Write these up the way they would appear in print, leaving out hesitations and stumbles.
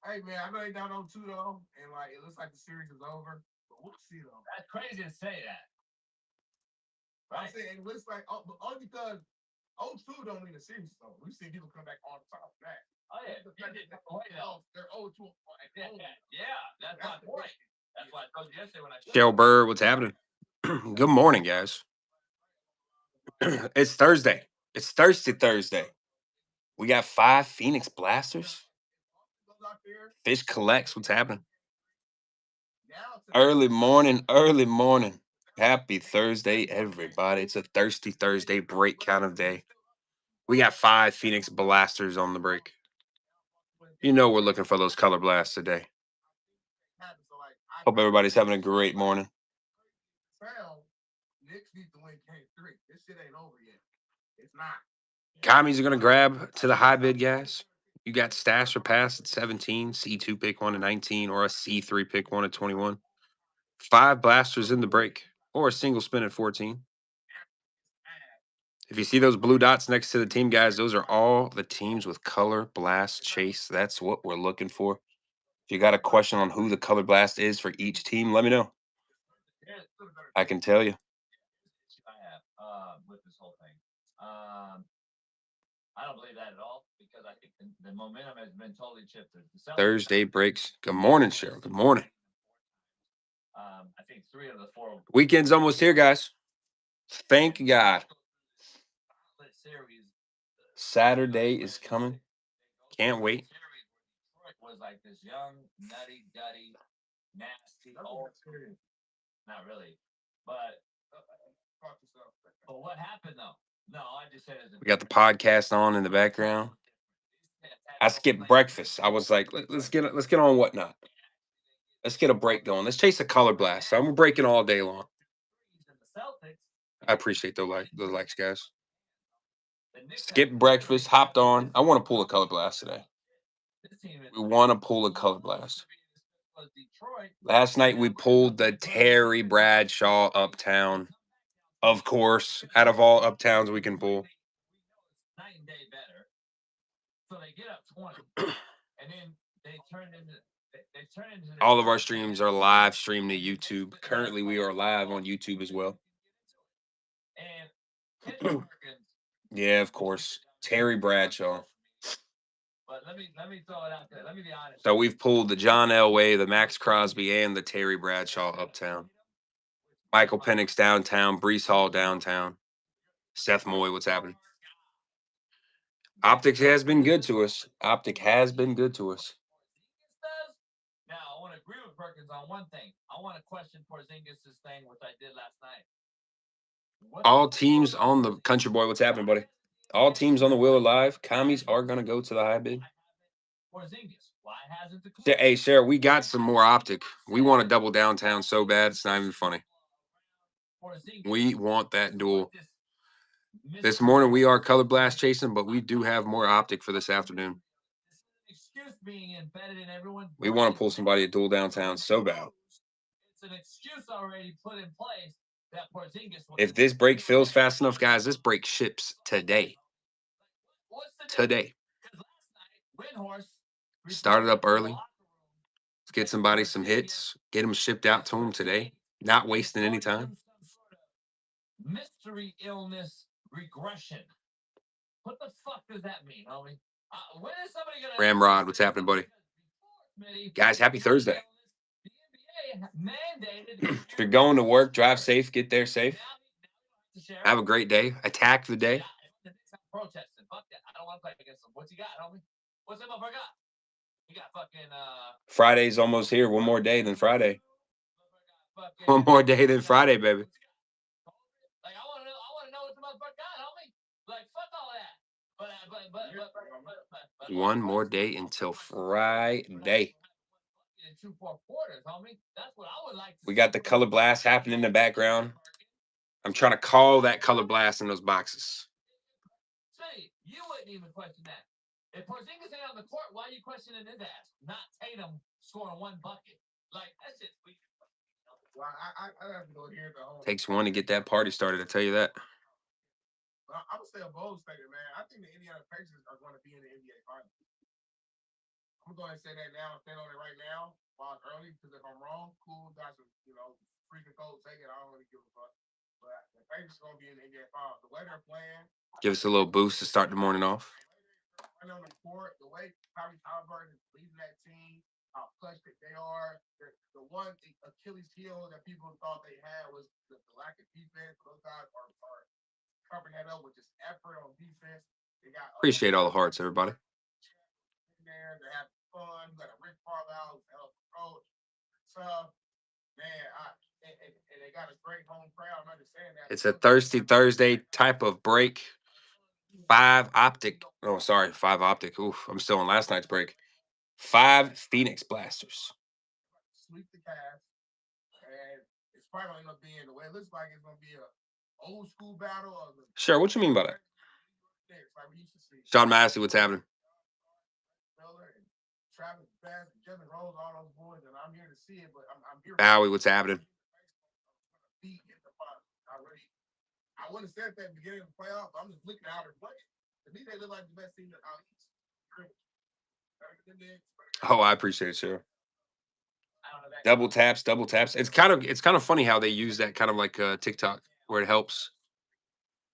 Hey man, I know they down on 2 though, and like it looks like the series is over. But we'll see though. That's crazy to say that. I'm saying it looks like only because 0-2 don't mean the series is over. We've seen people come back on top of that. Oh yeah, they're 0-2. Yeah, that's my point. That's why I told you yesterday when I showed Cheryl Bird, what's happening? Good morning, guys. It's Thursday. It's Thirsty Thursday. We got 5 Phoenix Blasters. Fish collects. What's happening? Early morning. Happy Thursday, everybody. It's a Thirsty Thursday break kind of day. We got 5 Phoenix Blasters on the break. You know we're looking for those color blasts today. Hope everybody's having a great morning. Knicks need to win game 3. This shit ain't over yet. It's not. Commies are going to grab to the high bid, guys. You got Stash or Pass at 17, C2 pick 1 at 19, or a C3 pick 1 at 21. 5 blasters in the break, or a single spin at 14. If you see those blue dots next to the team, guys, those are all the teams with color blast chase. That's what we're looking for. If you got a question on who the color blast is for each team, let me know. I can tell you. With this whole thing. I don't believe that at all because I think the momentum has been totally shifted. Thursday breaks. Good morning, Cheryl. Good morning. I think 3 of the 4 weekend's almost here, guys. Thank God. Saturday is coming. Can't wait. Was like this young, nutty, gutty, nasty, old. Not really, but what happened though? No, I just said we got the podcast on in the background. I skipped breakfast. I was like, let's get on whatnot. Let's get a break going. Let's chase a color blast. I'm breaking all day long. I appreciate those likes, guys. Skip breakfast, hopped on. I want to pull a color blast today. We want to pull a color blast. Last night we pulled the Terry Bradshaw Uptown. Of course, out of all Uptowns we can pull. Night and day better. So they get up 20, and then they turn into. All of our streams are live streamed to YouTube. Currently, we are live on YouTube as well. Yeah, of course. Terry Bradshaw. But let me throw it out there. Let me be honest. So we've pulled the John Elway, the Max Crosby, and the Terry Bradshaw Uptown. Michael Penix downtown, Brees Hall downtown. Seth Moy, what's happening? Optics has been good to us. Optic has been good to us. Now, I want to agree with Perkins on one thing. I want to question Porzingis' thing, which I did last night. All teams on the Country Boy, what's happening, buddy? All teams on the wheel are live. Commies are going to go to the high bid. Hey, Sarah, we got some more Optic. We want to double downtown so bad, it's not even funny. We want that duel. This morning, we are color blast chasing, but we do have more Optic for this afternoon. We want to pull somebody at duel downtown so bad. It's an excuse already put in place that Porzingis. If this break fills fast enough, guys, this break ships today. Today. Started up early. Let's get somebody some hits. Get them shipped out to them today. Not wasting any time. Mystery illness regression. What the fuck does that mean, homie? When is somebody gonna Ramrod, what's happening, buddy? Guys, happy Thursday. If you're going to work, drive safe, get there safe. Have a great day. Attack the day. Protesting. Fuck that. I don't want to play against them. What's he got, homie? What's that motherfucker got? He got fucking Friday's almost here. One more day than Friday. One more day than Friday, baby. Like I want to know what the motherfucker got, homie. Like fuck all that. But one more day until Friday. We got the color blast happening in the background. I'm trying to call that color blast in those boxes. See, you wouldn't even question that. If Porzingis ain't on the court, why are you questioning his ass? Not Tatum scoring 1 bucket. Like that's just weak. Well, I have to go here. Takes one to get that party started. I tell you that. I'm gonna say a bold statement, man. I think the Indiana Pacers are going to be in the NBA Finals. I'm going to say that now and stand on it right now while it's early. Because if I'm wrong, cool. Got some, freaking cold take it. I don't really give a fuck. But the Pacers are going to be in the NBA Finals. The way they're playing, Give us a little boost to start the morning off. on the court, the way Tyrese Halliburton is leading that team, how clutch that they are. The one Achilles heel that people thought they had was the lack of defense. Those guys are covering that up with just effort on defense. They got Appreciate all the hearts, everybody. there. They're having fun. You got a Rick Carlisle, who's a hell of a coach. Tough. Man, and they got a great home crowd. I'm understanding that. It's a Thirsty Thursday type of break. 5 Optic. Oh, sorry, 5 Optic. Oof, I'm still on last night's break. 5 Phoenix Blasters. Sweep the Cavs, and it's probably going to end up being the way it looks like. It's going to be a old school battle. Sure, what you mean by that? Like we used to see. Sean Massey, what's happening? Travis Bass, Jalen Rose, all those boys, and I'm here to see it. But I'm here. Bowie, what's happening? I wouldn't have said that at the beginning of the playoffs. I'm just looking out and playing. To me, they look like the best team in out east. Oh, I appreciate it, sure. Double taps. It's kind of funny how they use that kind of like TikTok where it helps.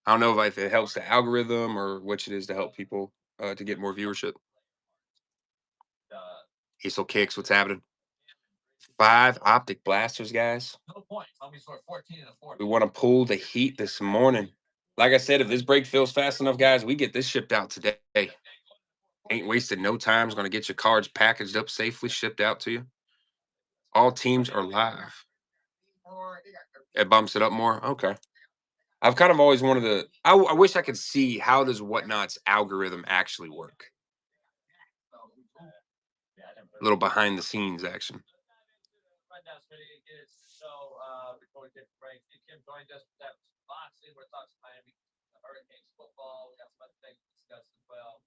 I don't know if it helps the algorithm or which it is to help people to get more viewership. Hazel Kicks, what's happening? 5 Optic Blasters, guys. No points. Let me score 14 in the fourth. We want to pull the heat this morning. Like I said, if this break feels fast enough, guys, we get this shipped out today. Ain't wasted no time. It's going to get your cards packaged up safely, shipped out to you. All teams are live. It bumps it up more? Okay. I've kind of always wanted to. I wish I could see how does Whatnot's algorithm actually work. A little behind the scenes action. Before we get the break, Kim joined us with that boxing. We're talking Miami Hurricanes football. We got some other things to discuss as well.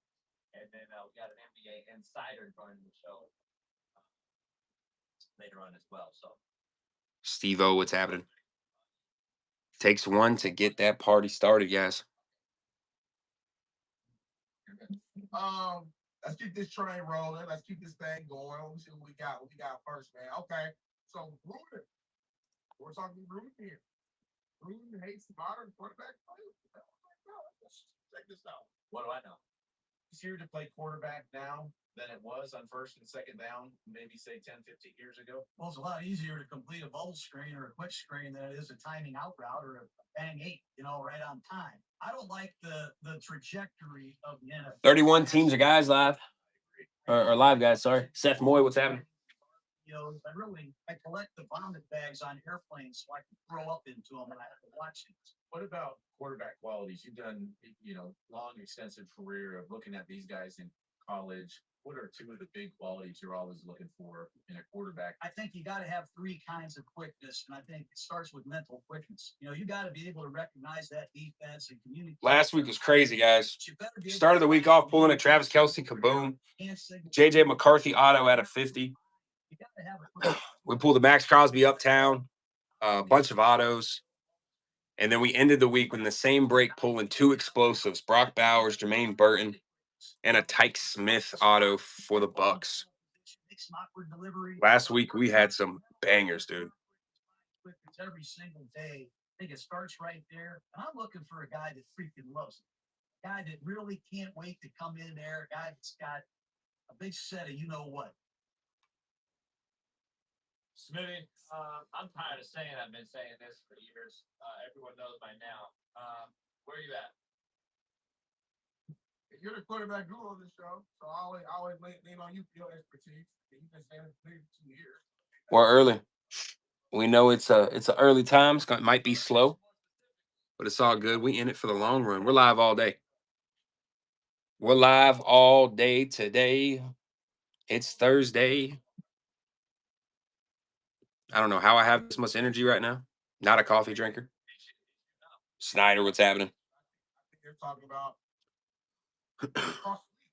And then we got an NBA insider joining the show later on as well. So, Steve-O, what's happening? Takes one to get that party started, guys. Let's keep this train rolling. Let's keep this thing going. Let's see what we got. What we got first, man. Okay. So Gruden. We're talking Gruden here. Gruden hates modern quarterback play. Check this out. what do I know? Easier to play quarterback now than it was on first and second down, maybe say 10, 15 years ago? Well, it's a lot easier to complete a bubble screen or a quick screen than it is a timing out route or a bang 8, right on time. I don't like the trajectory of the NFL. 31 teams are guys live. Or live guys, sorry. Seth Moy, what's happening? I collect the vomit bags on airplanes so I can throw up into them and I have to watch these. What about quarterback qualities? You've done, long, extensive career of looking at these guys in college. What are 2 of the big qualities you're always looking for in a quarterback? I think you got to have 3 kinds of quickness, and I think it starts with mental quickness. You got to be able to recognize that defense and communicate. Last week was crazy, guys. Started the week off pulling a Travis Kelce, kaboom. JJ McCarthy auto at a 50. We pulled the Max Crosby uptown, a bunch of autos. And then we ended the week with the same break pulling 2 explosives, Brock Bowers, Jermaine Burton, and a Tyke Smith auto for the Bucks. Last week we had some bangers, dude. Every single day, I think it starts right there. And I'm looking for a guy that freaking loves it. A guy that really can't wait to come in there. A guy that's got a big set of what. Smitty, I'm tired of saying I've been saying this for years. Everyone knows by now. Where are you at? You're the quarterback guru on this show, so I always lean on you for your expertise. You've been saying it for 2 years. We're early. We know it's a early time. It might be slow, but it's all good. We in it for the long run. We're live all day. We're live all day today. It's Thursday. I don't know how I have this much energy right now. Not a coffee drinker. Snyder, what's happening? You're talking about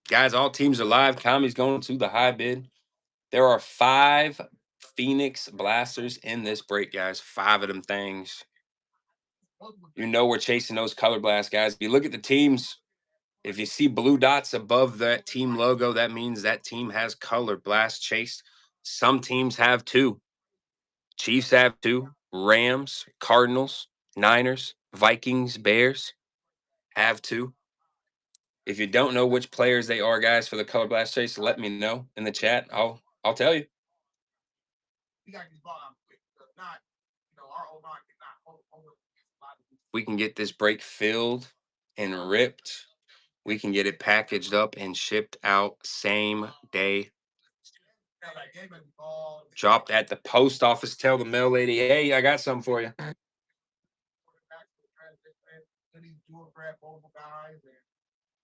guys, all teams are live. Tommy's going to the high bid. There are 5 Phoenix Blasters in this break, guys. 5 of them things. You know we're chasing those color blasts, guys. If you look at the teams, if you see blue dots above that team logo, that means that team has color blast chased. Some teams have two. Chiefs have two. Rams, Cardinals, Niners, Vikings, Bears have two. If you don't know which players they are, guys, for the color blast chase, let me know in the chat. I'll tell you. We got these ball out quick. If not, our O-line cannot hold a lot of these. We can get this break filled and ripped. We can get it packaged up and shipped out same day. Dropped at the post office. Tell the mail lady, hey, I got something for you. These dual grab mobile guys, and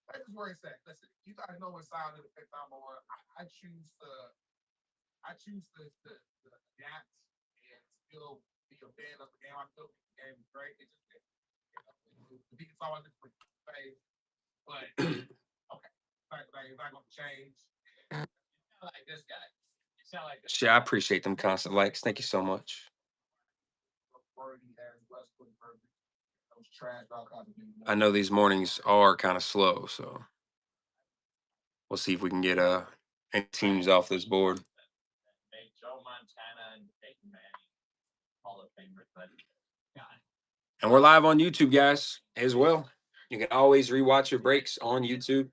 that's just where it's at. Listen, you guys know what side of the fence I'm on. I choose to adapt and still be a fan of the game. I still think the game is great. It's just the beat is always different phase, but okay, it's not going to change. You sound like this guy. You sound like this. Shit, I appreciate them constant likes. Thank you so much. I know these mornings are kind of slow, so we'll see if we can get any teams off this board. Made Joe Montana and Peyton Manning Hall of Famers, but God. And we're live on YouTube, guys, as well. You can always rewatch your breaks on YouTube.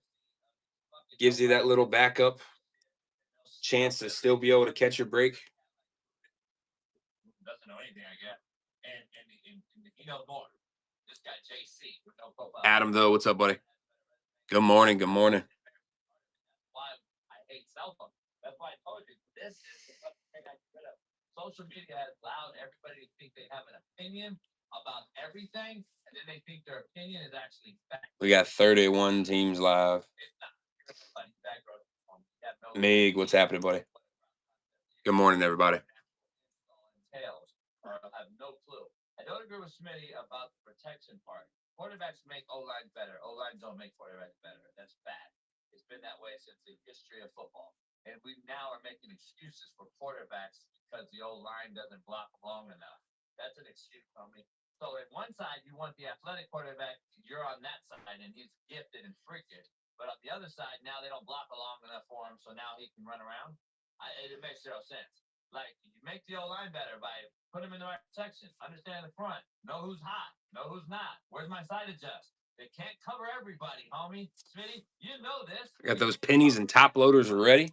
Gives you that little backup chance to still be able to catch your break. Doesn't know anything, I guess. And he knows more. This guy JC with no profile. Adam, though, what's up, buddy? Good morning. Good morning. Why I hate cell phones. That's why I told you this is the fucking thing I get rid of. Social media has allowed everybody to think they have an opinion about everything, and then they think their opinion is actually fact. We got 31 teams live. It's not. Everybody's background. You have no Mig, what's happening, buddy? Good morning, everybody. Entails, or I have no clue. I don't agree with Smitty about the protection part. Quarterbacks make O-lines better. O-lines don't make quarterbacks better. That's bad. It's been that way since the history of football. And we now are making excuses for quarterbacks because the O-line doesn't block long enough. That's an excuse for me. So at one side, you want the athletic quarterback, you're on that side, and he's gifted and freakish. But on the other side, now they don't block long enough for him, so now he can run around. It makes zero sense. Like, you make the O-line better by putting him in the right protection, understand the front, know who's hot, know who's not. Where's my side adjust? They can't cover everybody, homie. Smitty, you know this. I got those pennies and top loaders ready.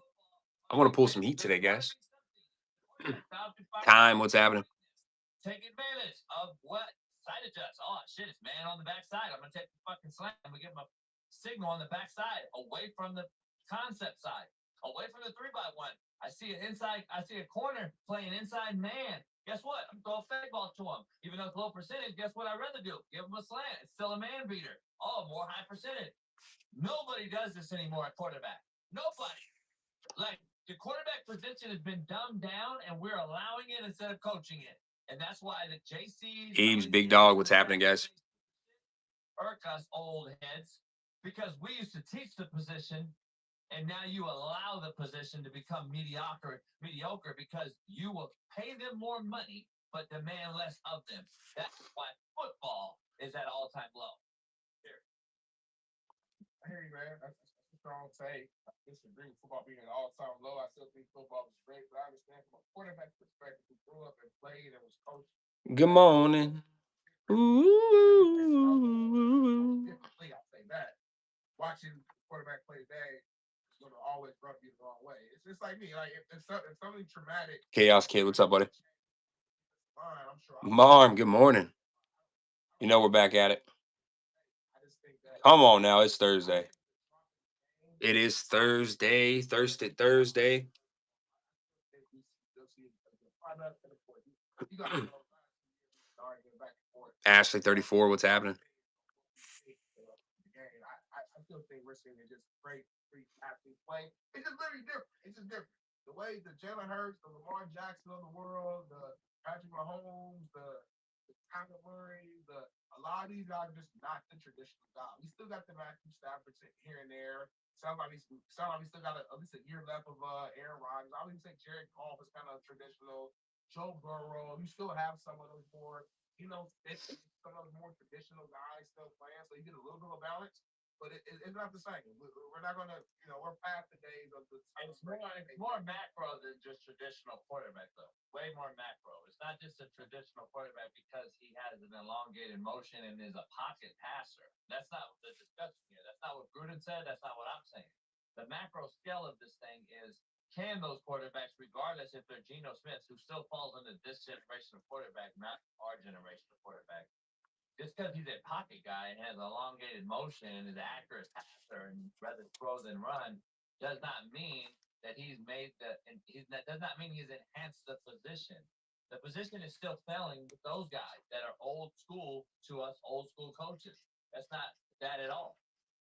I want to pull some heat today, guys. Time, what's happening? Take advantage of what side adjust. Oh shit, it's man on the backside. I'm gonna take the fucking slant and we give him a signal on the backside, away from the concept side, away from the 3x1. I see a corner playing inside man. Guess what? I'm gonna throw a fake ball to him. Even though it's low percentage, guess what I'd rather do? Give him a slant. It's still a man beater. Oh, more high percentage. Nobody does this anymore at quarterback. Nobody. Like, the quarterback position has been dumbed down, and we're allowing it instead of coaching it. And that's why the JCs, Eves, big dog, what's happening, guys? Irk us old heads, because we used to teach the position, and now you allow the position to become mediocre because you will pay them more money but demand less of them. That's why football is at all-time low. Here. I hear you, man. That's a strong take. I disagree with football being at all-time low. I still think football is great, but I understand from a quarterback perspective who grew up and played and was coached. Good morning. Ooh. Differently, I say that. Watching quarterback play today is going to always rub you the wrong way. It's just like me. Like, if something traumatic. Chaos Kid, what's up, buddy? I'm sure Marm, good morning. You know we're back at it. Come on now, it's Thursday. It is Thursday. Ashley 34, what's happening? I still think we're seeing just great free athlete play. It's just very different. It's just different. The way the Jalen Hurts, the Lamar Jackson of the world, the Patrick Mahomes, the Kyler Murray, a lot of these guys are just not the traditional guys. We still got the Matthew Stafford here and there. Sounds like we still got at least a year left of Aaron Rodgers. I would even say Jared Goff is kind of traditional. Joe Burrow, you still have some of those more it's some of the more traditional guys still playing, so you get a little bit of balance. But it's not the same. We're not gonna, we're past the days of the. It's more macro than just traditional quarterback, though. Way more macro. It's not just a traditional quarterback because he has an elongated motion and is a pocket passer. That's not the discussion here. That's not what Gruden said. That's not what I'm saying. The macro scale of this thing is, can those quarterbacks, regardless if they're Geno Smith, who still falls into this generation of quarterback, not our generation of quarterback, just because he's a pocket guy and has elongated motion and is an accurate passer and rather throw than run, does not mean that he's made that does not mean he's enhanced the position. The position is still failing with those guys that are old school to us old school coaches. That's not that at all.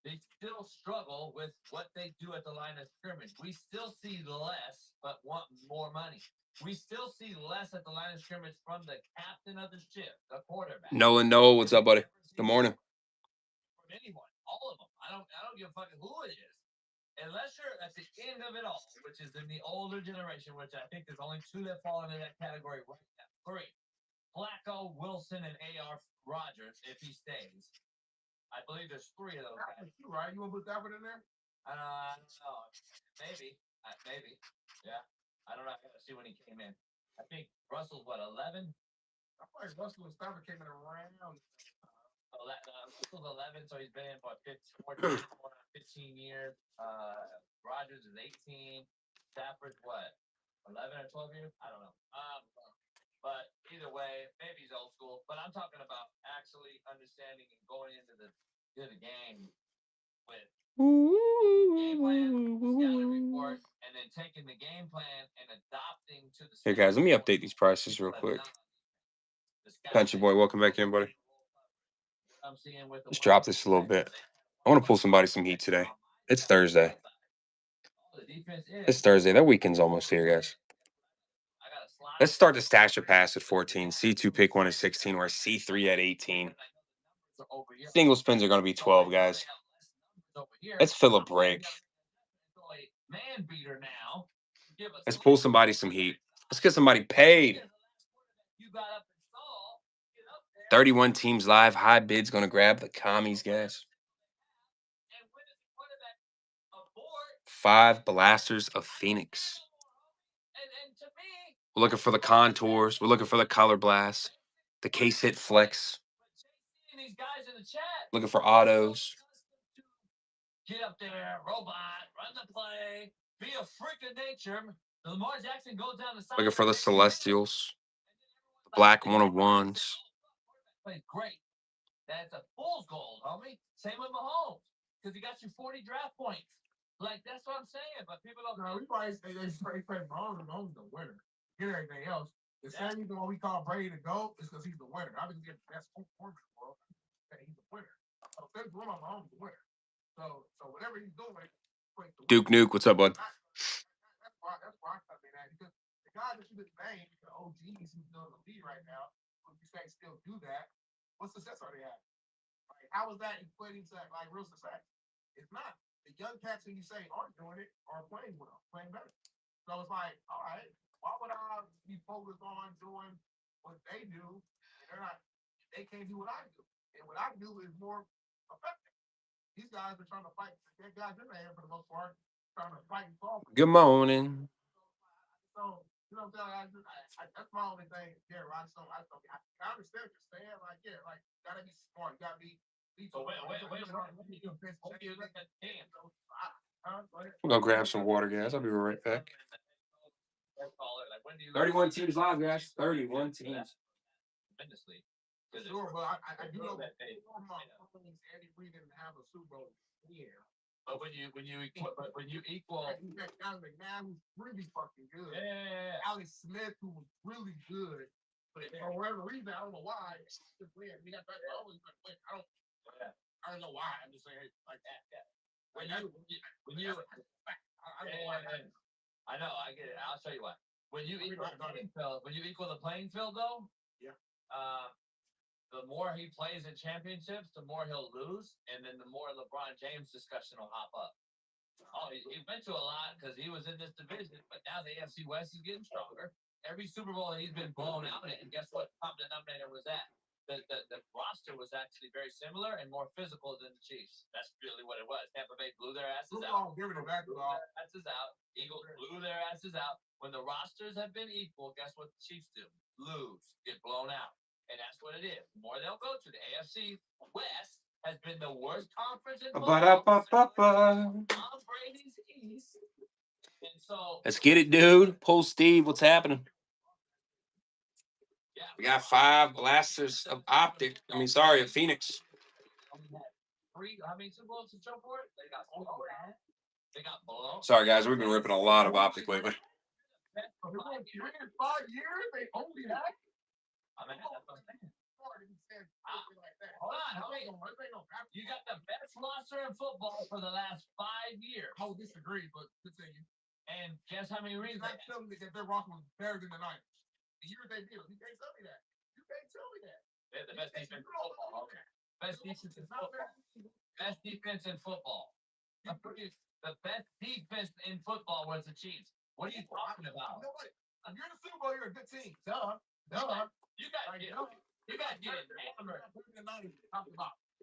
They still struggle with what they do at the line of scrimmage. We still see less, but want more money. We still see less at the line of scrimmage from the captain of the ship, the quarterback. Nolan Noah, what's up, buddy? Good morning. From anyone, all of them. I don't give a fuck who it is. Unless you're at the end of it all, which is in the older generation, which I think there's only two that fall into that category right now. Three. Flacco, Wilson, and A.R. Rodgers, if he stays. I believe there's three of those guys. You right? You want to put Stafford in there? No, maybe. Maybe. Yeah. I don't know. I gotta see when he came in. I think Russell's what, 11? I feel like Russell and Stafford came in around. Russell's 11, so he's been in for 15 years. Rodgers is 18. Stafford's what, 11 or 12 years? I don't know. But either way, maybe he's old school. But I'm talking about actually understanding and going into the game with game plan, scouting report, and then taking the game plan and adopting to the. Hey guys, let me update these prices real quick. Country boy, welcome back in, buddy. Let's drop this a little bit. I want to pull somebody some heat today. It's Thursday. It's Thursday. That weekend's almost here, guys. Let's start the stash of pass at 14. C2 pick one at 16, or C3 at 18. Single spins are going to be 12, guys. Let's fill a break. Let's pull somebody some heat. Let's get somebody paid. 31 teams live. High bid's going to grab the commies, guys. 5 Blasters of Phoenix. We're looking for the contours. We're looking for the color blast. The case hit flex. Looking for autos. Get up there, robot, run the play, be a freak of nature. Lamar Jackson goes down the side. Looking for the Celestials. The black 101s. Plays great. That's a fool's gold, homie. Same with Mahomes, because he got you 40 draft points. Like, that's what I'm saying, but people don't know. No, we probably say they play Mahomes. Mahomes the winner. Get everything else. The same reason why we call Brady the GOAT is because he's the winner. Obviously, he's the best performer in the world. He's the winner. So, since we're on Mahomes, the winner. So whatever he's doing, Duke Nuke, what's up, bud? That's why I come in at, because the guys that you just named, the OGs who's still in the league right now, who you say still do that, what success are they having? Like, how is that equating to like real success? It's not. The young cats who you say aren't doing it are playing well, playing better. So it's like, all right, why would I be focused on doing what they do? And they can't do what I do. And what I do is more effective. These guys are trying to fight. They're guys in there for the most part, trying to fight and solve. Good morning. So, you know what I'm saying? That's my only thing. Yeah, I understand what you're saying. Like, yeah, like, gotta be smart. You gotta be. So wait, you look at the team. We'll go grab some water, guys. I'll be right back. 31 teams live, guys. 31 teams. Tremendously. Sure, but I do know that Andy Reid didn't have a Super Bowl year. But when you equal, you got Alan McNabb, who's really fucking good. Yeah. Alex Smith, who was really good, but for whatever reason, I don't know why. We got that. I don't know why. I'm just saying like that. Yeah. I know, I get it. I'll show you why. When you equal the playing field, though, yeah. The more he plays in championships, the more he'll lose, and then the more LeBron James discussion will hop up. Oh, he went to a lot because he was in this division, but now the AFC West is getting stronger. Every Super Bowl he's been blown out in, guess what? Top denominator was that? the roster was actually very similar and more physical than the Chiefs. That's really what it was. Tampa Bay blew their asses out. Football, give it a back. Blew their asses out. Eagles blew their asses out. When the rosters have been equal, guess what the Chiefs do? Lose, get blown out. And that's what it is. The more they'll go to the AFC West has been the worst conference in football. Ba-da-ba-ba-ba. Tom Brady's East. And so Let's get it, dude. Pull Steve. What's happening? yeah, We got 5 blasters of optic. I mean, sorry, of Phoenix. how many Super Bowls to show for it? They got blown. Sorry, guys. We've been ripping a lot of optic lately. For 5 years. 5 years, they only had. I mean, that's what I'm saying. Like that. Hold on. You got the best roster in football for the last 5 years. I would disagree, but continue. And guess how many reasons? You're not telling me that their roster was better than the Niners. The years they did, you can't tell me that. You can't tell me that. They had the best defense in football. Best defense in football. Best defense in football. The best defense in football was the Chiefs. What are you talking about? Nobody. If you're in the Super Bowl, you're a good team. Duh. You got to get it hammered.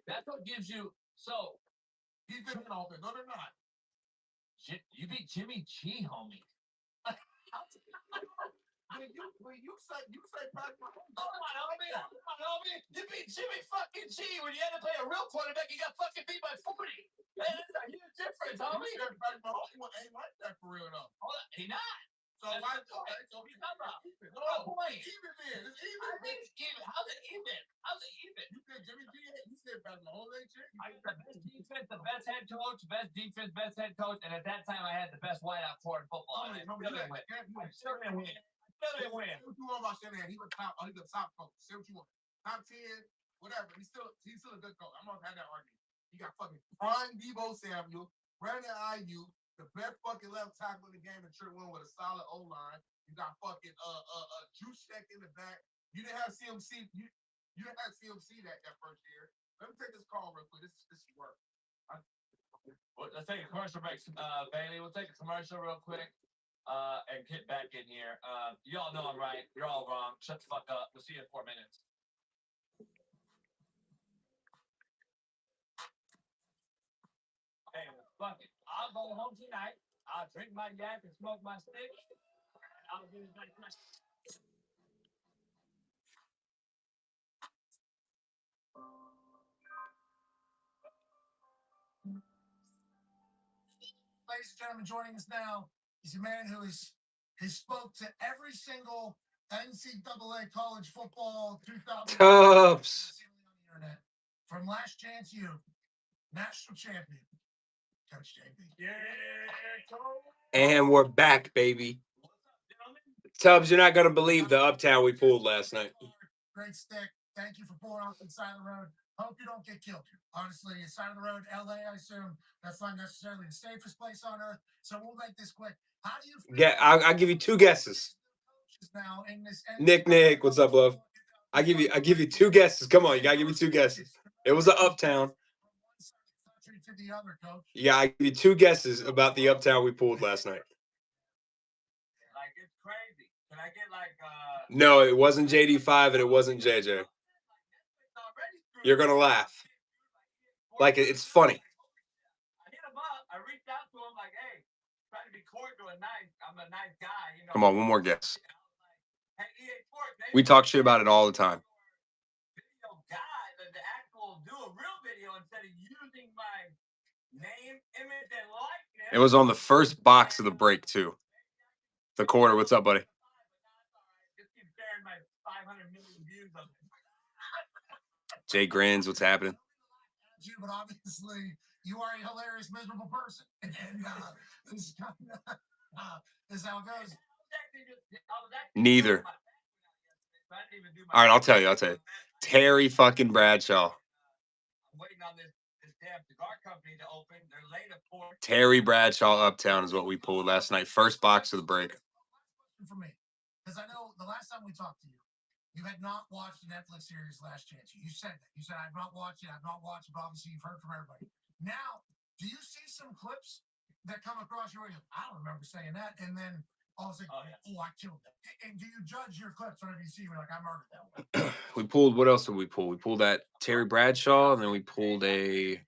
That's what gives you. So He's been in offense. No, they're not. you beat Jimmy G, homie. When you say Patrick Mahomes, Come on, homie. You beat Jimmy fucking G when you had to play a real quarterback. You got fucking beat by 40. Man, that's a huge difference, homie. you said Patrick Mahomes, he ain't like that for real though. Hold on, he not. So That's why? the point. Okay, so he's not about. No, point. Even then, it's even. I think it's even. How's it even? You said Jimmy G. You said Patrick Mahomes ain't shit. I got the best defense, the best head coach, best defense, best head coach, and at that time I had the best wideout core in football. And I still didn't win. Still didn't win. Say what you want about Shanahan? He was top. He's a top coach. Say what you want. Top 10, whatever. He's still a good coach. I'm gonna have that argument. You got fucking prime Deebo Samuel, Brandon Ayuk, the best fucking left tackle in the game, and Trent Williams with a solid O line. You got fucking Juszczyk in the back. You didn't have CMC. You didn't have CMC that first year. Let me take this call real quick. This work. Well, let's take a commercial break, Bailey. We'll take a commercial real quick. And get back in here. You all know I'm right. You're all wrong. Shut the fuck up. We'll see you in 4 minutes. Hey, fuck it. I'll go home tonight. I'll drink my yak and smoke my stick. I'll do it like that. Ladies and gentlemen, joining us now is a man who has spoke to every single NCAA college football 2000 Cubs. on the internet. From Last Chance U, national champion, Coach JB. Yeah, And we're back, baby. Tubbs, you're not going to believe the uptown we pulled last night. Great stick. Thank you for pulling off the side of the road. Hope you don't get killed. Honestly, side of the road, LA, I assume that's not necessarily the safest place on earth. So we'll make this quick. How do you feel? Yeah, I'll give you 2 guesses. Now in this Nick, what's up, love? I give you 2 guesses. Come on, you gotta give me 2 guesses. It was an uptown. To the other, Coach. Yeah, I give you 2 guesses about the uptown we pulled last night. Like, it's crazy. Can I get like No, it wasn't JD5 and it wasn't JJ. You're gonna laugh. Like it's funny. I hit him up. I reached out to him like, hey, trying to be cordial and nice. I'm a nice guy, you know. Come on, one more guess. Hey, EA Sports, We talk shit about it all the time. Video guy, the actual do a real video instead of using my name, image, and likeness. It was on the first box of the break too. The quarter. What's up, buddy? Just keep sharing my 500 million views of it. Jay Grins, what's happening? But obviously, you are a hilarious, miserable person, and this is how it goes. Neither. All right, I'll tell you. Terry fucking Bradshaw. I'm waiting on this damn cigar company to open. They're late, of course. Terry Bradshaw Uptown is what we pulled last night. First box of the break. For me, because I know the last time we talked to you, you had not watched the Netflix series Last Chance. You said that. You said, I've not watched it. But obviously you've heard from everybody. Now, do you see some clips that come across your way? I don't remember saying that. And then Oh, I killed that. And do you judge your clips whenever you see me like I murdered that one? We pulled, what else did we pull? We pulled that Terry Bradshaw, and then we pulled a.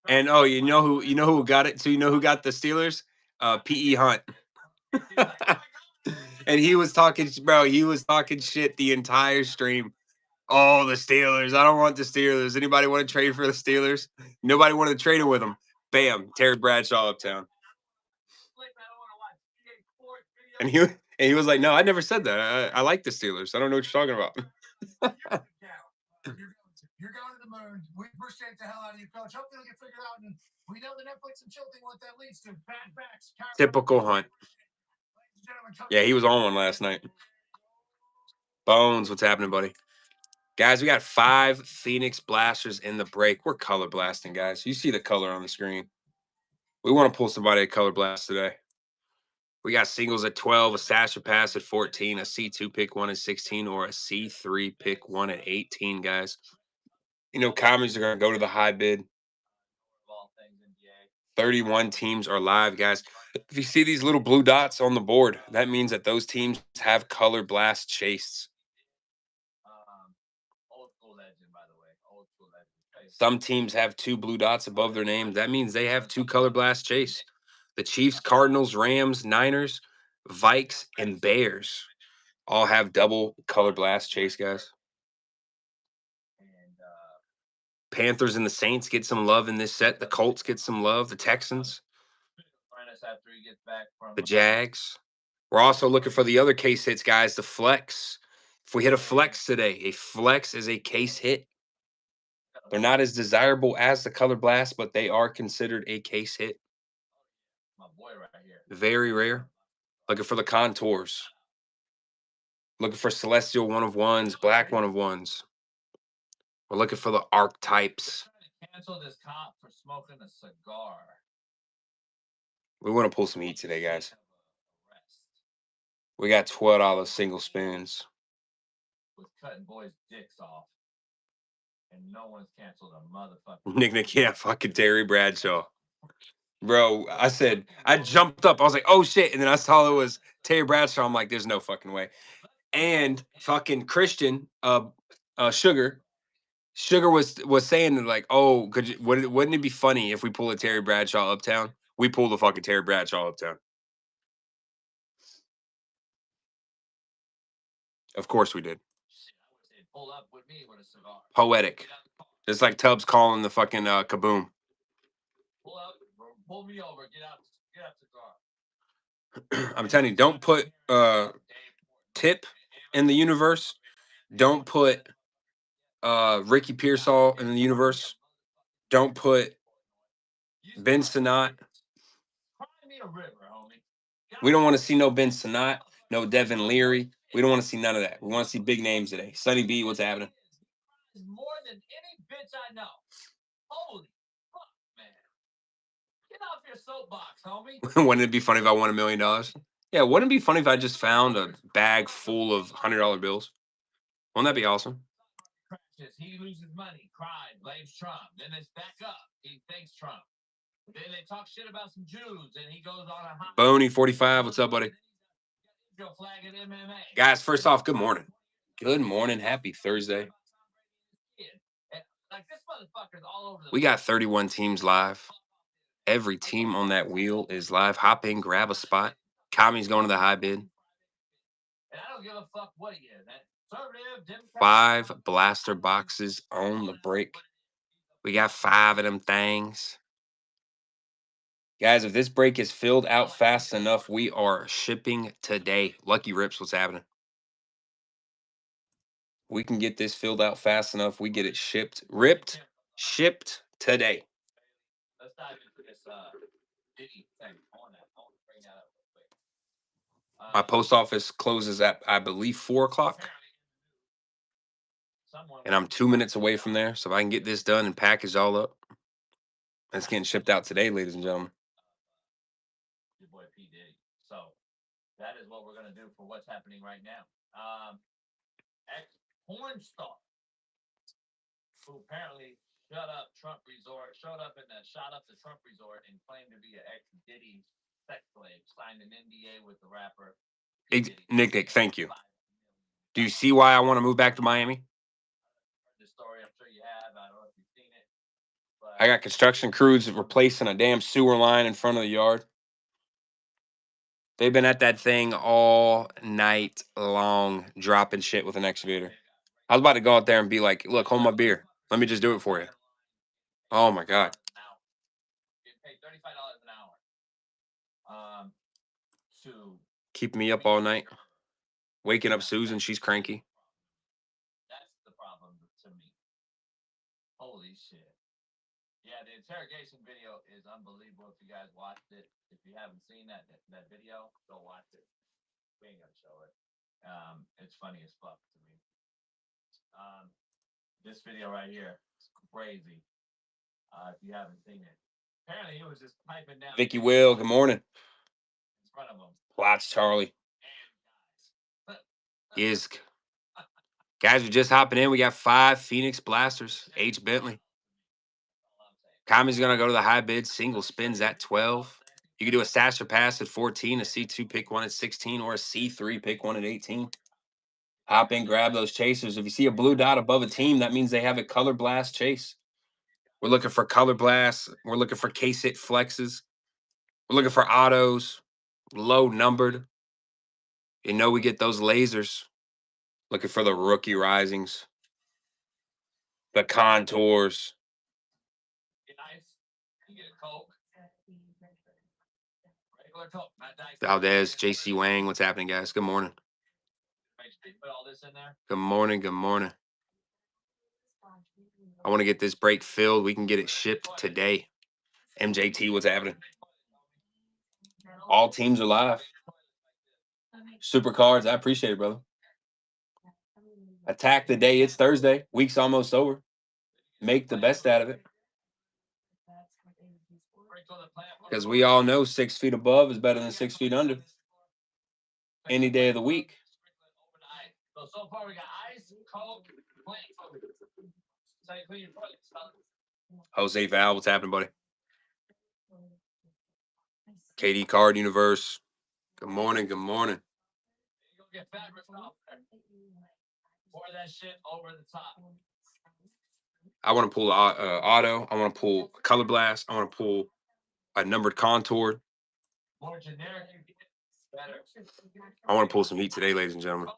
And oh, you know who got it too? You know who got the Steelers? P.E. Hunt. And he was talking, bro. He was talking shit the entire stream. Oh, the Steelers. I don't want the Steelers. Anybody want to trade for the Steelers? Nobody wanted to trade it with him. Bam, Terry Bradshaw uptown. And he was like, no, I never said that. I like the Steelers. I don't know what you're talking about. You're going to the moon. We appreciate the hell out of you, coach. Hopefully it'll get figured out. And we know the Netflix and chill thing, what that leads to. Bad backs. Typical Hunt. Yeah, he was on one last night. Bones, what's happening, buddy? Guys, we got 5 Phoenix Blasters in the break. We're color blasting, guys. You see the color on the screen. We want to pull somebody at color blast today. We got singles at 12, a Sasha Pass at 14, a C2 pick 1 at 16, or a C3 pick 1 at 18, guys. You know, commies are going to go to the high bid. 31 teams are live, guys. If you see these little blue dots on the board, that means that those teams have color blast chased. Old school legend, by the way. Old school legend. Some teams have 2 blue dots above their names. That means they have 2 color blast chase. The Chiefs, Cardinals, Rams, Niners, Vikes, and Bears all have double color blast chase, guys. Panthers and the Saints get some love in this set. The Colts get some love. The Texans, After he gets back from the Jags. We're also looking for the other case hits, guys, the flex. If we hit a flex today, a flex is a case hit. They're not as desirable as the color blast, but they are considered a case hit. my boy right here. Very rare. Looking for the contours. Looking for celestial 1 of 1s, black 1 of 1s. We're looking for the archetypes. Cancel this cop for smoking a cigar. We want to pull some heat today, guys. We got $12 single spins. With cutting boys' dicks off. And no one's canceled a motherfucker. Nick, yeah, fucking Terry Bradshaw. Bro, I said, I jumped up. I was like, oh shit. And then I saw it was Terry Bradshaw. I'm like, there's no fucking way. And fucking Christian, Sugar was saying like, oh, wouldn't it be funny if we pull a Terry Bradshaw uptown? We pull the fucking Terry Bradshaw uptown. Of course we did. Pull up with me with a cigar. Poetic. It's like Tubbs calling the fucking kaboom. Pull up, pull me over, get out cigar. I'm telling you, don't put Tip in the universe. Don't put Ricky Pearsall in the universe. Don't put Ben Sinnott. We don't want to see no Ben Sinnott, no Devin Leary. We don't want to see none of that. We want to see big names today. Sonny B, what's happening? More than any bitch I know. Holy fuck, man. Get off your soapbox, homie. Wouldn't it be funny if I won $1 million? Yeah, wouldn't it be funny if I just found a bag full of $100 bills? Wouldn't that be awesome? He loses money, cried, blames Trump. Then it's back up. He thanks Trump. Then they talk shit about some Jews, and he goes on a hot. Boney 45, what's up, buddy? Guys, first off, good morning. Good morning. Happy Thursday. Like this motherfucker's all over the. We got 31 teams live. Every team on that wheel is live. Hop in, grab a spot. Kami's going to the high bid. And I don't give a fuck what he is. Conservative, Democrat. 5 blaster boxes on the break. We got 5 of them things. Guys, if this break is filled out fast enough, we are shipping today. Lucky Rips, what's happening? We can get this filled out fast enough. We get it shipped, shipped today. Let's dive into this Diddy thing. I want to bring that up real quick. My post office closes at, I believe, 4 o'clock. And I'm 2 minutes away from there. So if I can get this done and package all up, it's getting shipped out today, ladies and gentlemen. Your boy P. Diddy. So that is what we're going to do for what's happening right now. Ex-porn star, who apparently shut up Trump Resort, showed up in the shot up the Trump Resort and claimed to be an ex Diddy sex slave, signed an NDA with the rapper. P. Diddy. Nick, thank you. $5 million. Do you see why I want to move back to Miami? Heard the story, I'm sure you have. I don't know if you've seen it. But I got construction crews replacing a damn sewer line in front of the yard. They've been at that thing all night long, dropping shit with an excavator. I was about to go out there and be like, look, hold my beer. Let me just do it for you. Oh my God. Getting paid $35 an hour. To Keep me up all night. Waking up Susan, she's cranky. That's the problem to me. Holy shit. Yeah, the interrogation video is unbelievable. If you guys watched it, if you haven't seen that video, go watch it. We ain't gonna show it. It's funny as fuck to me. This video right here is crazy. If you haven't seen it, apparently he was just piping down. Vicky Will, good morning. In front of him. Lots, Charlie. And Is guys are just hopping in. We got 5 Phoenix Blasters. H. Bentley. Kami's gonna go to the high bid. Single spins at 12. You can do a Sasser pass at 14, a C2 pick one at 16, or a C3 pick one at 18. Hop in, grab those chasers. If you see a blue dot above a team, that means they have a color blast chase. We're looking for color blasts. We're looking for K-sit flexes. We're looking for autos, low numbered. You know we get those lasers. Looking for the rookie risings, the contours. nice. You get a Coke. Regular Coke, not Diet Coke. Valdez, JC Wang, what's happening, guys? Good morning. Put all this in there. Good morning. Good morning. I want to get this break filled. We can get it shipped today. MJT, what's happening? All teams are live. Super cards, I appreciate it, brother. Attack the day. It's Thursday. Week's almost over. Make the best out of it. Because we all know 6 feet above is better than 6 feet under. Any day of the week. So far we got ice, Coke, plant food. So you clean your toilets, huh? Jose Val, what's happening, buddy? KD Card Universe. Good morning. Good morning. You go get fabric off there. Pour that shit over the top. I want to pull auto. I want to pull color blast. I want to pull a numbered contour. More generic you get, better. I want to pull some heat today, ladies and gentlemen.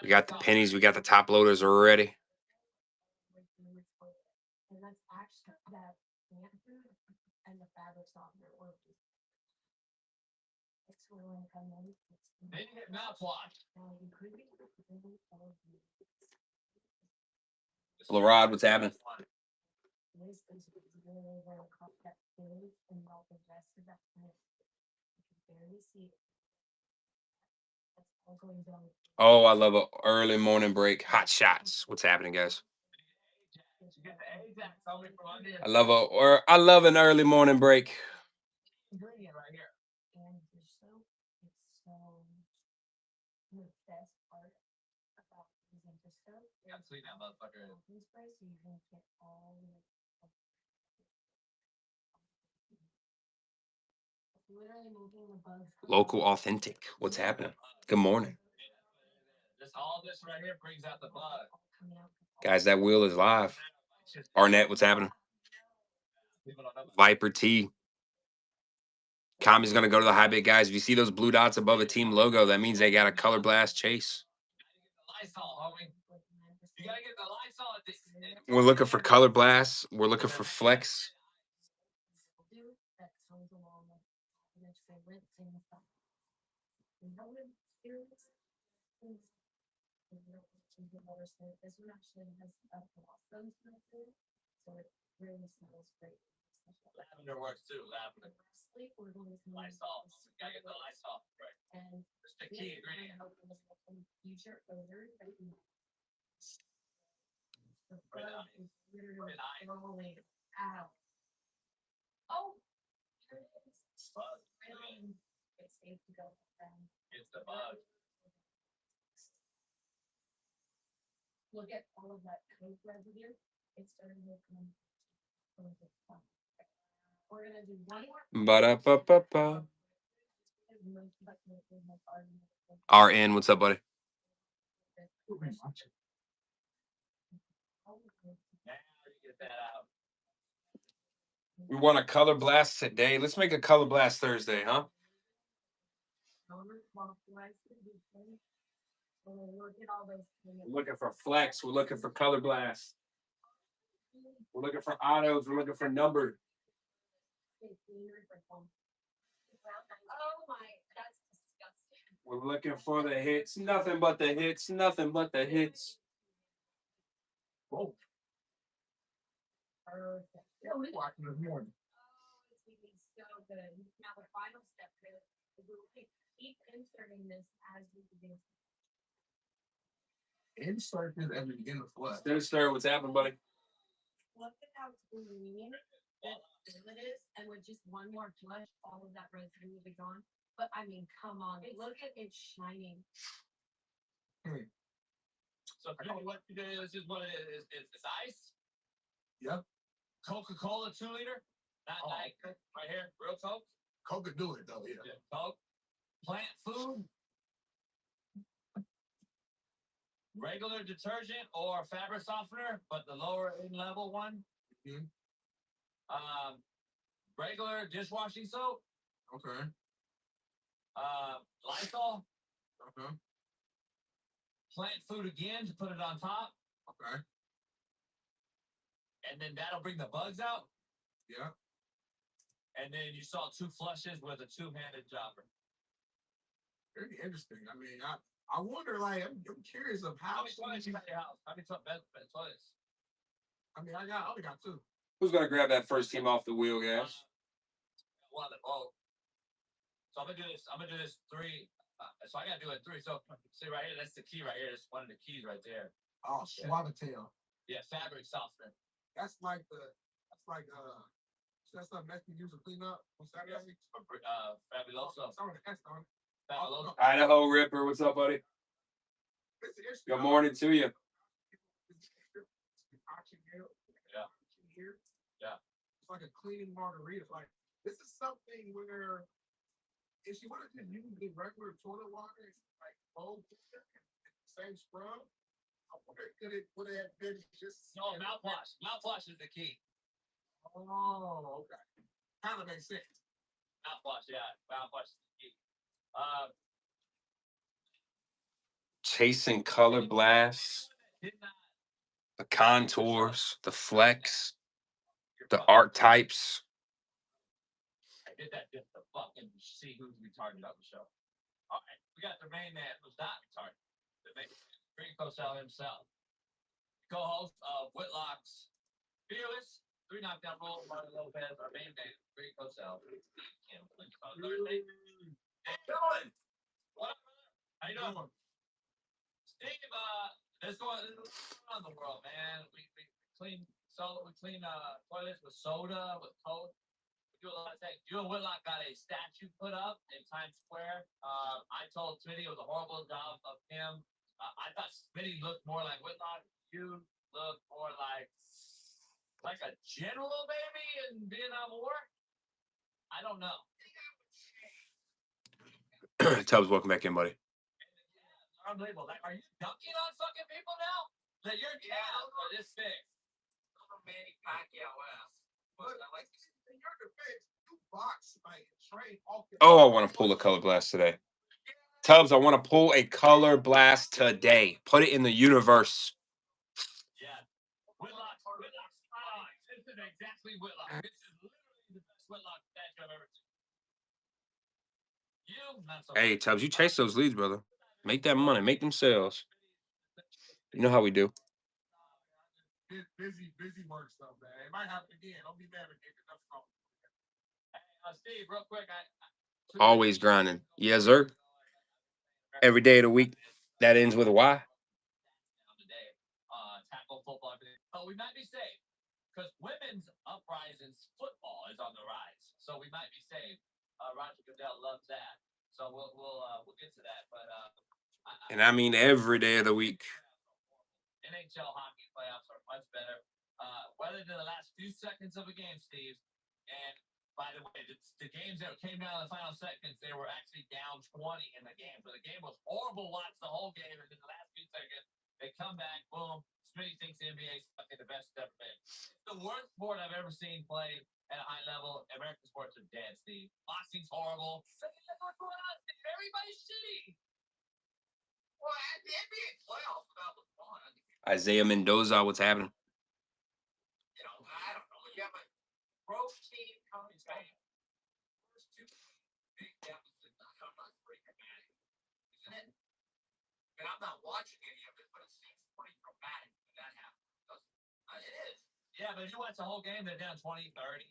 We got the pennies. We got the top loaders already. Then you get mouthwash. LaRod, what's happening? Oh, I love an early morning break. Hot shots. What's happening, guys? I love an early morning break. Ingredient right here. Yeah, sweet that motherfucker. Local authentic. What's happening? Good morning. All this right here brings out the bug. Guys, that wheel is live. Arnett, what's happening? Viper T. Kami's going to go to the high bid, guys. If you see those blue dots above a team logo, that means they got a color blast chase. We're looking for color blasts. We're looking for flex. Lavender works too. Lavender. Lysol. Gotta get the Lysol. Right. It's the key ingredient. It's the bug. look at all of that code residue, it's starting to come. We're gonna do one more. Ba-da-ba-ba-ba. and most of us will do like RN, what's up, buddy? Now you get that out. We want a color blast today. Let's make a color blast Thursday, huh? We're looking for flex. We're looking for color blast. We're looking for autos. We're looking for numbered. Oh my, that's disgusting. We're looking for the hits. Nothing but the hits. Nothing but the hits. Whoa. Yeah, we watching this morning. Oh, it's gonna be so good. Now the final step here is we'll keep inserting this as we begin. Insert this at the beginning of what? Sir, what's happening, buddy? Look at how clean that fillet is, and with just one more flush, all of that residue will be gone. But I mean, come on, look at it shining. So what you do, this is what it is. It's ice. Yep. Coca-Cola 2 liter. Not Oh, like right here, real Coke. Coke could do it though, yeah. Yeah, Coke. Plant food. Regular detergent or fabric softener, but the lower end level one. Mhm. Regular dishwashing soap. Okay. Lysol. Okay. Plant food again to put it on top, Okay. and then that'll bring the bugs out. Yeah. And then you saw 2 flushes with a 2-handed jobber. Very interesting. I mean, I wonder, like, I'm curious of How how. many toilets you got in your house? How many toilets? I mean, I only got 2. Who's gonna grab that first team off the wheel, guys? One of the both. So I'm gonna do this 3. So I gotta do it 3. So see right here, that's the key right here. That's one of the keys right there. Oh, Suavitel. Yeah, fabric softener. That's like that's not mess you use to clean up. What's that? Fabuloso. Some of the S on it. Fabuloso. Idaho Ripper, what's up, buddy? It's Good morning to you. Yeah. Yeah. It's like a cleaning margarita. Like, this is something where if you wanted to use the regular toilet water, it's like cold water, same scrub. I wonder would it have been just No, mouthwash. Mouthwash is the key. Oh, okay. Kind of makes sense. Mouthwash, yeah. Mouthwash is the key. Chasing color blasts, Did not the contours, the flex, the art types. I did that just to fucking see who's retarded on the show. All right, we got the main man who's not retarded. The main Green Cosell himself. Co-host of Whitlock's Fearless, 3 Knockdown Rules, Martin Lopez, our main man, Green Cosell. Kim Flint on Thursday. Hey, Dylan! What up, brother? How you doing? Steve, there's going on in the world, man. We clean toilets with soda, with Coke. We do a lot of things. You and Whitlock got a statue put up in Times Square. I told Smitty it was a horrible job of him. I thought Smitty looked more like Whitlock. You look more like a general, maybe, in Vietnam War. I don't know. Tubbs, welcome back in, buddy. Unbelievable. Like, are you dunking on fucking people now? That your calves are this big. I'm Manny Pacquiao-esque. But like in your defense, you box like train off the Oh, I want to pull a color blast today. Tubbs, I want to pull a color blast today. Put it in the universe. Yeah. Whitlock. This is exactly Whitlock. This is literally the best Whitlock statue I've ever seen. You, not so Hey, much. Tubbs, you chase those leads, brother. Make that money. Make them sales. You know how we do. busy work stuff, man. It might happen again. Don't be mad again. That's all. Hey, Steve, real quick. Always grinding. Yes, sir. Every day of the week. That ends with a Y. Today, tackle football. But we might be safe because women's uprisings football is on the rise. So we might be safe. Roger Goodell loves that. So we'll get to that. But And I mean every day of the week. NHL hockey playoffs are much better. Weather to the last few seconds of a game, Steve. And by the way, the games that came down to the final seconds, they were actually down 20 in the game. So the game was horrible to watch the whole game, and in the last few seconds, they come back, boom. Smitty thinks the NBA is fucking the best it's ever been. It's the worst sport I've ever seen played at a high level. American sports are dead, Steve. Boxing's horrible. What's going on, Steve? Everybody's shitty. Well, at the NBA playoffs, that was fun. Isaiah Mendoza, what's happening? You know, I don't know. You have a road team coming back. First two big deficits. I'm not very dramatic, isn't it? And I'm not watching any of it, but it seems pretty dramatic when that happens. It is. Yeah, but if you watch the whole game, they're down 20, 30.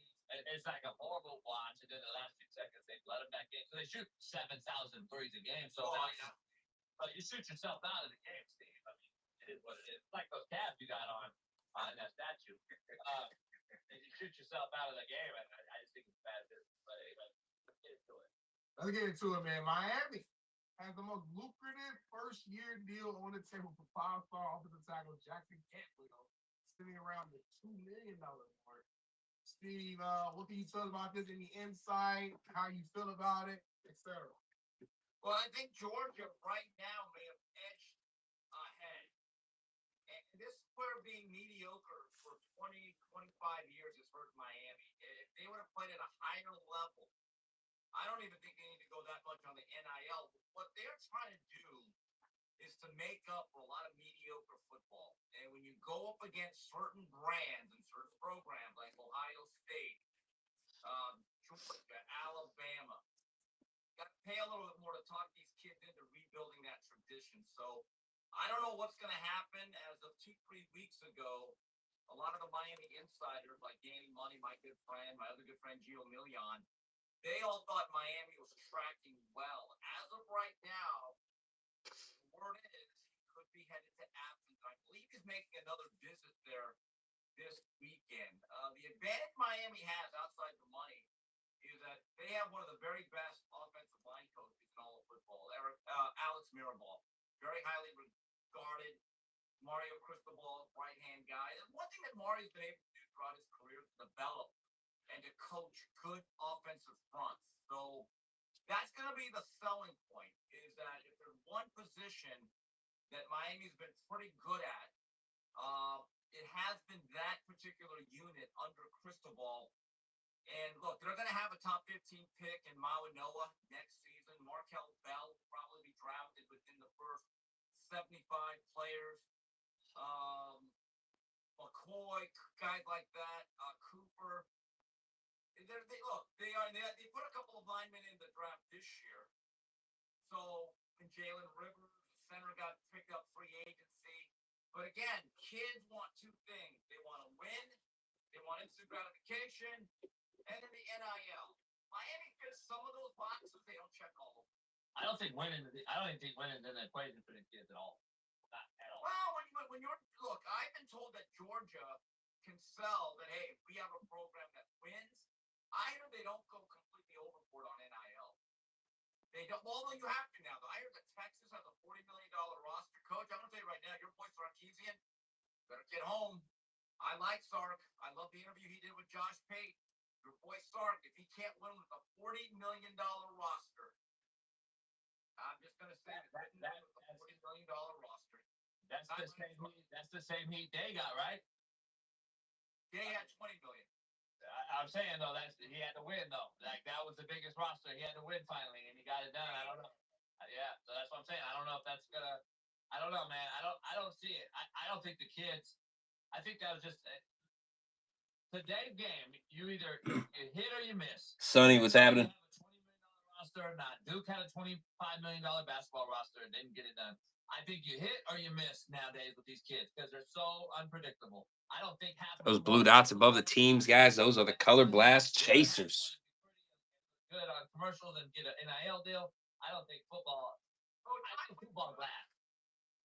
It's like a horrible watch. And then the last few seconds, they let them back in. So they shoot 7,000 threes a game. So but you shoot yourself out of the game, Steve. I mean, it is what it is. It's like those calves you got on that statue. And you shoot yourself out of the game. And I just think it's bad business. But anyway, let's get into it. Let's get into it, man. Miami has the most lucrative first-year deal on the table for five-star offensive tackle Jackson Cantwell, sitting around the $2 million mark. Steve, what can you tell us about this? Any insight? How you feel about it, etc. Well, I think Georgia right now may have edged ahead. And this is where being mediocre for 20, 25 years has hurt Miami. If they would have played at a higher level, I don't even think they need to go that much on the NIL. What they're trying to do is to make up for a lot of mediocre football. And when you go up against certain brands and certain programs like Ohio State, Georgia, Alabama, got to pay a little bit more to talk these kids into rebuilding that tradition. So I don't know what's going to happen. As of 2-3 weeks ago, a lot of the Miami insiders, like Danny Money, my good friend, my other good friend Gio Milian, they all thought Miami was tracking well. As of right now, the word is he could be headed to Athens. I believe he's making another visit there this weekend. The advantage Miami has outside the money is that they have one of the very best offensive line coaches in all of football, Alex Mirabal. Very highly regarded. Mario Cristobal, right-hand guy. And one thing that Mario's been able to do throughout his career is develop and to coach good offensive fronts. So that's going to be the selling point, is that if there's one position that Miami's been pretty good at, it has been that particular unit under Cristobal. And look, they're going to have a top 15 pick in Mawanoa next season. Markel Bell will probably be drafted within the first 75 players. McCoy, guys like that, Cooper. They put a couple of linemen in the draft this year. So, and Jalen Rivers, the center, got picked up free agency. But again, kids want two things. They want to win, they want instant gratification, and then the NIL. Miami fits some of those boxes. They don't check all of them. I don't think winning is an equation for the kids at all. Not at all. Well, when you're look, I've been told that Georgia can sell that. Hey, we have a program that wins. I hear they don't go completely overboard on NIL. They don't. Although you have to now. I hear that Texas has a $40 million roster. Coach, I'm gonna tell you right now, your boy Sarkisian better get home. I like Sark. I love the interview he did with Josh Pate. Your boy Sark, if he can't win with a $40 million roster, I'm just gonna say that with a $40 million roster. That's the same heat they got, right? They had 20 million. I'm saying though, he had to win though. Like that was the biggest roster. He had to win finally, and he got it done. I don't know. Yeah, so that's what I'm saying. I don't know if that's gonna. I don't know, man. I don't see it. I don't think the kids. I think that was just today's game. You either you hit or you miss. Sonny, what's happening? You have a $20 million roster or not. Duke had a $25 million basketball roster and didn't get it done. I think you hit or you miss nowadays with these kids because they're so unpredictable. I don't think half Those blue dots above the teams, guys, those are the color blast chasers. Good on commercials and get an NIL deal. I don't think football. I think football lasts.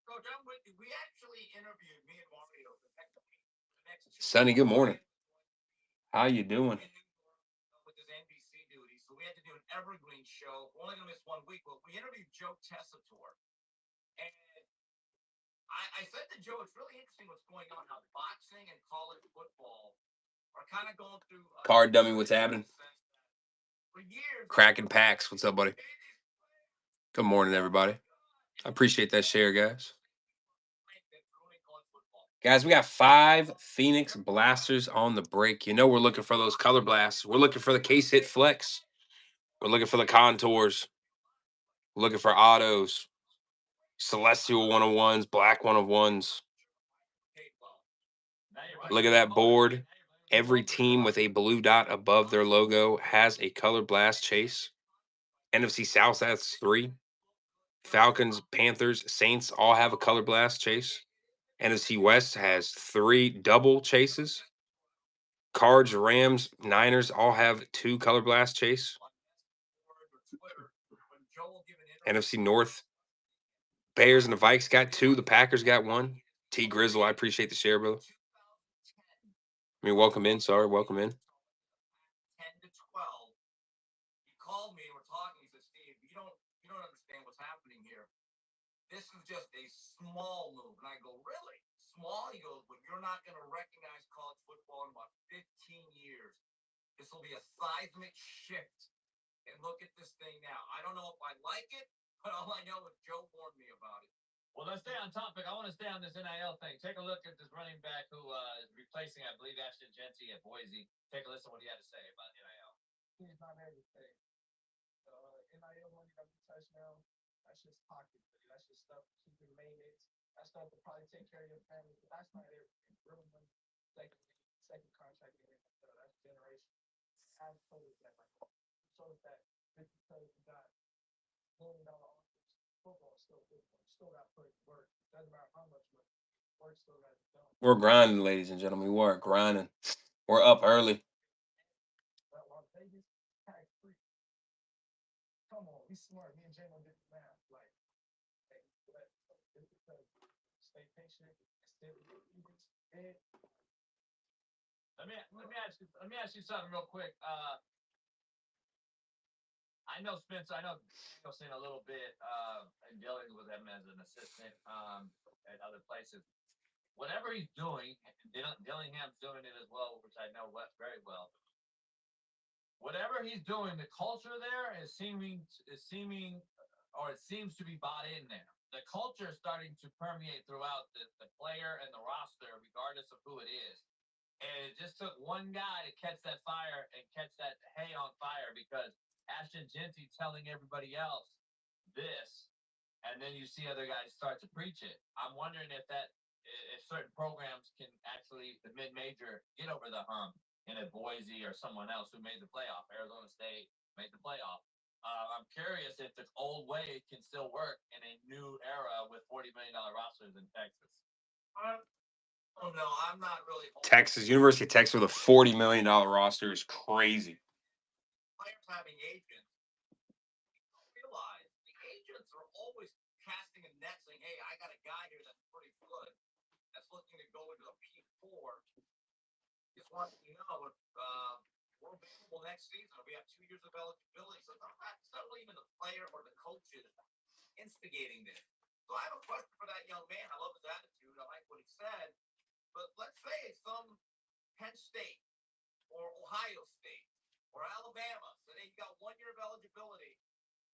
Coach, I'm with you. We actually interviewed me and Mario the next week. Sonny, good morning. How you doing? With his NBC duty, so we had to do an evergreen show. We're only gonna miss 1 week, but we interviewed Joe Tessitore. And I said to Joe, it's really interesting what's going on. How boxing and college football are kind of going through. Card dummy, what's happening? For years, Cracking packs. What's up, buddy? Good morning, everybody. I appreciate that share, guys. Guys, we got 5 Phoenix Blasters on the break. You know we're looking for those color blasts. We're looking for the case hit flex. We're looking for the contours. We're looking for autos, celestial 101s, black 101s. Look at that board. Every team with a blue dot above their logo has a color blast chase. NFC South has 3. Falcons, Panthers, Saints all have a color blast chase. NFC West has 3 double chases. Cards, Rams, Niners all have 2 color blast chase. NFC North, Bears and the Vikes got 2. The Packers got 1. T Grizzle, I appreciate the share, brother. I mean, welcome in. Sorry, welcome in. 10 to 12. He called me and we're talking. He said, Steve, you don't understand what's happening here. This is just a small move. And I go, really? Small? He goes, but you're not going to recognize college football in about 15 years. This will be a seismic shift. And look at this thing now. I don't know if I like it, but all I know is Joe warned me about it. Well, let's stay on topic. I want to stay on this NIL thing. Take a look at this running back who is replacing, I believe, Ashton Genty at Boise. Take a listen to what he had to say about NIL. He's not everything. NIL money, every touchdown, that's just pocket money. That's just stuff to keep your maintenance. That's stuff to probably take care of your family. But that's not everything. Real money, second contract in the NFL. That's generation. I've told us that. Show us that just because you got $1 million offers, football is still football. You still got to put work. Doesn't matter how much work. Work still got to be done. We're grinding, ladies and gentlemen. We are grinding. We're up early. But Las Vegas, tax free. Come on, be smart. Me and J-Mo did the math. Like, hey, just because stay patient, stay big. Let me ask you something real quick. I know Spencer. I know Daniel's seen a little bit and dealing with him as an assistant at other places. Whatever he's doing, Dillingham's doing it as well, which I know very well. Whatever he's doing, the culture there is seeming, or it seems to be bought in there. The culture is starting to permeate throughout the player and the roster, regardless of who it is. And it just took one guy to catch that fire and catch that hay on fire, because Ashton Genty telling everybody else this, and then you see other guys start to preach it. I'm wondering if certain programs can actually, the mid-major, get over the hump in a Boise or someone else who made the playoff. Arizona State made the playoff. I'm curious if the old way can still work in a new era with $40 million rosters in Texas. Oh no, I'm not really. Texas, University of Texas with a $40 million roster is crazy. Players having agents. You don't realize the agents are always casting a net saying, hey, I got a guy here that's pretty good, that's looking to go into a P4. Just want you to know if we're available next season. We have 2 years of eligibility. So not necessarily even the player or the coaches instigating this. So I have a question for that young man. I love his attitude. I like what he said. But let's say it's some Penn State or Ohio State or Alabama. So they got 1 year of eligibility.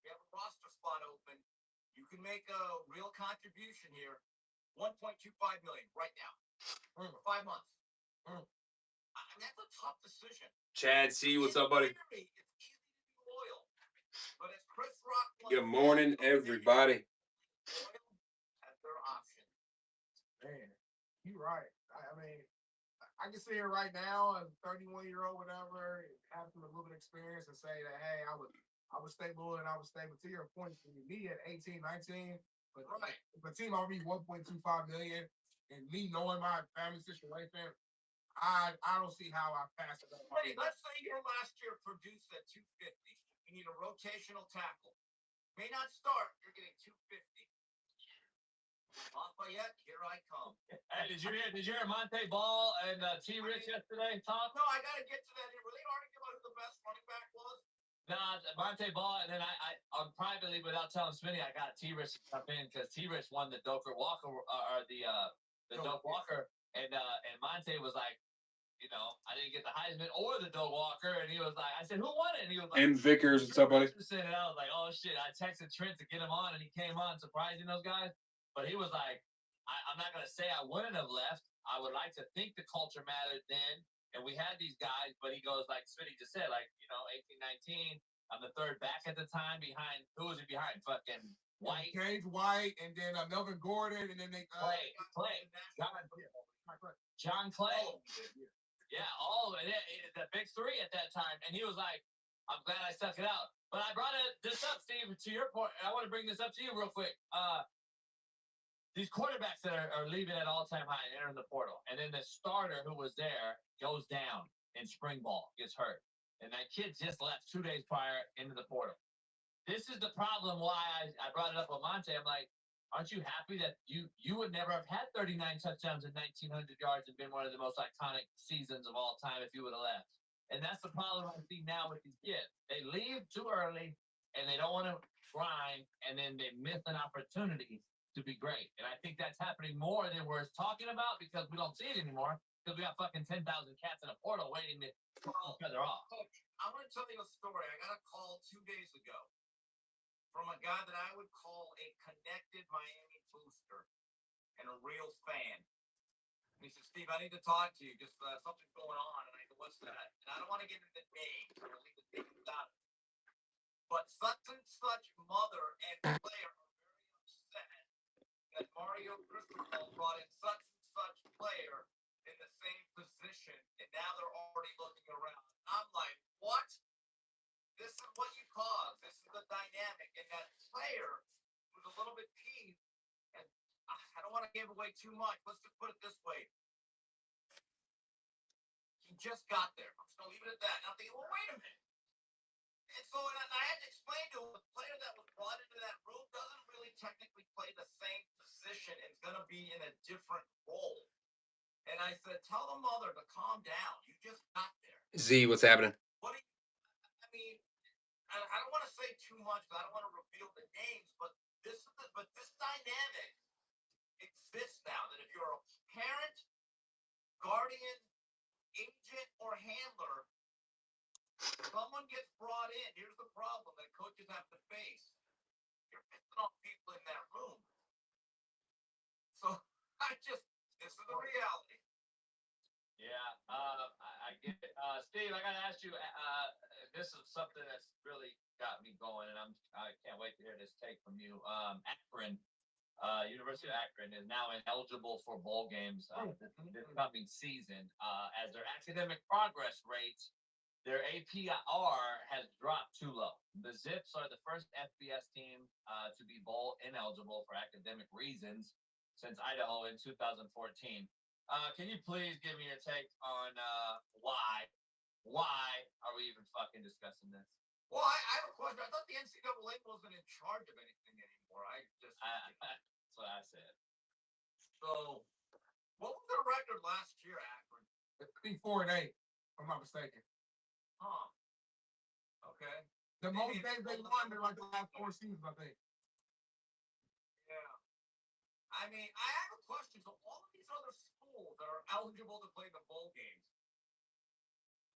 You have a roster spot open. You can make a real contribution here. $1.25 million right now for 5 months. That's a tough decision. Chad C, what's up, buddy? It's easy to be loyal. But as Chris Rock Good morning, everybody. That's their option. Man, you're right. I mean, I can sit here right now as a 31-year-old, whatever, have a little bit of experience and say that, hey, I would stay loyal and I would stay. But to your point, me at 18, 19, but Right. the team already $1.25 million, and me knowing my family situation, I don't see how I pass it up. Hey, let's say your last year produced at 250. You need a rotational tackle. May not start. You're getting 250. Lafayette, here I come. Hey, did you hear Monte Ball and T. Rich yesterday talk? No, I got to get to that here. Were they arguing about who the best running back was? Nah, Monte Ball, and then I privately, without telling Smitty, I got T-Rich to jump in because T-Rich won the Doker Walker, or the Doak Walker, and Monte was like, you know, I didn't get the Heisman or the Doak Walker, and he was like, I said, who won it? And he was like, And Vickers, what's up, buddy? Richardson. And I was like, oh shit! I texted Trent to get him on, and he came on, surprising those guys. But he was like, I'm not gonna say I wouldn't have left. I would like to think the culture mattered then, and we had these guys. But he goes like Smitty just said, like 18, 19. I'm the third back at the time behind. Who was he behind? Fucking White. James White, and then Melvin Gordon, and then they Clay. John Clay. Oh, Yeah, all of it, the big three at that time. And he was like, I'm glad I stuck it out. But I brought this up, Steve, to your point. I want to bring this up to you real quick. These quarterbacks that are leaving at all-time high and entering the portal. And then the starter who was there goes down in spring ball, gets hurt. And that kid just left 2 days prior into the portal. This is the problem why I brought it up with Monte. I'm like, aren't you happy that you would never have had 39 touchdowns and 1,900 yards and been one of the most iconic seasons of all time if you would have left? And that's the problem I see now with these kids. They leave too early and they don't want to grind, and then they miss an opportunity to be great. And I think that's happening more than we're talking about because we don't see it anymore because we got fucking 10,000 cats in a portal waiting to pull each other off. Coach, I want to tell you a story. I got a call 2 days ago from a guy that I would call a connected Miami booster and a real fan. And he said, Steve, I need to talk to you. Just something's going on. And I go, what's that? And I don't want to get into names. I don't leave the names out. But such and such mother and player are very upset that Mario Cristobal brought in such and such player in the same position. And now they're already looking around. I'm like, what? This is what you cause. This is the dynamic. And that player was a little bit peeved. And I don't want to give away too much. Let's just put it this way. He just got there. I'm just going to leave it at that. And I'm thinking, well, wait a minute. And so I had to explain to him the player that was brought into that room doesn't really technically play the same position and is going to be in a different role. And I said, tell the mother to calm down. You just got there. Z, what's happening? What do you, I mean, I don't want to say too much because I don't want to reveal the names, but this dynamic exists now. That if you're a parent, guardian, agent, or handler, someone gets brought in. Here's the problem that coaches have to face. You're pissing off people in that room. So this is the reality. Yeah, I get it. Steve, I gotta ask you. This is something that's really got me going, and I can't wait to hear this take from you. Akron, University of Akron is now ineligible for bowl games this coming season, as their academic progress rates, their APR has dropped too low. The Zips are the first FBS team to be bowl ineligible for academic reasons since Idaho in 2014. Can you please give me your take on why are we even fucking discussing this? Well, I have a question. I thought the NCAA wasn't in charge of anything anymore. That's what I said. So, what was their record last year, Akron? I think 4-8, if I'm not mistaken. Huh. Okay. The most games they won in like the last 4 seasons, I think. Yeah. I mean, I have a question. So all of these other schools that are eligible to play the bowl games,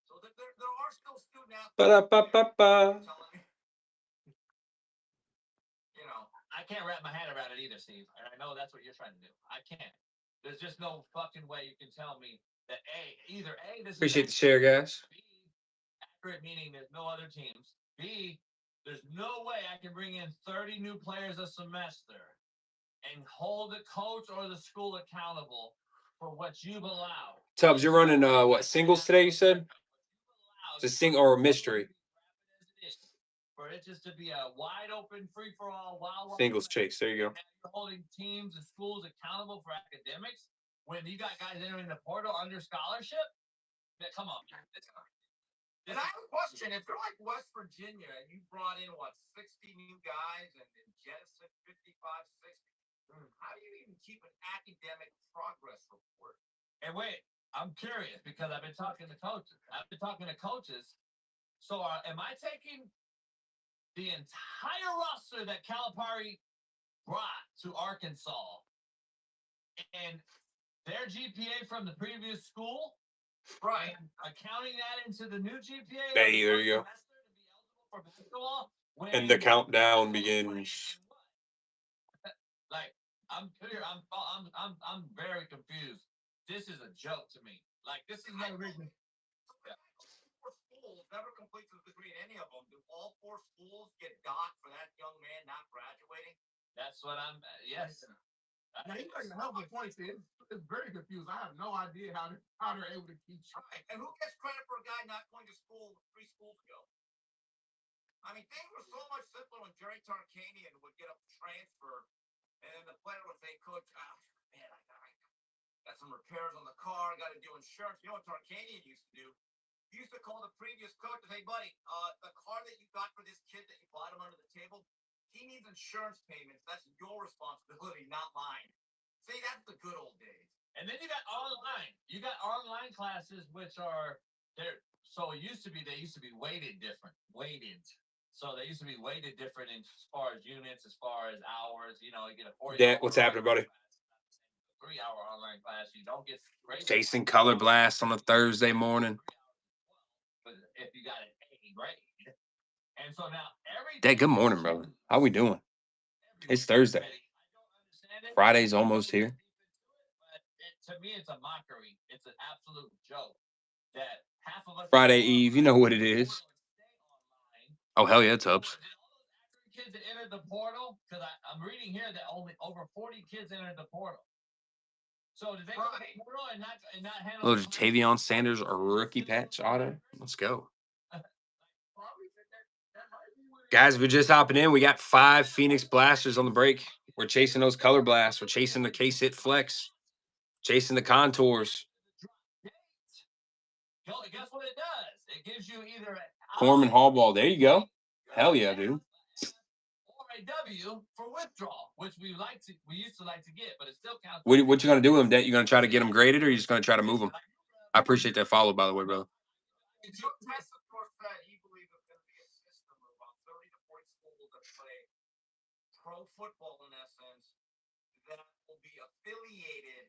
so there are still student athletes. Ba-da-ba-ba-ba. Telling me, I can't wrap my head around it either, Steve. And I know that's what you're trying to do. I can't. There's just no fucking way you can tell me that either this Appreciate the is share, guys. B, accurate, meaning there's no other teams. B, there's no way I can bring in 30 new players a semester and hold the coach or the school accountable for what you've allowed. Tubbs, you're running what, singles today, you said? It's a sing or a mystery. For it just to be a wide open free for all, wild Singles chase. There you go. You're holding teams and schools accountable for academics when you got guys entering the portal under scholarship. Come on, man. and I have a question. If you're like West Virginia and you brought in 60 new guys and jettisoned 55, 60, how do you even keep an academic progress report? And wait, I'm curious because I've been talking to coaches. So am I taking the entire roster that Calipari brought to Arkansas and their GPA from the previous school, Right. and accounting that into the new GPA There of the you first go. semester to be eligible for basketball? And the when countdown Calipari begins. and what? Like, I'm clear. I'm very confused. This is a joke to me. Like, this is no reason. Four schools never completes his degree in any of them. Do all four schools get docked for that young man not graduating? That's what I'm. Yes. Now you bring the helpful points in. It's very confused. I have no idea how they're able to keep track. Right. And who gets credit for a guy not going to school 3 schools ago? I mean, things were so much simpler when Jerry Tarkanian would get a transfer, and then the player would say, "Coach, man, I got some repairs on the car. Got to do insurance." You know what Tarkanian used to do? He used to call the previous coach and say, "Hey, buddy, the car that you got for this kid that you bought him under the table, he needs insurance payments. That's your responsibility, not mine." See, that's the good old days. And then you got online. You got online classes, which are there. So it used to be they used to be weighted different. Weighted. So they used to be weighted different as far as units, as far as hours. You know, you get a 40. Dan, what's happening, buddy? 3-hour online class. You don't get graded Chasing color blast on a Thursday morning. but if you got an A grade. And so now every Dad, good morning, brother. How we doing? It's Thursday. Friday's almost here. But to me, it's a mockery. It's an absolute joke that half of us Friday Eve, you know what it is. Oh, hell yeah, Tubbs. Did all those Akron kids that entered the portal? Because I'm reading here that only over 40 kids entered the portal. So did they go to the portal and not handle? Little Tavion Sanders or rookie patch auto. Let's go. Guys, we're just hopping in. We got 5 Phoenix Blasters on the break. We're chasing those color blasts. We're chasing the K-Sit Flex. Chasing the contours. Guess what it does? It gives you either a Foreman Hall ball. There you go. Hell yeah, dude. or a W for withdrawal, which we used to like to get, but it still counts. What you gonna do with them, Dad? You gonna try to get them graded, or you just gonna try to move them? I appreciate that follow, by the way, brother. Joe Tess, of course, said he believes there's going to be a system of about 30 to 40 schools that play pro football, in essence, that will be affiliated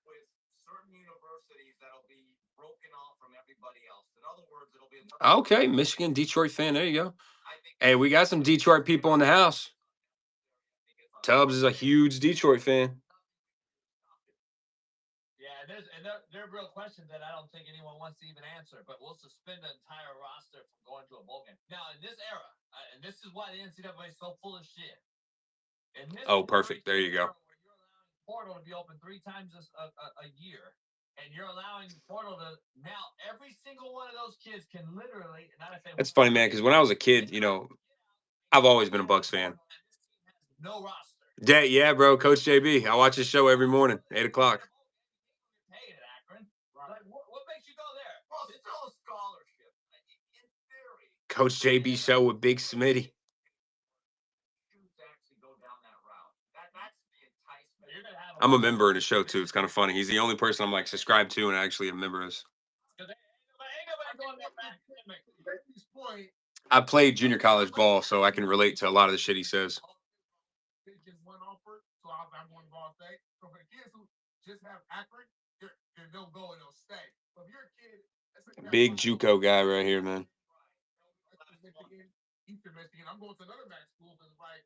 with certain universities that'll be broken off from everybody else. In other words, it'll be Okay, Michigan, Detroit fan. There you go. I think Hey, we got some Detroit people in the house. Tubbs is a huge Detroit fan. Yeah, there are real questions that I don't think anyone wants to even answer, but we'll suspend the entire roster from going to a bowl game. Now, in this era, and this is why the NCAA is so full of shit. In this Oh, perfect. There you go. era where you're allowing portal to be open 3 times a year, and you're allowing portal to now every single one of those kids can literally. That's funny, man, because when I was a kid, you know, I've always been a Bucks fan. No roster. Yeah, bro. Coach JB. I watch his show every morning, 8 o'clock. Paid at Akron. Like, what makes you go there? well, it's still a scholarship. In theory, Coach JB show with Big Smitty. choose to actually go down that route. That's the enticement. You're gonna have I'm a member of the show too. It's kind of funny. He's the only person I'm like subscribed to and actually a member of. Ain't nobody going there back. Baby's point, I played junior college ball, so I can relate to a lot of the shit he says. they just one offer, so I'm going to Ball State. So for the kids who just have Akron, they'll go and they'll stay. But if you're a kid, that's a Big JUCO guy right here, man. Michigan, Eastern Michigan. I'm going to another MAC school because like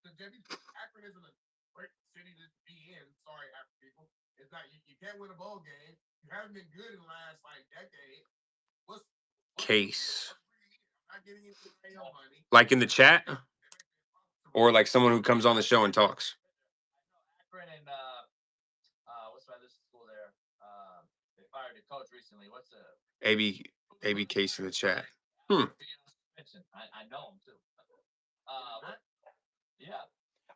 the Akron isn't a great city to be in. Sorry, Akron people. It's not you can't win a bowl game. You haven't been good in the last like decade. What's Case. I'm not getting into AO money. Like in the chat, or like someone who comes on the show and talks. Akron and what's my other school there? They fired a coach recently. What's the AB Case in the chat. I know him too. Yeah.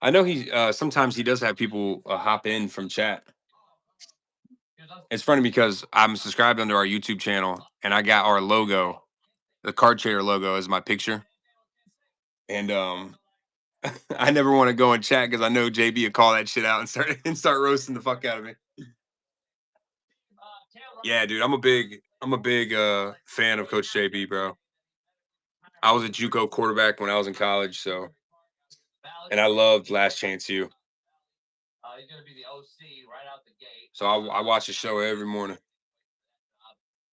I know he sometimes he does have people hop in from chat. It's funny because I'm subscribed under our YouTube channel and I got our logo, the card trader logo as my picture. And I never want to go in chat because I know JB will call that shit out and start roasting the fuck out of me. Yeah, dude, I'm a big fan of Coach JB, bro. I was a JUCO quarterback when I was in college, so and I loved Last Chance U. He's gonna be the OC right out the gate. So I watch the show every morning.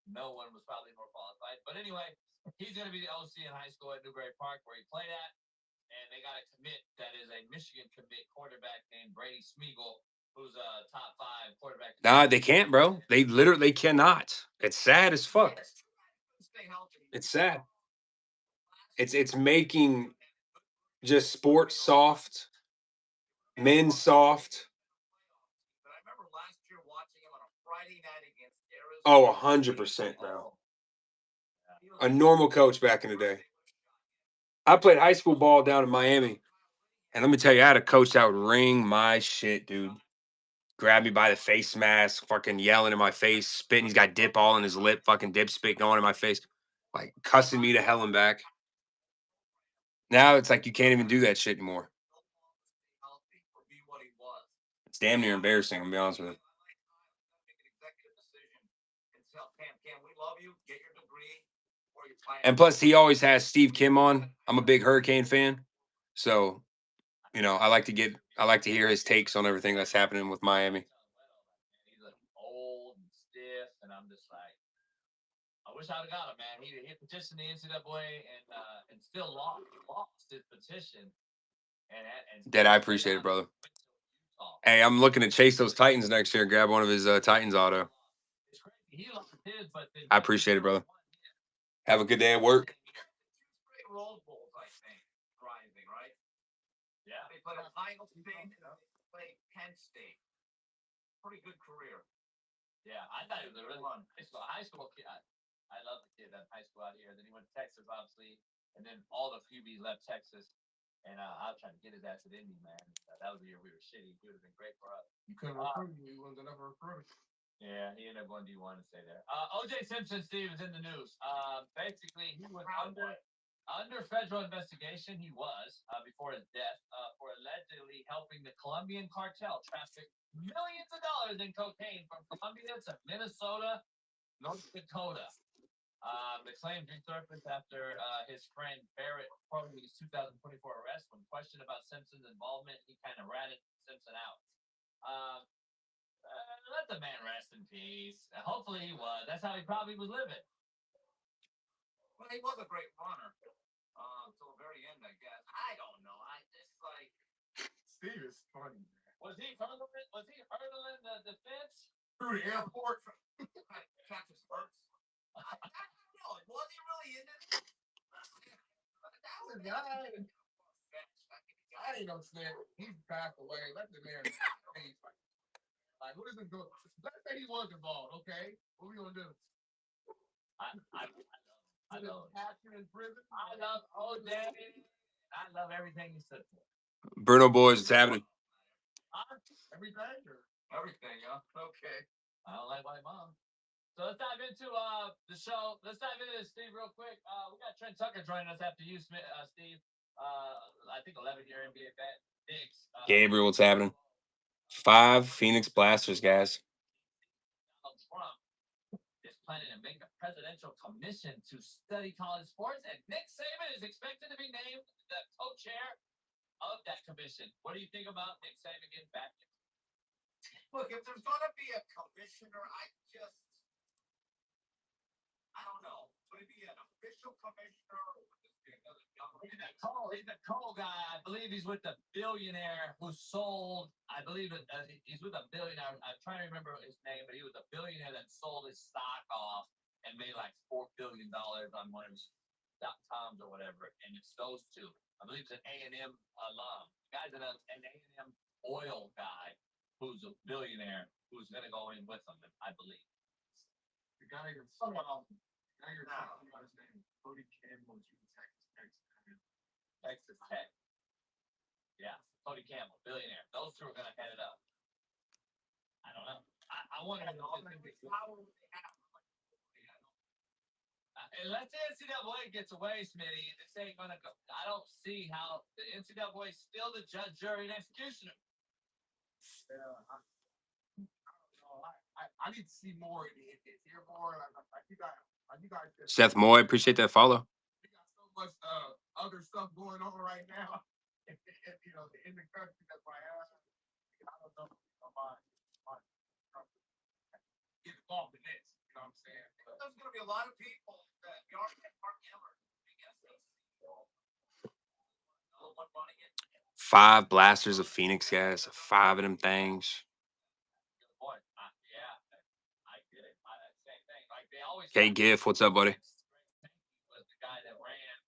No one was probably more qualified, but anyway, he's gonna be the OC in high school at Newberry Park where he played at, and they got a commit that is a Michigan commit quarterback named Brady Smeagol, who's a top 5 quarterback. Nah, they can't, bro. They literally cannot. It's sad as fuck. Stay healthy. It's sad. It's making just sports soft, men soft. But I remember last year watching him on a Friday night against Arizona. Oh, 100%, bro. A normal coach back in the day. I played high school ball down in Miami, and let me tell you, I had a coach that would ring my shit, dude. Grab me by the face mask, fucking yelling in my face, spitting. He's got dip all in his lip, fucking dip spit going in my face, like cussing me to hell and back. Now it's like you can't even do that shit anymore. Healthy or be what he was. It's damn near embarrassing, I'm gonna be honest with you. Make an executive decision and tell Cam, we love you, get your degree, or you find And plus, he always has Steve Kim on. I'm a big Hurricane fan, so I like to hear his takes on everything that's happening with Miami. He's like old and stiff, and I'm just like, I wish I'd have got him, man. He petitioned the NCAA and still lost his petition. And Dad, I appreciate it, brother. Hey, I'm looking to chase those Titans next year and grab one of his Titans auto. It's crazy. He lost his, but then I appreciate it, brother. Have a good day at work. straight Rose Bowls, I think, driving, right? yeah. They played Ohio State and they played Penn State. Pretty good career. Yeah, I thought he was a really high school kid. I love the kid that high school out here. Then he went to Texas, obviously, and then all the QBs left Texas. And I was trying to get his ass at Indy, man. That was the year we were shitty. He would have been great for us. You couldn't recruit him. He wasn't enough recruiter. Yeah, he ended up going D1 to stay there. OJ Simpson, Steve, is in the news. Basically, he was under federal investigation. He was before his death for allegedly helping the Colombian cartel traffic millions of dollars in cocaine from Colombia to Minnesota, North Dakota. The claim resurfaced after his friend Barrett Crowley's 2024 arrest. When questioned about Simpson's involvement, he kind of ratted Simpson out. Let the man rest in peace. Hopefully he was. That's how he probably was living. Well, he was a great runner until the very end, I guess. I don't know. I just like Steve is funny. Was he hurdling the fence? Through the airport. catches hurts. I don't know. Was he really in it? I ain't no snitch. He's passed away. Let the man face. Like, what is it doing? Let's say he was involved, okay? What we gonna do? I love capture in prison. I love OJ. I love everything he said. Bruno boys, it's happening. Everything, yeah. Okay. I don't like my mom. So let's dive into the show. Let's dive into this, Steve, real quick. We got Trent Tucker joining us after you, Steve. I think 11-year NBA vet. Diggs. Gabriel, what's happening? 5 Phoenix Blasters, guys. Donald Trump is planning to make a presidential commission to study college sports, and Nick Saban is expected to be named the co-chair of that commission. What do you think about Nick Saban getting back? Look, if there's gonna be a commissioner, I don't know. Would it be an official commissioner or would this be another government? He's the Cole guy. I believe he's with the billionaire who sold. I believe he's with a billionaire. I'm trying to remember his name, but he was a billionaire that sold his stock off and made like $4 billion on one of his .coms or whatever. And it's those two. I believe it's an A&M alum. The guy's an A&M oil guy who's a billionaire who's going to go in with them, I believe. The guy that's talking about his name, Cody Campbell, Texas Tech. Yeah, Cody Campbell, billionaire. Those two are going to head it up. I don't know. I wonder if unless the NCAA gets away, Smitty, this ain't gonna go. I don't see how the NCAA is still the judge, jury, and executioner. I need to see more in here more. Like you guys. Seth Moy, appreciate that follow. We got so much other stuff going on right now. You know, in the country that's why I don't know my get involved in this. You know what I'm saying? There's gonna be a lot of people that Mark Emmert, I guess that's one running it. 5 blasters of Phoenix, guys. 5 of them things. Good point. Yeah, I get it. Same thing. Like they always. Hey, Giff, what's up, buddy? Was the guy that ran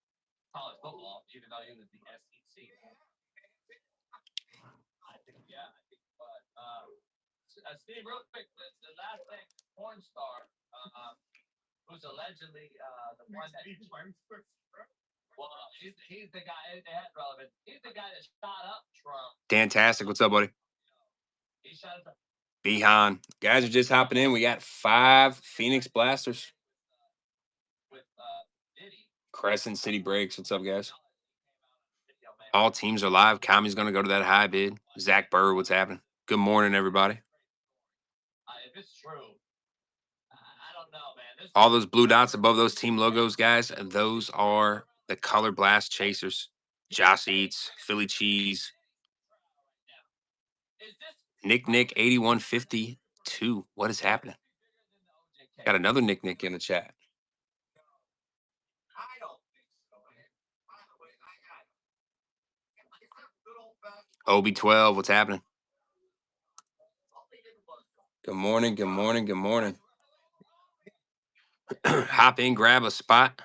college football, even though he was the SEC. I think, but Steve, real quick, the last thing, porn star, who's allegedly the one that. Well, he's the guy. They had relevant. He's the guy that shot up Trump. Fantastic. What's up, buddy? He shot up. Behan. Guys are just hopping in. We got 5 Phoenix blasters. With Diddy. Crescent City Breaks. What's up, guys? All teams are live. Kami's going to go to that high bid. Zach Burr, what's happening? Good morning, everybody. If it's true, I don't know, man. All those blue dots above those team logos, guys, those are the Color Blast Chasers. Josh Eats, Philly Cheese, Nick 8152. What is happening? Got another Nick in the chat. I don't think so, man. By the way, I got good old fashioned. Obi 12, what's happening? All they did was Good morning, good morning, good morning. Hop in, grab a spot,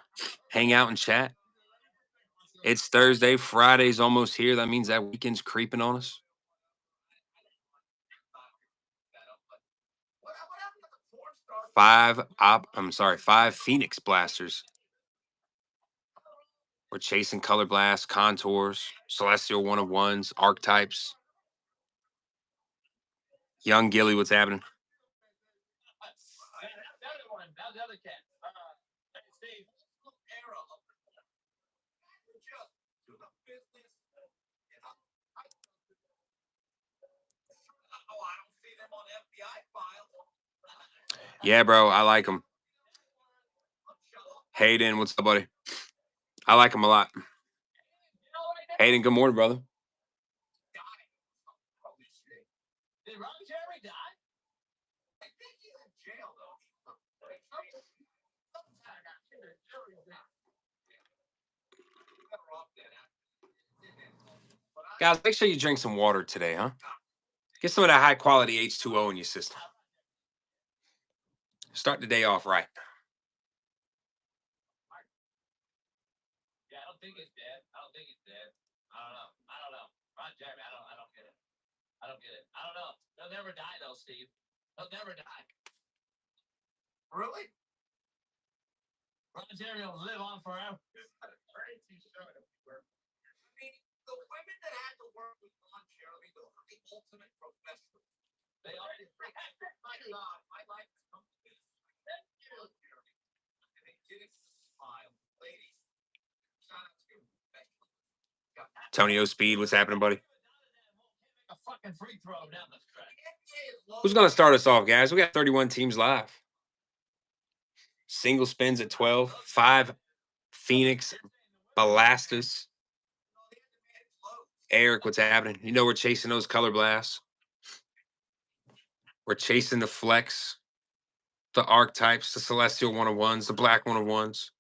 hang out and chat. It's Thursday. Friday's almost here. That means that weekend's creeping on us. what happened to the porn star? 5 Phoenix blasters. We're chasing color blasts, contours, celestial 101s, archetypes. Young Gilly, what's happening? The other one, that was the other cat. Steve. Era of just do the business. You know, I don't see them on FBI files. Yeah, bro, I like him. Hayden, what's up, buddy? I like him a lot. Hayden, good morning, brother. Did Ron Jeremy die? I think he's in jail though. Guys, make sure you drink some water today, huh? Get some of that high quality H2O in your system. Start the day off right. Yeah, I don't think he's dead. I don't know. Ron Jeremy, I don't get it. I don't know. They'll never die though, Steve. They'll never die. Really? Ron Jeremy will live on forever. I mean, the women that had to work with Ron Jeremy, those are the ultimate professionals. They are. My God, my life has come to this. And they didn't smile. Ladies, shout out to you. Tonyo Speed, what's happening, buddy? A fucking free throw down the stretch. Who's going to start us off, guys? We got 31 teams live. Single spins at 12. 5 Phoenix Ballastas. Eric, what's happening? You know we're chasing those color blasts. We're chasing the flex, the archetypes, the celestial 101s, the black 101s.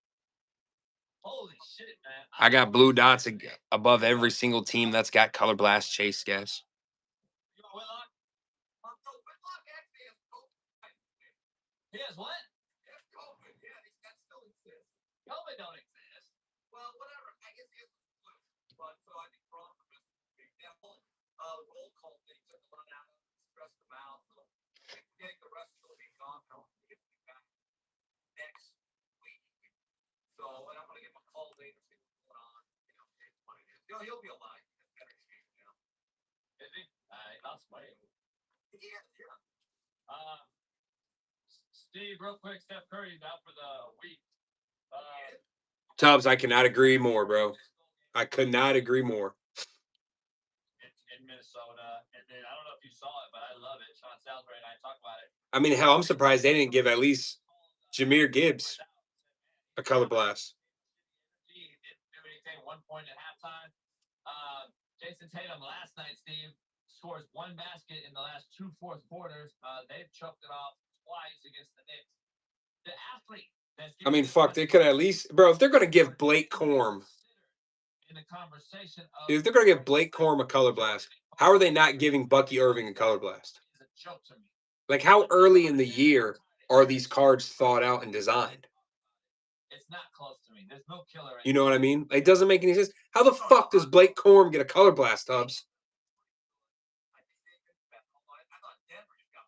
Holy shit, man. I got blue dots above every single team that's got color blast chase, guys. You know Whitlock? He has what? COVID, yeah, that still exists. COVID don't exist. Well, whatever. I guess it's but so I think Ron was an example. Roll call things that run out, stress them out. So getting the rest of the week off, and I'll get back next week. So, and I'm gonna give him a call later, see what's going on. You know, it's what it is. He'll be alive. It's better shape, you know. Is he? He lost weight. Yeah. Steve, real quick, Steph Curry's out for the week. Tubbs, I cannot agree more, bro. I could not agree more. In Minnesota, and then I don't know if you saw it, but I love it. Sean Salisbury and I talked about it. I mean, hell, I'm surprised they didn't give at least Jameer Gibbs a color blast. He didn't do anything. 1 point at halftime. Jason Tatum last night, Steve, scores 1 basket in the last 2 fourth quarters. They've choked it off twice against the Knicks. The athlete. I mean, fuck, they could at least, bro, if they're going to give Blake Corm, in the conversation of, if they're going to give Blake Corm a color blast, how are they not giving Bucky Irving a color blast? is a joke to me. Like, how early in the year are these cards thought out and designed? It's not close to me. There's no killer. You know what I mean? It doesn't make any sense. How the fuck does Blake Corm get a color blast, Tubbs?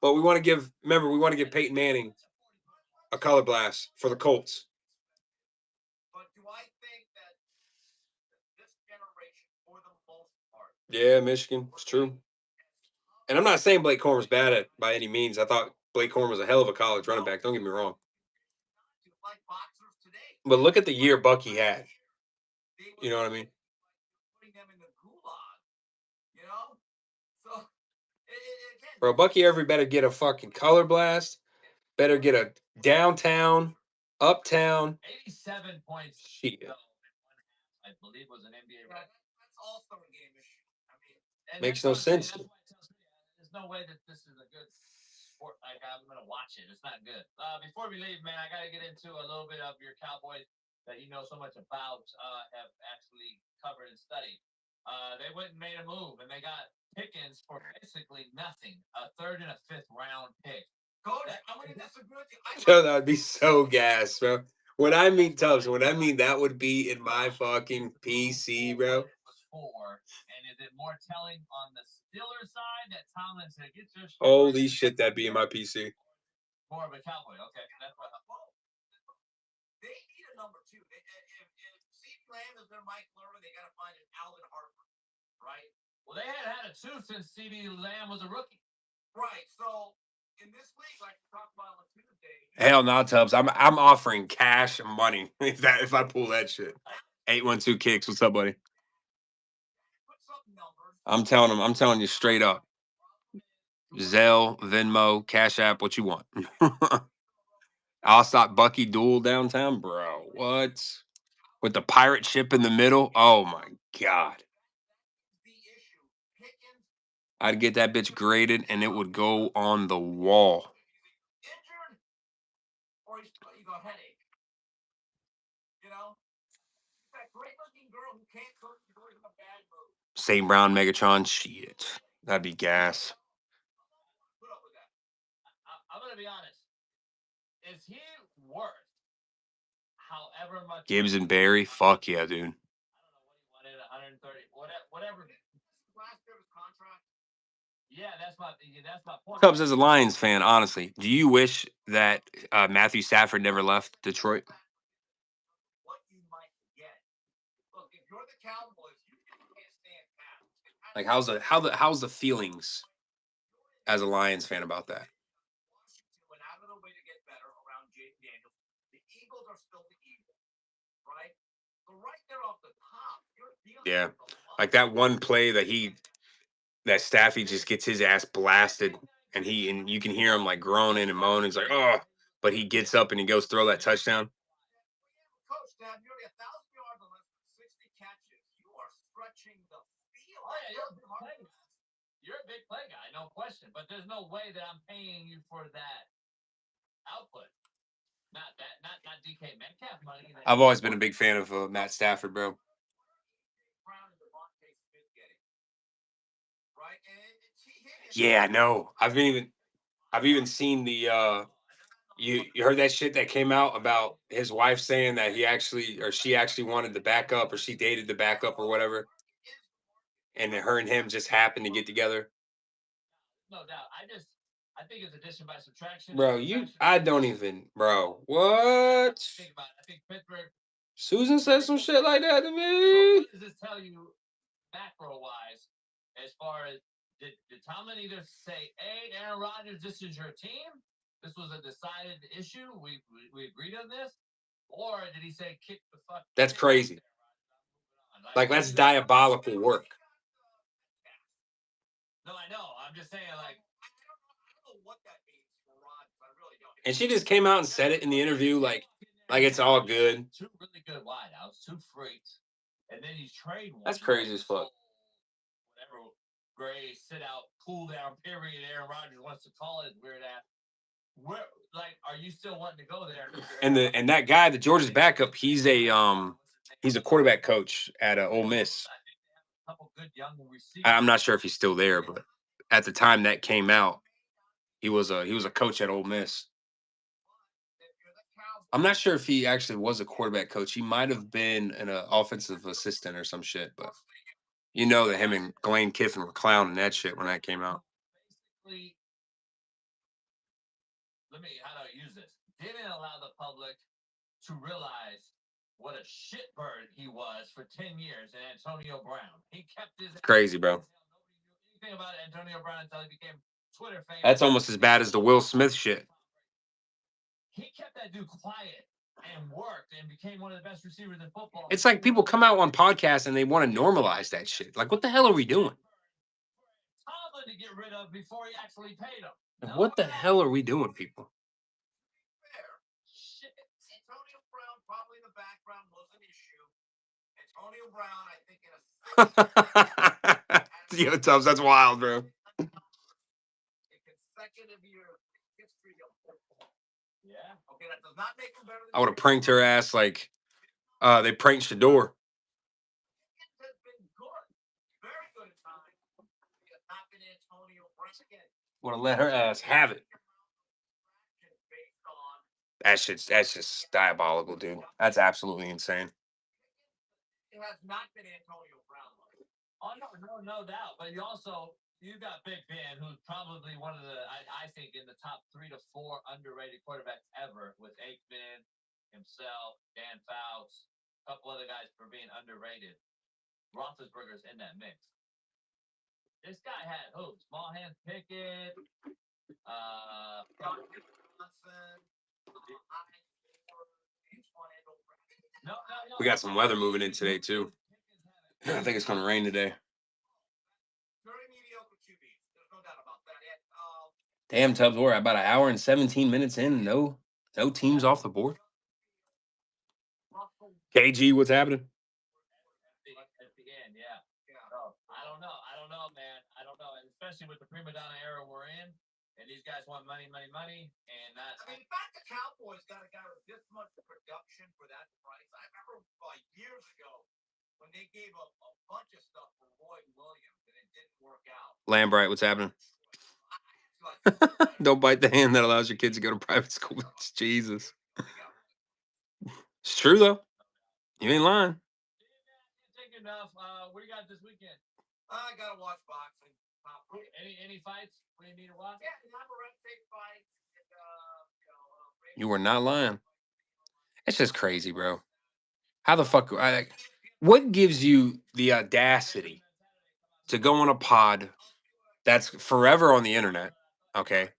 But we want to give, remember, we want to give Peyton Manning a color blast for the Colts. But do I think that this generation, for the most part, Yeah, Michigan. It's true. And I'm not saying Blake Corm was bad at by any means. I thought Blake Corm was a hell of a college running back. Don't get me wrong. just like boxers today, But look at the year Bucky had. You know what I mean? putting them in the gulag, you know? So, again, Bro, Bucky Irving better get a fucking color blast. Better get a downtown, uptown. 87 points. Shit. though, in 1 half, I believe was an NBA yeah, record. that's all-star game-ish. I mean, And Makes that's no what I'm saying. sense. That's why it tells me there's no way that this is a good sport. Like, I'm gonna watch it. It's not good. Before we leave, man, I gotta get into a little bit of your Cowboys that you know so much about. Have actually covered and studied. They went and made a move, and they got Pickens for basically nothing. A 3rd and a 5th round pick. Coach, I'm going to disagree with you. Yo, that would be so gas, bro. When I mean Tubbs, when I mean that would be in my fucking PC, bro. Was for, and is it more telling on the Steelers side that Tomlin said, "Get your shit Holy right"? shit, that'd be in my PC. More of a Cowboy. Okay, that's what. They need a number 2. If CeeDee Lamb is their Mike Lerman, they got to find an Alvin Harper, right? Well, they had a 2 since CeeDee Lamb was a rookie. Right. So in this league, like we talked about on Tuesday, Hell no, Tubbs. I'm offering cash and money if I pull that shit. 812 kicks. What's up, buddy? put some numbers. I'm telling you straight up. Zelle, Venmo, Cash App, what you want. I'll stop Bucky Duel downtown, bro. What? With the pirate ship in the middle? Oh my god. The issue, Pickens I'd get that bitch graded and it would go on the wall. injured, or he's got a headache. You know, that great-looking girl who can't cook, she's always in a bad mood. St. Brown Megatron, shit. That'd be gas. Put up with that. I'm gonna be honest. Is he worth however much? Gibbs and Barry, fuck yeah, dude. I don't know what he wanted, 130, whatever. This is last year of his contract. Yeah, that's my point. Cubs as a Lions fan, honestly, do you wish that Matthew Stafford never left Detroit? What you might get. Look, if you're the Cowboys, you can't stand Pat. Like, how's the feelings as a Lions fan about that? Washington went out of their way to get better around Jake Daniels. The Eagles are still the Eagles, right? So right there off the top, you're dealing Yeah, with a lot. like that one play that Staffy just gets his ass blasted, and you can hear him like groaning and moaning. It's like, oh, but he gets up and he goes throw that touchdown. Coach, to have nearly 1,000 yards and less than 60 catches, you are stretching the field. Oh, yeah, you're a big play guy, no question. But there's no way that I'm paying you for that output. Not DK Metcalf money. I've always been a big fan of Matt Stafford, bro. Brown and Devontae Smith getting, right? And Yeah, I know. I've even seen the you heard that shit that came out about his wife saying that she actually wanted the backup, or she dated the backup or whatever, and her and him just happened to get together. No doubt. I think it's addition by subtraction. Bro, I don't even, bro. What? Think about it. I think Pittsburgh. Susan said some shit like that to So me. what does this tell you, macro wise, as far as did Tomlin either say, "Hey, Aaron Rodgers, this is your team. This was a decided issue. We agreed on this," or did he say, "Kick the fuck"? That's crazy. Like, that's diabolical work. No, I know. I'm just saying, like, I don't know what that means for Rodgers. I really don't. And she just came out and said it in the interview, like it's all good. two really good wideouts, two freaks, and then he's trade one. That's crazy as fuck. Whatever gray sit out, cool down period. Aaron Rodgers wants to call it weird ass. Where, like, are you still wanting to go there? And that guy, the Georgia's backup, he's a quarterback coach at Ole Miss. A couple good young receivers. I'm not sure if he's still there, but at the time that came out, he was a coach at Ole Miss. I'm not sure if he actually was a quarterback coach. He might have been an offensive assistant or some shit, but you know that him and Lane Kiffin were clowning that shit when that came out. Basically, how do I use this? Didn't allow the public to realize what a shitbird he was for 10 years in Antonio Brown. He kept his Crazy, bro. Nobody knew anything about Antonio Brown until he became Twitter famous. That's almost as bad as the Will Smith shit. He kept that dude quiet and worked and became one of the best receivers in football. It's like people come out on podcasts and they want to normalize that shit. Like, what the hell are we doing? Tomlin to get rid of before he actually paid him. What the hell are we doing, people? Shit. Antonio Brown, probably in the background, was an issue. Antonio Brown, I think, in a Yo, Tubbs, that's wild, bro. consecutive year history of football. Yeah. Okay, that does not make him better than I would have pranked her ass like they pranked Shador. has been good. Very good at times. He has not been Antonio Brown again. Would have let her ass have it. Based on That's just diabolical, dude. That's absolutely insane. it has not been Antonio Brown. Oh no doubt. But you got Big Ben, who's probably one of the I think in the top 3 to 4 underrated quarterbacks ever, with Aikman, himself, Dan Fouts, a couple other guys for being underrated. Roethlisberger's in that mix. This guy had small hands Pickett, Johnson, no. We got some weather moving in today too. I think it's gonna rain today. very mediocre QBs. There's no doubt about that. And, Damn, Tubbs, we're about an hour and 17 minutes in. No teams off the board. Russell, KG, what's happening? At the end, yeah. yeah. So, I don't know, man. I don't know, and especially with the prima donna era we're in, and these guys want money, and that. I mean, in fact, the Cowboys got a guy with this much production for that price. I remember years ago when they gave a bunch of stuff for Roy Williams and it didn't work out. Lambright, what's happening? I Don't bite the hand that allows your kids to go to private school. Jesus. It's true though. You ain't lying. Take enough. What do you got this weekend? I gotta watch boxing. Any fights? What do you need to watch? Yeah, Navarrete fights. And, You were not lying. It's just crazy, bro. How the fuck? What gives you the audacity to go on a pod that's forever on the internet? Okay.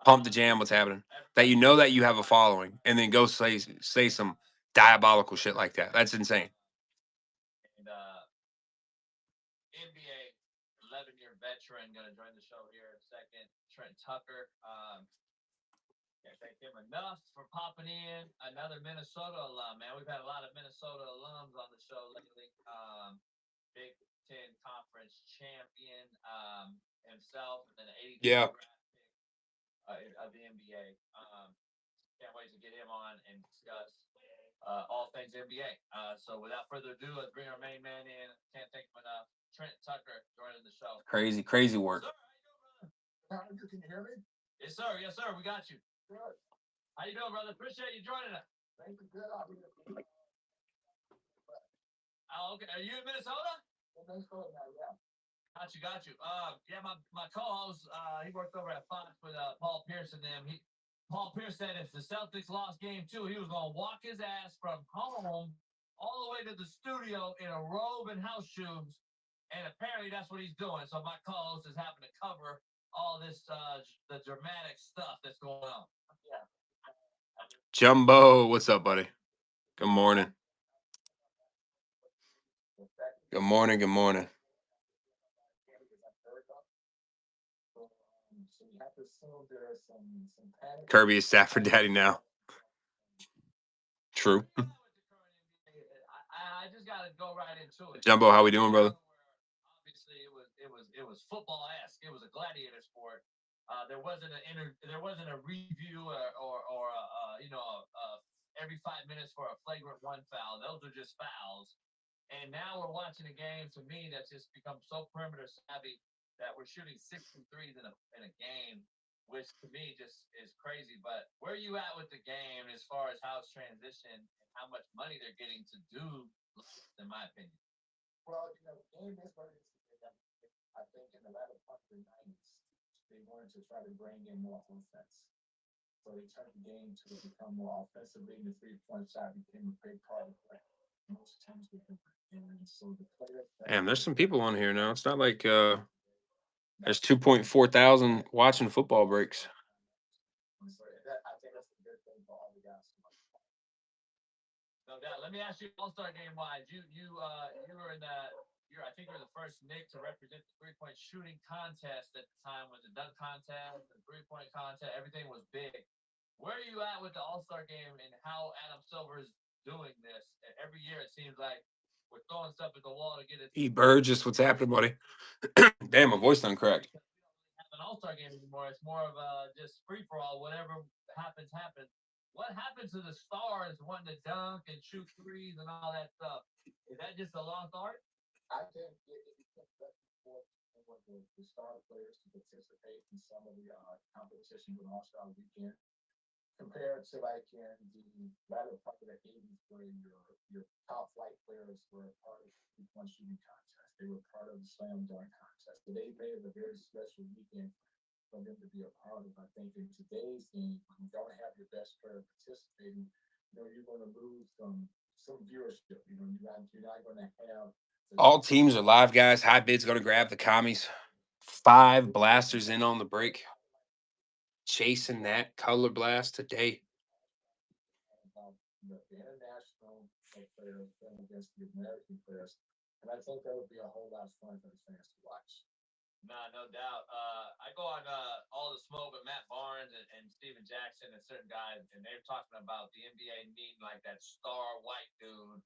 Pump the Jam, what's happening? That you know that you have a following, and then go say some diabolical shit like that. That's insane. And NBA 11-year veteran gonna join the show here in a second. Trent Tucker. Can't thank him enough for popping in. Another Minnesota alum, man. We've had a lot of Minnesota alums on the show lately. Big Ten Conference champion himself, and then 82 Yeah. draft pick of the NBA. Can't wait to get him on and discuss all things NBA. So without further ado, let's bring our main man in. Can't thank him enough. Trent Tucker joining the show. Crazy work. Sir, how you doing, brother? Can you hear me? Yes, sir. We got you. Good. How you doing, brother? Appreciate you joining us. Thank you. Good. I'll be Oh, okay. Are you in Minnesota? Minnesota now, yeah. Got you. Yeah, my co-host, he worked over at Fox with Paul Pierce and them. Paul Pierce said if the Celtics lost game 2, he was gonna walk his ass from home all the way to the studio in a robe and house shoes, and apparently that's what he's doing. So my co-host is having to cover all this the dramatic stuff that's going on. Yeah. Jumbo, what's up, buddy? Good morning. Good morning. assume there's some panic. Kirby is Stafford daddy now. True. I just gotta go right into it. Jumbo, how we doing, brother? Obviously, it was football-esque. It was a gladiator sport. There wasn't a review or every 5 minutes for a flagrant one foul. Those are just fouls. And now we're watching a game, to me, that's just become so perimeter savvy that we're shooting 63s in a game, which to me just is crazy. But where are you at with the game as far as how it's transitioned and how much money they're getting to do, in my opinion? Well, the game is what it is. I think in the latter part of the 90s, they wanted to try to bring in more offense. So they turned the game to become more offensively, and the three-point shot became a big part of it. Most times we can. And so the players. Damn, there's some people on here now. It's not like there's 2.4 thousand watching football breaks. So I think that's a good thing for all the guys. No doubt. Let me ask you, All-Star game wise, you were in the I think you were the first Nick to represent the 3-point shooting contest at the time. Was the dunk contest, the 3-point contest, everything was big. Where are you at with the All-Star game and how Adam Silver is doing this? Every year it seems like we're throwing stuff at the wall to get it. E. Burgess, what's happening, buddy? Damn, my voice done cracked. Have an All-Star game anymore. It's more of a just free for all. Whatever happens, happens. What happened to the stars wanting to dunk and shoot threes and all that stuff? Is that just a lost art? I think it becomes better for the star players to participate in some of the competition with All-Star Weekend compared to like in the latter part of the 80s where your top flight players were part of the three-point shooting contest. They were part of the slam dunk contest. So they made it a very special weekend for them to be a part of. I think in today's game, when you don't have your best player participating, you're going to lose some viewership. You're not going to have. All teams are live, guys. High bid's gonna grab the commies. 5 blasters in on the break. Chasing that color blast today. The international players playing against the American players, and I think that would be a whole lot of fun for the fans to watch. Nah, no doubt. I go on All the Smoke with Matt Barnes and Steven Jackson and certain guys, and they're talking about the NBA needing like that star white dude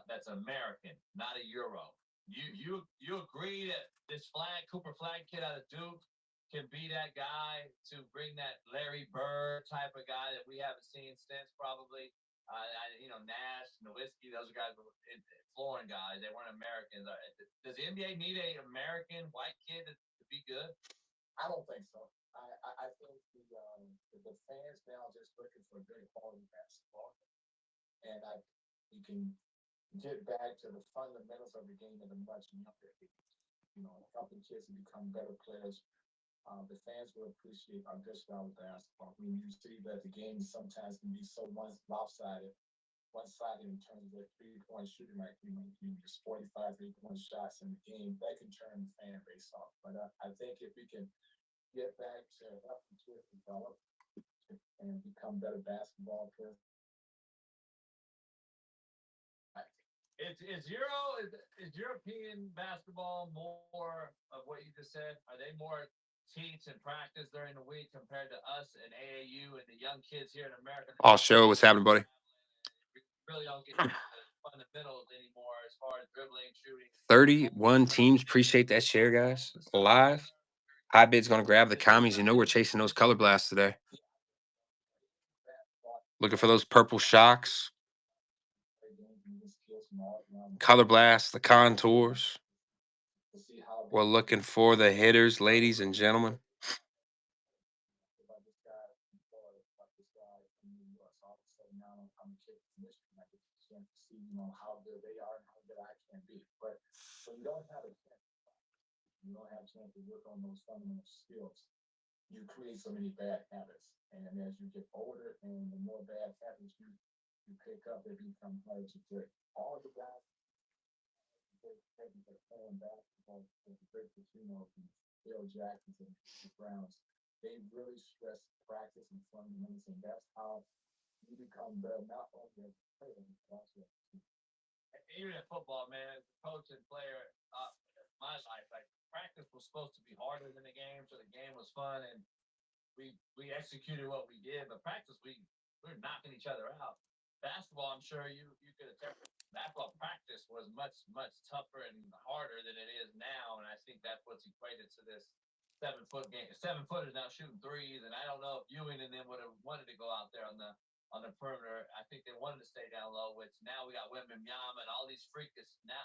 that's American, not a Euro. You agree that this Cooper Flag kid out of Duke can be that guy to bring that Larry Bird type of guy that we haven't seen since probably. Nash, Nowitzki, those guys were foreign guys. They weren't Americans. Does the NBA need an American white kid to be good? I don't think so. I think the fans now just looking for good quality basketball, and you can get back to the fundamentals of the game at a much younger age. Helping kids to become better players. The fans will appreciate our good style of basketball. I mean, you see that the game sometimes can be so one-sided in terms of three-point shooting. Like, just 45 three-point shots in the game, that can turn the fan base off. But I think if we can get back to helping kids develop and become better basketball players. Is European basketball more of what you just said? Are they more teach and practice during the week compared to us and AAU and the young kids here in America? I'll show what's happening, buddy. We really don't get the fundamentals anymore as far as dribbling, shooting. 31 teams. Appreciate that share, guys. Live. High bid's gonna grab the commies. We're chasing those color blasts today. Looking for those purple shocks. Color blasts, the contours. We're looking for the hitters, ladies and gentlemen. How good they are and how good I can be. But when you don't have a chance to work on those fundamental skills, you create so many bad habits. And as you get older and the more bad habits you pick up, they become hard to break. All the guys playing basketball, the Greg Pitino, Bill Jackson, and the Browns, they really stress practice and fundamentals, and that's how you become better, not only as a player, but also as a team. Even in football, man, as a coach and player, my life, like practice was supposed to be harder than the game, so the game was fun. And we executed what we did, but practice we're knocking each other out. Basketball, I'm sure you could attest. Basketball practice was much tougher and harder than it is now, and I think that's what's equated to this 7 foot game. 7 footers now shooting threes, and I don't know if Ewing and them would have wanted to go out there on the perimeter. I think they wanted to stay down low, which now we got Wembanyama and all these freakish now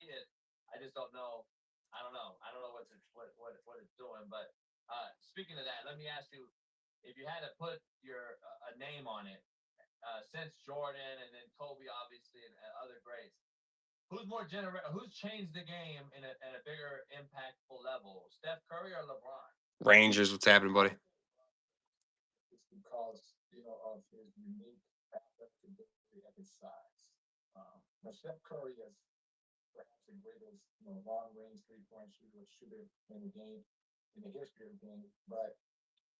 kids. I just don't know. I don't know. I don't know what it's doing. But speaking of that, let me ask you, if you had to put your a name on it, since Jordan and then Kobe, obviously, and other greats, who's changed the game at a bigger impactful level, Steph Curry or LeBron? Rangers, what's happening, buddy? It's because, of his unique athletic ability at his size. Now Steph Curry is perhaps the greatest, long-range three-point shooter in the game, in the history of the game. But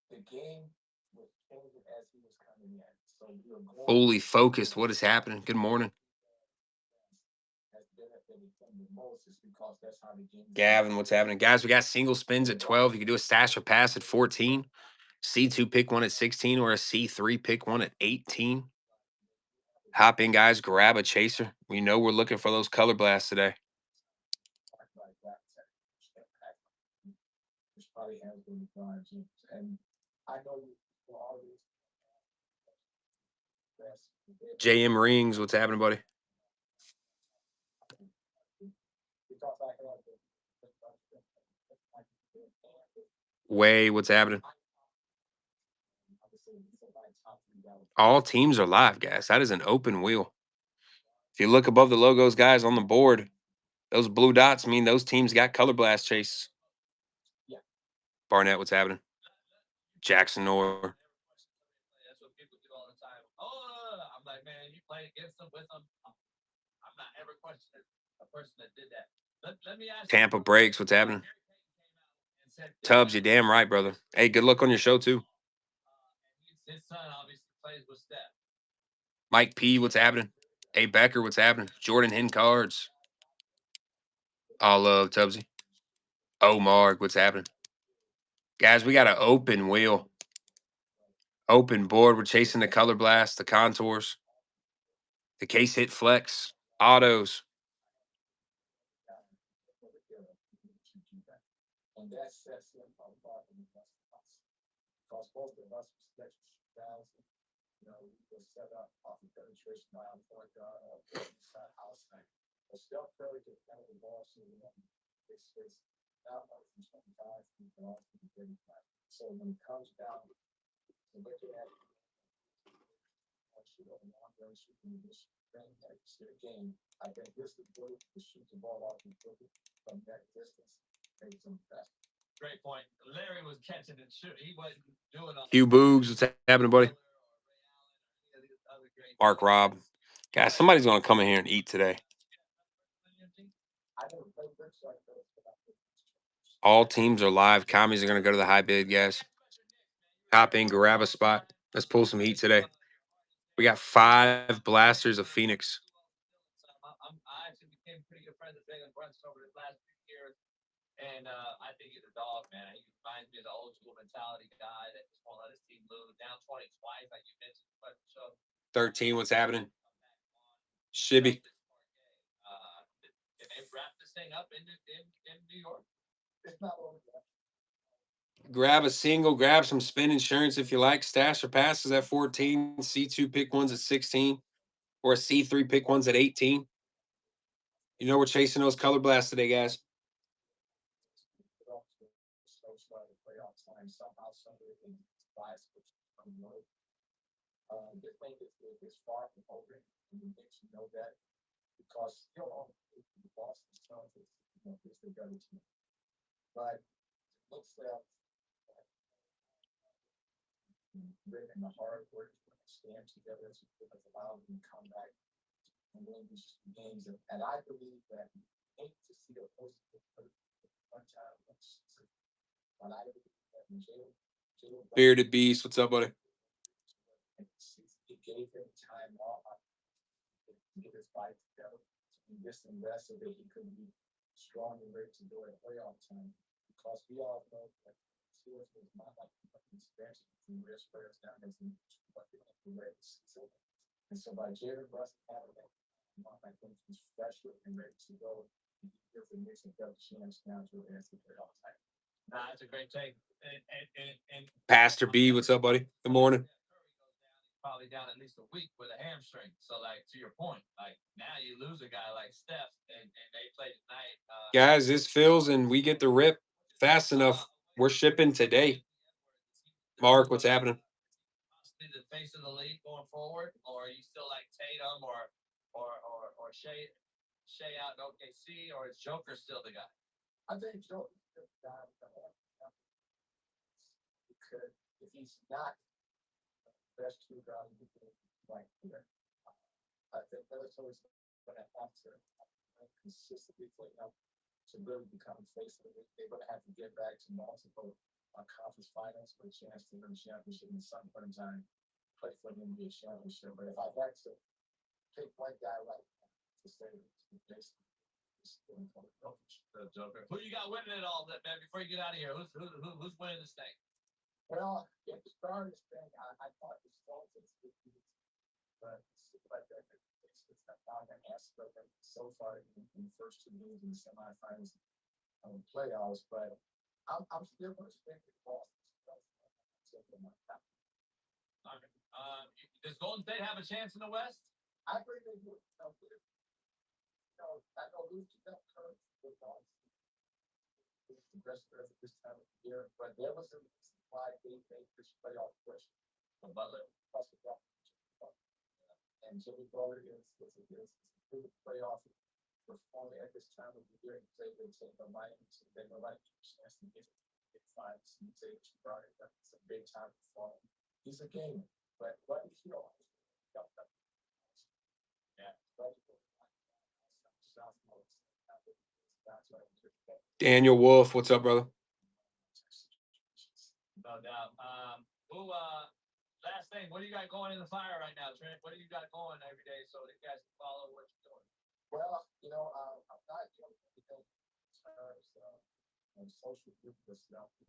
the game was changing as he was coming in. So we were going Holy focused. What is happening? Good morning. has benefited from the most is because that's how the game. Gavin, what's happening? Guys, we got single spins at 12. You can do a stash or pass at 14. C2 pick one at 16 or a C3 pick one at 18. Hop in, guys. Grab a chaser. We know we're looking for those color blasts today. Like that, which probably has been LeBron James. And I know for all these JM Rings, what's happening, buddy? because I had Way, what's happening? All teams are live, guys. That is an open wheel. If you look above the logos, guys, on the board, those blue dots mean those teams got color blast chases. Yeah. Barnett, what's happening? Jackson Orr. That's what people do all the time. Oh, I'm like, man, you play against them, with them. I'm not ever questioning a person that did that. Let me ask Tampa you, breaks, what's happening? and said, Tubbs, you damn right, brother. Hey, good luck on your show, too. his son obviously plays with Steph. Mike P, what's happening? Hey, Becker, what's happening? Jordan Hen cards. All love, Tubbsy. Oh, Mark, what's happening? Guys, we got an open wheel. Open board. We're chasing the color blast, the contours, the case hit flex, autos. and that sets him apart from the rest of us. Because most of us were sketch we were set up off of penetration around point guard or inside outside. But Steph Curry can handle the ball so it's not only from 25 feet, but also from 35. So when it comes down to looking at long range shooting this game, I think this is good to shoot the ball off from that distance. Makes them fast. Great point. Larry was catching and shooting. He wasn't doing all Hugh Boogs, what's happening, buddy? Mark Robb. Guys, somebody's going to come in here and eat today. All teams are live. Commies are going to go to the high bid, guys. Hop in, grab a spot. Let's pull some heat today. We got 5 blasters of Phoenix. I actually became pretty good friends with Jalen Brunson over the last few years. And I think he's a dog, man. He reminds me of the old school mentality guy that just won't let his team lose. Down 20 twice, like you mentioned. But so 13, what's happening? Shibby. Can they wrap this thing up in New York? It's not over. Grab a single, grab some spin insurance if you like. Stash or passes at 14. C2 pick ones at 16. Or a C3 pick ones at 18. You know we're chasing those color blasts today, guys. Somehow, somebody can bias from the road. This thing is far from over, and it makes you know that because still the Boston Celtics is the better team. But it looks like in the hard work stand together has allowed them to come back and win these games. And I believe that we hate to see a post one time. But I believe Bearded Beast, what's up, buddy? It gave him time off to get his body together and this and that so that he could be strong and ready to do it playoff time. Because we all know that George was not like expansion from real players down as in what the race. And so by Jared Russ having that, I think he's fresher and ready to go. He gives the Knicks a better chance now to advance the playoff time. Nah, that's a great take. And Pastor B, what's up, buddy? Good morning. probably down at least a week with a hamstring. So, like, to your point, like now you lose a guy like Steph, and they play tonight. Guys, this fills and we get the rip fast enough. We're shipping today. Mark, what's happening? Possibly the face of the league going forward, or are you still like Tatum or Shea out in OKC, or is Joker still the guy? I think Joe could, if he's not the best two guys, he could like here. I think Minnesota's going to have to consistently play up to really become face of the league. They're going to have to get back to multiple conference finals for a chance to win the championship in some point in time, play for the NBA championship. But if I had to pick one guy right now to say basically. The Joker. Who you got winning it all, man? Before you get out of here, who's winning this thing? Well, at the start of this thing, I thought the Celtics would be, but it's not an aspect of so far in the first two games in the semifinals of the playoffs. But I'm still going to stick with Boston. Does Golden State have a chance in the West? I agree they do. I know lose to them hurts with Boston. It's the best at this time of the year, but there was a reason why they made this playoff push. From Butler. And Jimmy Butler is a playoff performing at this time of the year. They would take the Miami, so they would like a chance to get five. You take Chicago, that's a big time performer. He's a gamer, but what is your Daniel Wolf, what's up, brother? No doubt. Last thing, what do you got going in the fire right now, Trent? What do you got going every day so that you guys can follow what you're doing? Well, I'm not doing anything in terms of social group stuff. I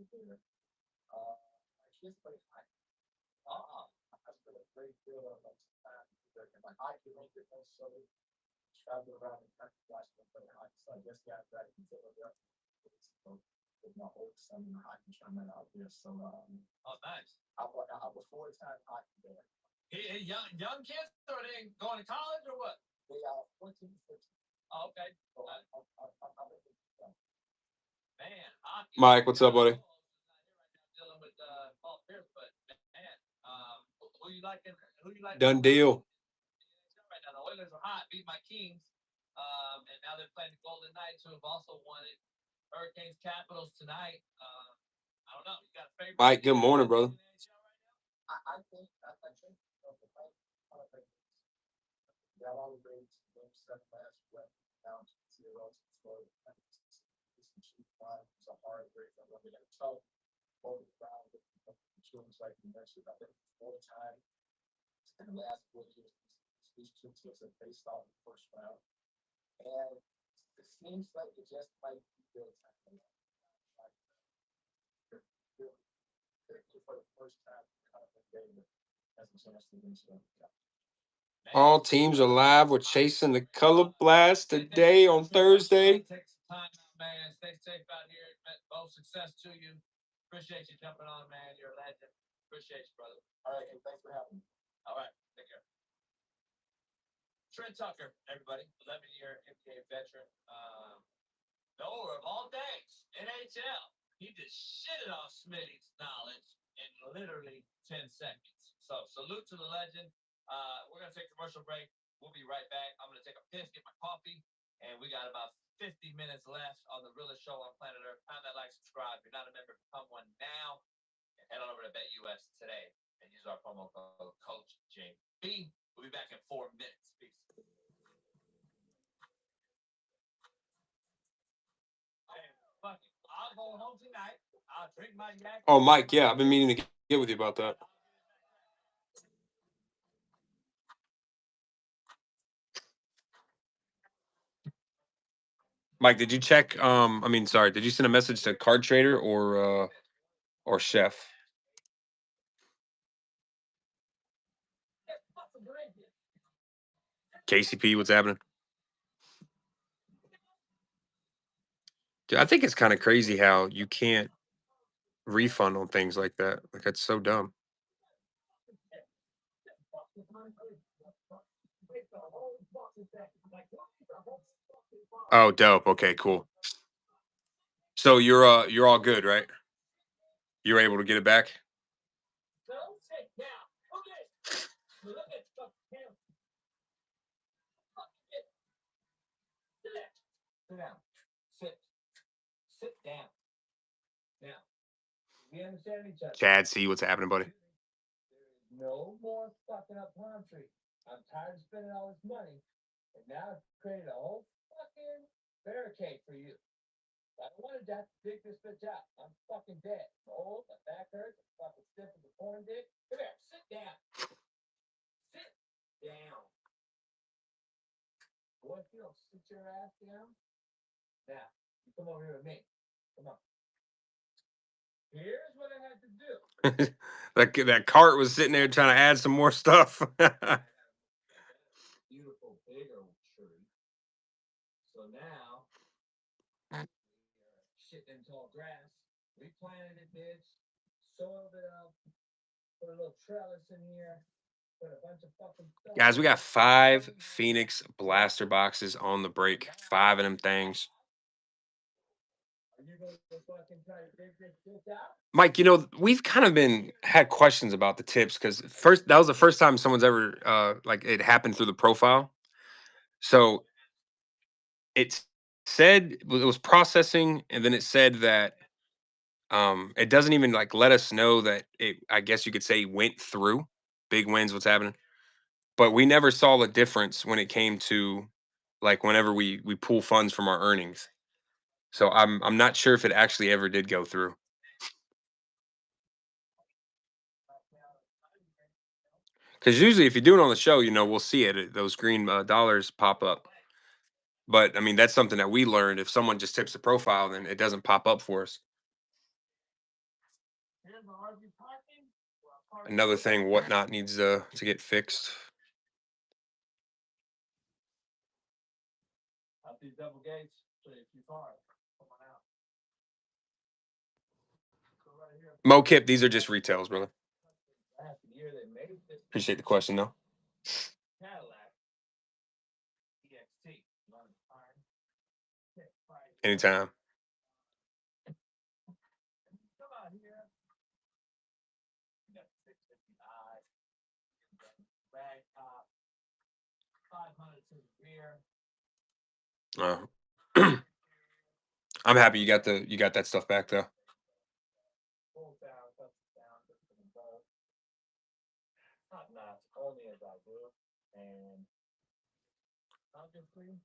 just play hockey. I spent a great deal of time in my hockey rink in Minnesota. Travel around the country watching them play hockey. So I just got back in Philadelphia. With my oldest son in the hockey tournament out there. So Nice. I'm a full-time hockey player. Hey, young kids, are they going to college or what? They are 14, 15. Oh, okay. So Man, hockey. Mike, what's up, buddy? Dealing with Paul Pierce, but man, who you like? Done deal. Right now, the Oilers are hot, beat my Kings, and now they're playing the Golden Knights, who have also won it. Hurricanes Capitals tonight. I don't know. You got a favorite? Mike, good morning, brother. I think got all the grades. Game 7 last week down to 0 to 12. It's a hard break. I'm going to get a tough over the ground with the teams like you mentioned. I think 4 times in the last 4 years, these two teams have faced off in the first round. And it seems like it just might be their time. For the first time, kind of game has a chance to win. All teams are live. We're chasing the color blast today on Thursday. Take some time out, man. Stay safe out here. Both success to you. Appreciate you jumping on, man. You're a legend. Appreciate you, brother. All right, and thanks for having me. All right, take care. Trent Tucker, everybody, 11-year NBA veteran. Knower of all things, NHL. He just shitted off Smitty's knowledge in literally 10 seconds. So salute to the legend. We're going to take a commercial break. We'll be right back. I'm going to take a piss, get my coffee, and we got about 50 minutes left on the realest show on planet Earth. Pound that like, subscribe. If you're not a member, become one now. And head on over to BetUS today and use our promo code CoachJB. We'll be back in 4 minutes. Peace. Hey, fuck it. I'll go home tonight. I'll drink my yak. Oh, Mike, yeah, I've been meaning to get with you about that. Mike, did you check? Did you send a message to Card Trader or or chef. KCP, what's happening? Dude, I think it's kind of crazy how you can't refund on things like that. Like that's so dumb. Oh, dope. Okay, cool. So you're all good, right? You're able to get it back. Sit down. Sit down. Now, we understand each other. Chad, see what's happening, buddy. No more fucking up palm tree. I'm tired of spending all this money, and now I've created a whole fucking barricade for you. I don't want to have to dig this bitch out. I'm fucking dead. I'm old, my back hurts, I'm fucking stiff as a corn dick. Come here, sit down. Sit down. Boy, if you don't sit your ass down, now, you come over here with me. Come on. Here's what I had to do. That cart was sitting there trying to add some more stuff. Beautiful big old tree. So now, shit in tall grass. We planted it, bitch. Soiled it up. Put a little trellis in here. Put a bunch of fucking stuff. Guys, we got 5 Phoenix blaster boxes on the break. 5 of them things. Are you gonna fucking try to dig this bitch out? Mike, we've kind of had questions about the tips because that was the first time someone's ever like it happened through the profile. So it said it was processing, and then it said that it doesn't even like let us know that it, I guess you could say, went through. Big wins, what's happening? But we never saw the difference when it came to like whenever we pull funds from our earnings. So I'm not sure if it actually ever did go through. Because usually, if you do it on the show, we'll see it. Those green dollars pop up. But I mean, that's something that we learned. If someone just tips the profile, then it doesn't pop up for us. Another thing, whatnot needs to get fixed. Up these double gates, so if you far, come on out. So right here, Mo Kip, these are just retails, brother. last year they made this Appreciate the question, though. Cadillac EXT. Run fine. Pick price. Anytime. Come out here. You got 655. Rag top. 500 to the rear. I'm happy you got that stuff back though. Full down, up down, different above. Not nuts, only as I do. And obviously,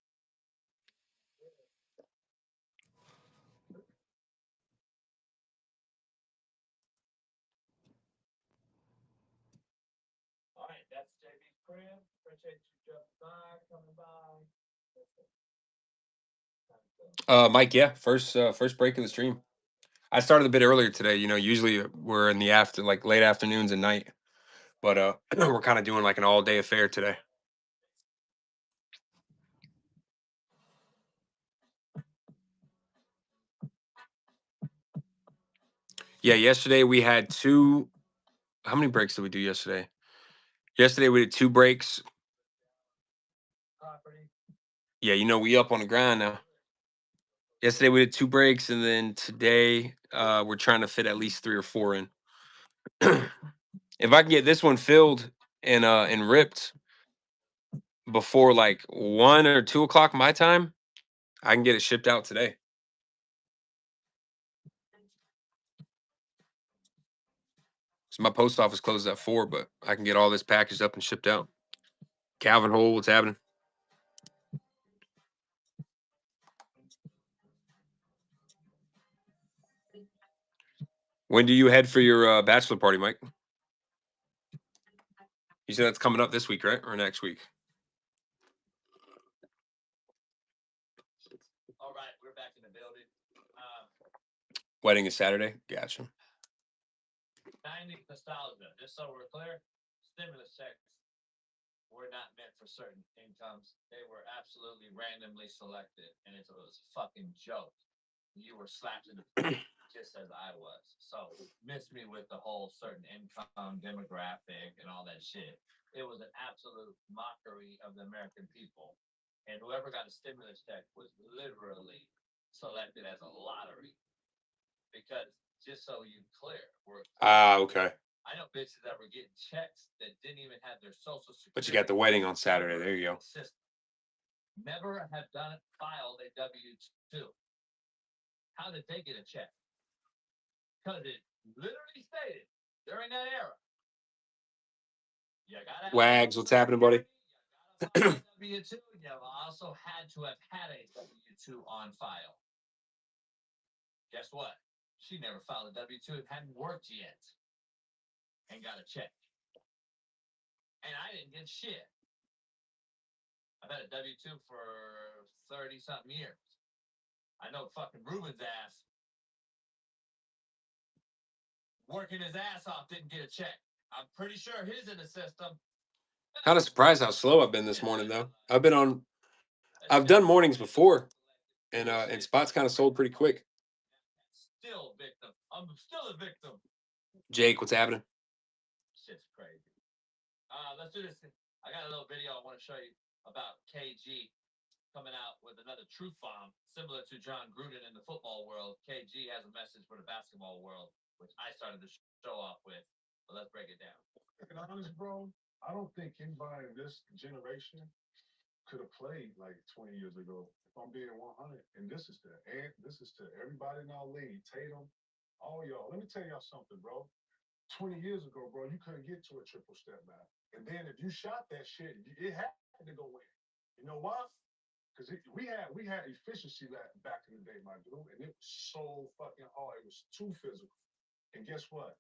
all right, that's JB's crib. Appreciate you jumping by, coming by. Mike, yeah, first break of the stream. I started a bit earlier today. Usually we're in the late afternoons and night, but we're kind of doing like an all day affair today. Yeah, yesterday we had 2. How many breaks did we do yesterday? Yesterday we did 2 breaks. Property. Yeah, we up on the grind now. Yesterday we did 2 breaks, and then today we're trying to fit at least 3 or 4 in. If I can get this one filled and ripped before like 1 or 2 o'clock my time, I can get it shipped out today. So my post office closes at 4, but I can get all this packaged up and shipped out. Calvin Hole, what's happening? When do you head for your bachelor party, Mike? You said that's coming up this week, right? Or next week? All right, we're back in the building. Wedding is Saturday. Gotcha. 90s nostalgia. Just so we're clear, stimulus checks were not meant for certain incomes. They were absolutely randomly selected, and it was a fucking joke. You were slapped in the face just as I was. So miss me with the whole certain income demographic and all that shit. It was an absolute mockery of the American people. And whoever got a stimulus check was literally selected as a lottery. Because just so you clear, we're Okay. I know bitches that were getting checks that didn't even have their social security. But you got the wedding on Saturday. There you go. System. Never have done it, filed a W-2. How did they get a check? Because it literally stated during that era. You gotta have Wags, what's happening, buddy? You gotta file a W-2. You also had to have had a W-2 on file. Guess what? She never filed a W-2 and hadn't worked yet. And got a check. And I didn't get shit. I've had a W-2 for 30-something years. I know fucking Ruben's ass, working his ass off, didn't get a check. I'm pretty sure he's in the system. Kind of surprised how slow I've been this morning, though. I've done mornings before, and spots kind of sold pretty quick. Still victim. I'm still a victim. Jake, what's happening? Shit's crazy. Let's do this. I got a little video I want to show you about KG coming out with another truth bomb, similar to John Gruden in the football world. KG has a message for the basketball world, which I started the show off with. But let's break it down. To be honest, bro, I don't think anybody in this generation could have played like 20 years ago. If I'm being 100, and this is to everybody in our league, Tatum, all y'all. Let me tell y'all something, bro. 20 years ago, bro, you couldn't get to a triple step back. And then if you shot that shit, it had to go in. You know why? Because we had efficiency back in the day, my dude, and it was so fucking hard. It was too physical. And guess what?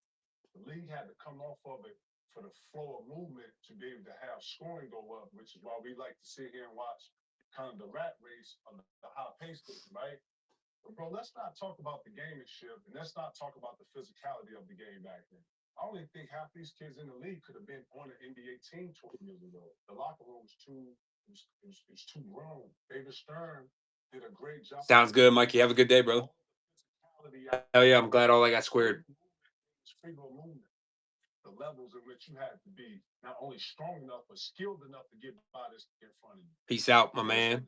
The league had to come off of it for the flow of movement to be able to have scoring go up, which is why we like to sit here and watch kind of the rat race of the high pace game, right? But bro, let's not talk about the gamemanship, and let's not talk about the physicality of the game back then. I only think half these kids in the league could have been on an NBA team 20 years ago. The locker room was too grown. David Stern did a great job. Sounds good, Mikey. Have a good day, brother. Hell yeah, I'm glad all I got squared. The levels in which you had to be not only strong enough but skilled enough to get by this in front of you. Peace out, my man.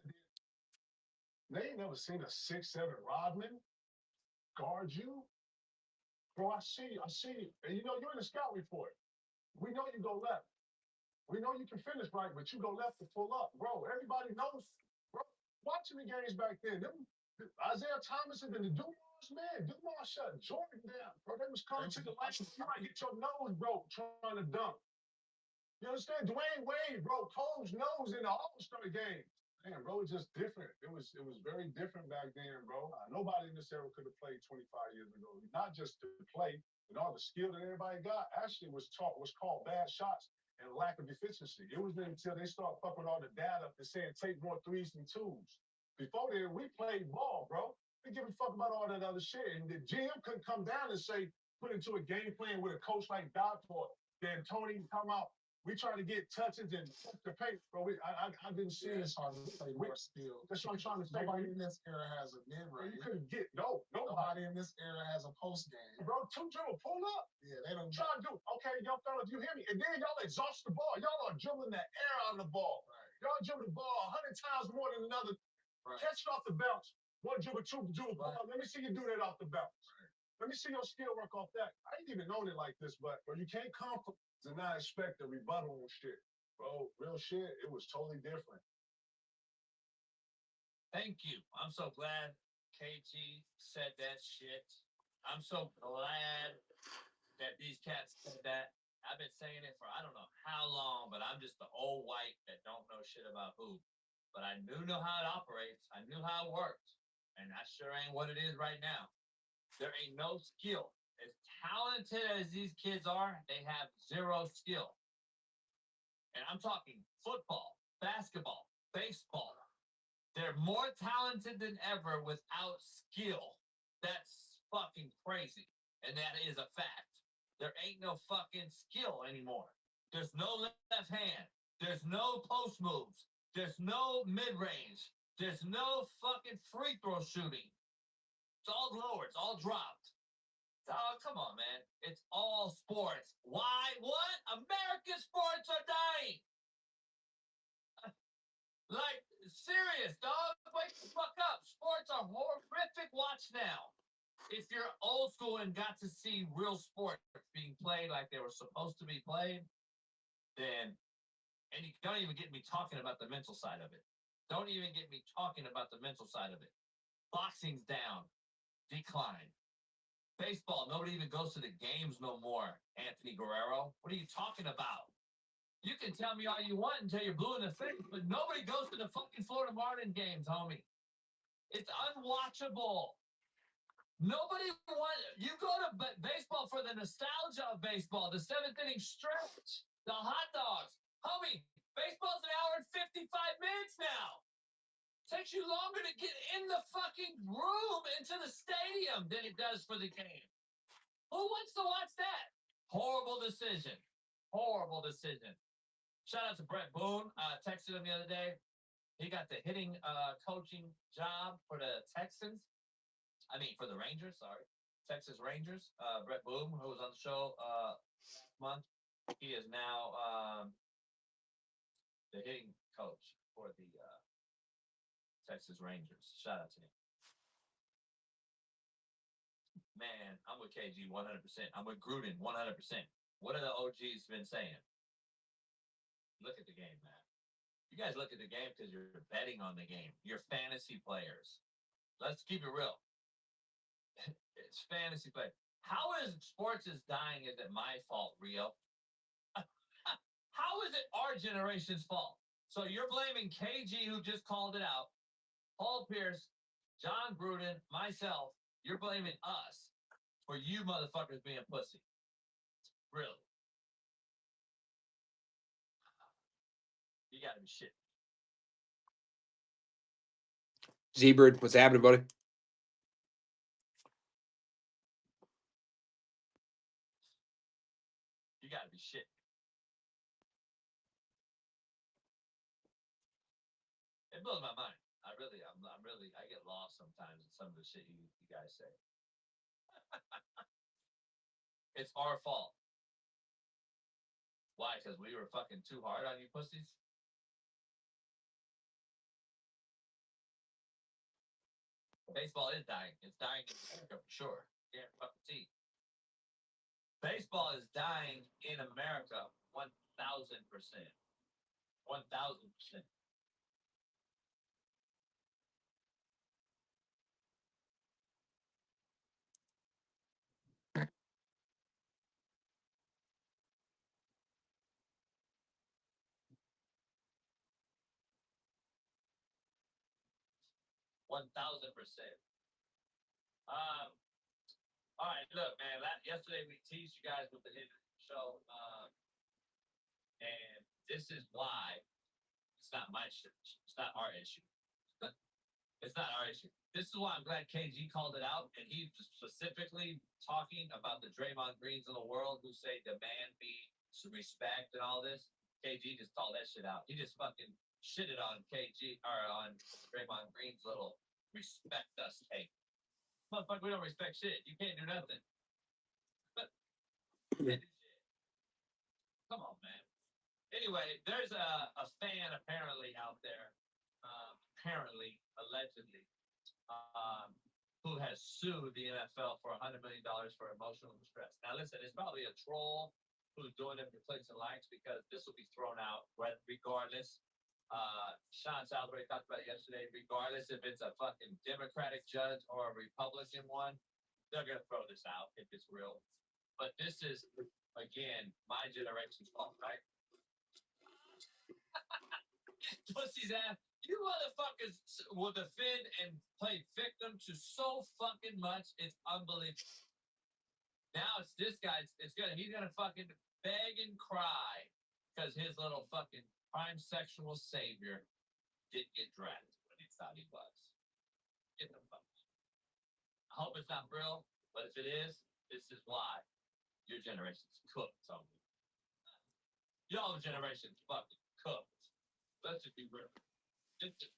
They ain't never seen a 6'7" Rodman guard you. Bro, I see you. And you know, you're in the scout report. We know you go left. We know you can finish right, but you go left to pull up. Bro, everybody knows. Bro, watching the games back then, Isaiah Thomas and the Dumars, man, Dumars shut Jordan down. Bro, they was coming to the line. You might get your nose broke trying to dunk. You understand? Dwayne Wade broke Cole's nose in the All-Star game. Man, bro, it's just different. It was very different back then, bro. Nobody in this era could have played 25 years ago. Not just to play, but all the skill that everybody got actually was called bad shots and lack of efficiency. It wasn't until they start fucking all the data and saying take more threes than twos. Before then, we played ball, bro. We give a fuck about all that other shit. And the GM couldn't come down and say, put into a game plan with a coach like Dopport, then Tony come out. We trying to get touches and the paint, bro. I didn't see It's hard to play more skill. That's what I'm trying to say. Nobody in this era has a mid-range. You couldn't get nobody. Nobody in this era has a post game. Bro, two dribble, pull up. Yeah, they don't Try to do. Okay, y'all fellas, you hear me? And then y'all exhaust the ball. Y'all are dribbling the air out of the ball. Right. Y'all dribbling the ball 100 times more than another. Right. Catch it off the bounce. One dribble, two dribble. Right. Let me see you do that off the bounce. Right. Let me see your skill work off that. I ain't even known it like this, but you can't come and not expect a rebuttal on shit. Bro, real shit, it was totally different. Thank you. I'm so glad KG said that shit. I'm so glad that these cats said that. I've been saying it for I don't know how long, but I'm just the old white that don't know shit about hoop. But I know how it operates. I knew how it worked. And that sure ain't what it is right now. There ain't no skill. As talented as these kids are, they have zero skill. And I'm talking football, basketball, baseball. They're more talented than ever without skill. That's fucking crazy. And that is a fact. There ain't no fucking skill anymore. There's no left hand. There's no post moves. There's no mid range. There's no fucking free throw shooting. It's all lower. It's all dropped. Oh, come on, man. It's all sports. Why? What? American sports are dying. Like, serious, dog. Wake the fuck up. Sports are horrific. Watch now. If you're old school and got to see real sports being played like they were supposed to be played, then, and you don't even get me talking about the mental side of it. Don't even get me talking about the mental side of it. Boxing's down, decline. Baseball, nobody even goes to the games no more, Anthony Guerrero. What are you talking about? You can tell me all you want until you're blue in the face, but nobody goes to the fucking Florida Marlin games, homie. It's unwatchable. Nobody you go to baseball for the nostalgia of baseball, the seventh inning stretch, the hot dogs. Homie, baseball's an hour and 55 minutes now. Takes you longer to get in the fucking room into the stadium than it does for the game. Who wants to watch that? Horrible decision. Horrible decision. Shout out to Brett Boone. Texted him the other day. He got the hitting coaching job for the Texans. For the Rangers, sorry. Texas Rangers. Brett Boone, who was on the show last month. He is now the hitting coach for the Texas Rangers. Shout out to him. Man, I'm with KG 100%. I'm with Gruden 100%. What are the OGs been saying? Look at the game, man. You guys look at the game because you're betting on the game. You're fantasy players. Let's keep it real. It's fantasy play. How is sports is dying? Is it my fault, Rio? How is it our generation's fault? So you're blaming KG, who just called it out, Paul Pierce, John Gruden, myself. You're blaming us for you motherfuckers being pussy. Really? You gotta be shit. Z-Bird, what's happening, buddy? You gotta be shit. It blows my mind. I'm really, I get lost sometimes in some of the shit you guys say. It's our fault. Why? Because we were fucking too hard on you pussies? Baseball is dying. It's dying in America for sure. Yeah, fucking tea. Baseball is dying in America 1,000%. 1,000%. 1,000%. All right, look, man. Yesterday we teased you guys with the hidden show, and this is why it's not my shit. It's not our issue. It's not our issue. This is why I'm glad KG called it out, and he's specifically talking about the Draymond Greens of the world who say demand be respect and all this. KG just called that shit out. He just fucking shitted on KG or on Draymond Green's little respect us take. Motherfucker, we don't respect shit. You can't do nothing. But come on, man. Anyway, there's a fan apparently out there, allegedly, who has sued the NFL for $100 million for emotional distress. Now, listen, it's probably a troll who's doing it for clicks and likes because this will be thrown out regardless. Sean Salisbury talked about it yesterday. Regardless if it's a fucking Democratic judge or a Republican one, they're gonna throw this out if it's real. But this is, again, my generation's fault, right? Pussy's ass. You motherfuckers will defend and play victim to so fucking much. It's unbelievable. Now it's this guy. He's gonna fucking beg and cry because his little fucking prime sexual savior didn't get drafted when he thought he was. Get the fuck. I hope it's not real, but if it is, this is why. Your generation's cooked, Tony. Y'all generation's fucking cooked. Let's just be real.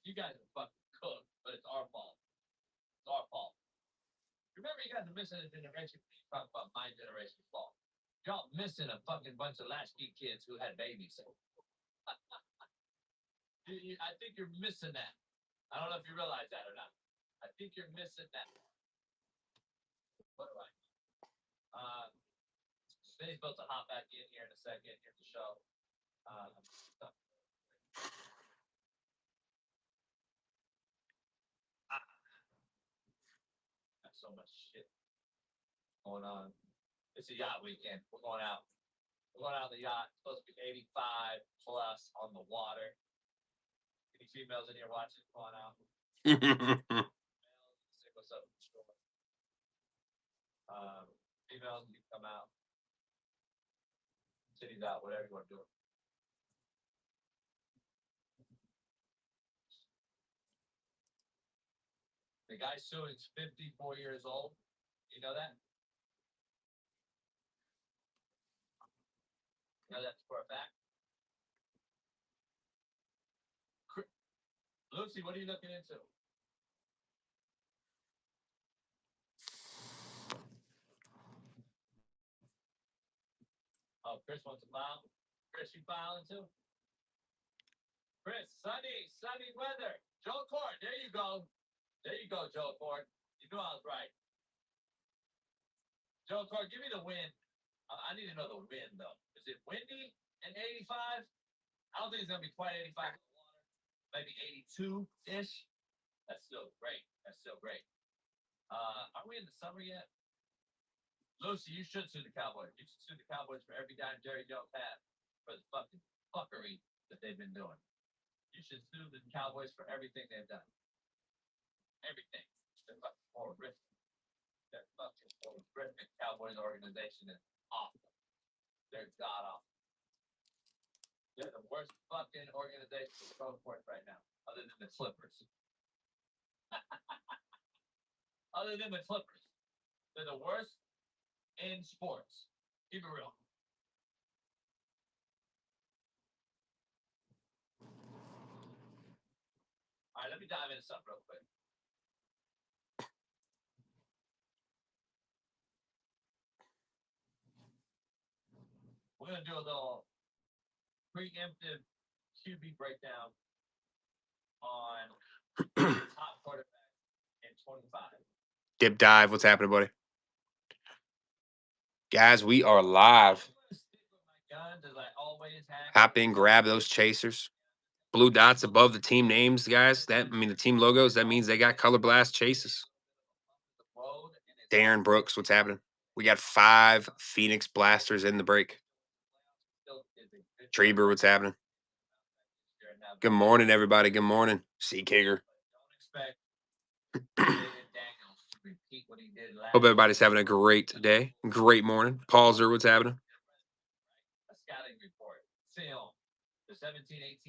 You guys are fucking cooked, but it's our fault. It's our fault. Remember, you guys are missing a generation when you talk about my generation's fault. Y'all missing a fucking bunch of latchkey kids who had babies. I think you're missing that. I don't know if you realize that or not. I think you're missing that. What do I? Vinny's supposed to hop back in here in a second. Here's the show. Got so much shit going on. It's a yacht weekend. We're going out. We're going out on the yacht. It's supposed to be 85 plus on the water. Any females in here watching? Come on out. Say what's up. Females, you come out. City's out, whatever you want to do. The guy suing is 54 years old. You know that? You know that for a fact? Lucy, what are you looking into? Oh, Chris wants to file. Chris, you filing too? Chris, sunny weather. Joe Court, there you go. There you go, Joe Court. You knew I was right. Joe Court, give me the wind. I need to know the wind, though. Is it windy and 85? I don't think it's going to be quite 85 in the water. Maybe 82-ish. That's still great. That's still great. Are we in the summer yet? Lucy, you should sue the Cowboys. You should sue the Cowboys for every dime Jerry Jones had for the fucking fuckery that they've been doing. You should sue the Cowboys for everything they've done. Everything. They're fucking horrific. They're fucking horrific. Cowboys organization is awful. They're god awful. They're the worst fucking organization in pro sports right now, other than the Clippers. Other than the Clippers. They're the worst in sports. Keep it real. All right, let me dive into something real quick. We're going to do a little preemptive QB breakdown on top quarterback in 25. Dip dive. What's happening, buddy? Guys, we are live. Hop in, grab those chasers. Blue dots above the team names, guys. The team logos. That means they got color blast chases. Darren Brooks, what's happening? We got 5 Phoenix Blasters in the break. Treber, what's happening? Good morning, everybody. Good morning. Sea Kicker. Hope everybody's having a great day. Great morning. Paulzer, what's happening?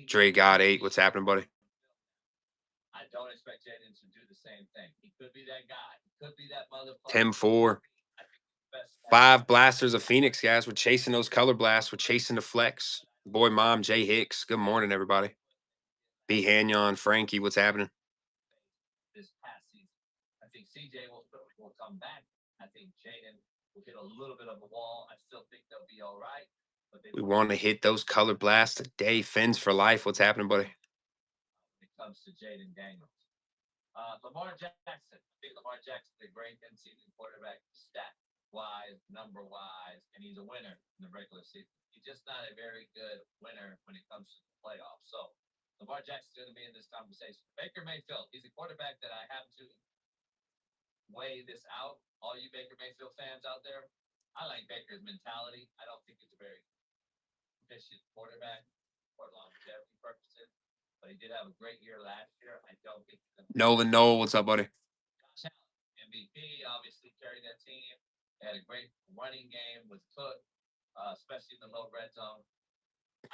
Dre God 8, what's happening, buddy? I don't expect Jaden to do the same thing. He could be that guy. He could be that motherfucker. Tim 4. 5 Blasters of Phoenix, guys. We're chasing those color blasts. We're chasing the flex. Boy, mom, Jay Hicks. Good morning, everybody. B. Hanyon, Frankie, what's happening? This past season, I think CJ will come back. I think Jaden will hit a little bit of a wall. I still think they'll be all right. But we want to hit those color blasts today. Fins for life. What's happening, buddy? When it comes to Jaden Daniels. Lamar Jackson. I think Lamar Jackson's a great in-season quarterback, stat-wise, number-wise, and he's a winner in the regular season. He's just not a very good winner when it comes to the playoffs. So Lamar Jackson's going to be in this conversation. Baker Mayfield, he's a quarterback that I have to weigh this out. All you Baker Mayfield fans out there, I like Baker's mentality. I don't think it's a very efficient quarterback for longevity purposes, but he did have a great year last year. I don't think Nolan Noel, what's up, buddy? Josh Allen, MVP, obviously carried that team. They had a great running game with Cook, especially in the low red zone.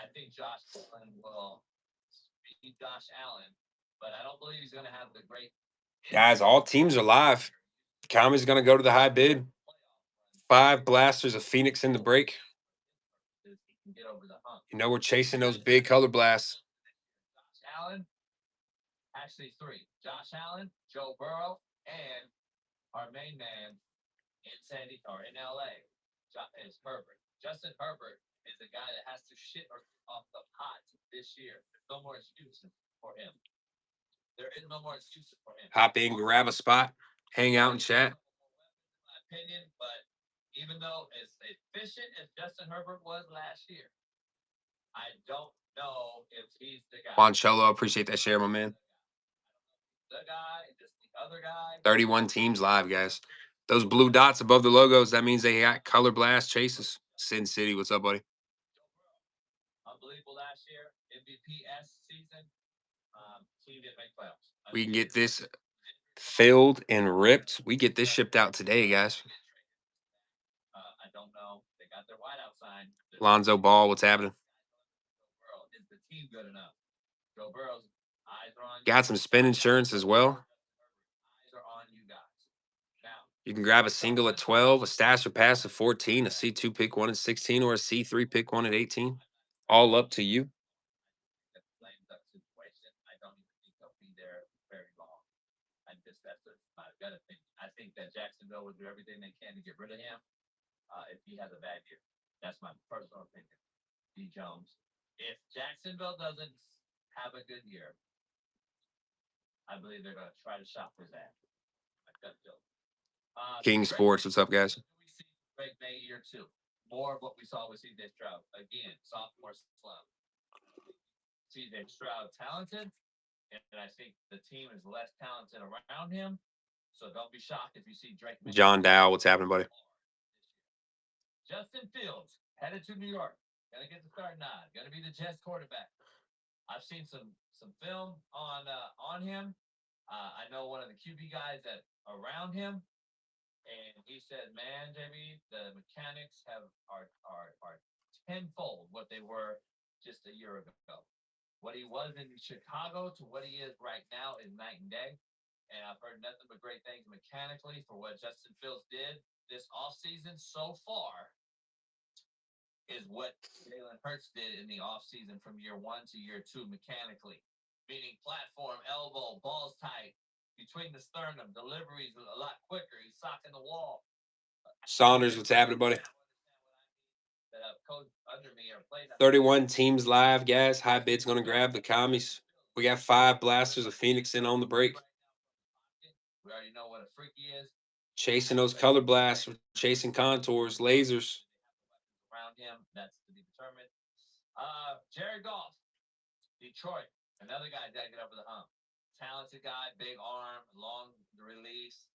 I think Josh Allen will beat Josh Allen, but I don't believe he's going to have the great. Guys, all teams are live. Kami's going to go to the high bid. 5 blasters of Phoenix in the break. Is he can get over the hump. You know we're chasing those big color blasts. Josh Allen, actually 3. Josh Allen, Joe Burrow, and our main man in in LA, is Herbert. Justin Herbert is the guy that has to shit off the pot this year. There's no more excuses for him. There is no more excuses for him. Hop in, grab a spot, hang out and chat. In my opinion, but even though as efficient as Justin Herbert was last year, I don't know if he's the guy. Juan Cholo, appreciate that share, my man. The guy, just the other guy. 31 teams live, guys. Those blue dots above the logos, that means they got color blast chases. Sin City, what's up, buddy? Unbelievable last year. MVP season. Team didn't make playoffs. We can get this filled and ripped. We get this shipped out today, guys. I don't know. They got their wideout sign. Lonzo Ball, what's happening? Is the team good enough? Joe Burrow's eyes are on you. Got some spin insurance as well. Eyes are on you guys. Now, You can grab a single at 12, a stash or pass at 14, a C2 pick 1 at 16, or a C3 pick 1 at 18. All up to you. that lame duck situation, I don't even think they'll be there very long. That's my gut opinion. I think that Jacksonville would do everything they can to get rid of him if he has a bad year. That's my personal opinion. D. Jones. If Jacksonville doesn't have a good year, I believe they're going to try to shop his ass. My gut feel. King Sports, what's up, guys? We see Drake May year 2. More of what we saw with CJ Stroud. Again, sophomore slump. CJ Stroud talented, and I think the team is less talented around him. So don't be shocked if you see Drake May. John Dow, what's happening, buddy? Justin Fields headed to New York. Gonna get the start nod. Gonna be the Jets quarterback. I've seen some film on him. I know one of the QB guys that around him, and he said, "Man, JB, the mechanics are tenfold what they were just a year ago. What he was in Chicago to what he is right now is night and day." And I've heard nothing but great things mechanically for what Justin Fields did this offseason so far. Is what Jalen Hurts did in the offseason from year 1 to year 2 mechanically. Meaning platform, elbow, balls tight, between the sternum, deliveries a lot quicker. He's socking the wall. Saunders, what's happening, buddy? That coach under me or played 31 teams live, guys. High bid's going to grab the commies. We got 5 blasters of Phoenix in on the break. We already know what a freak he is. Chasing those color blasts, we're chasing contours, lasers. Around him, that's to be determined. Jared Goff, Detroit, another guy that get over the hump. Talented guy, big arm, long release.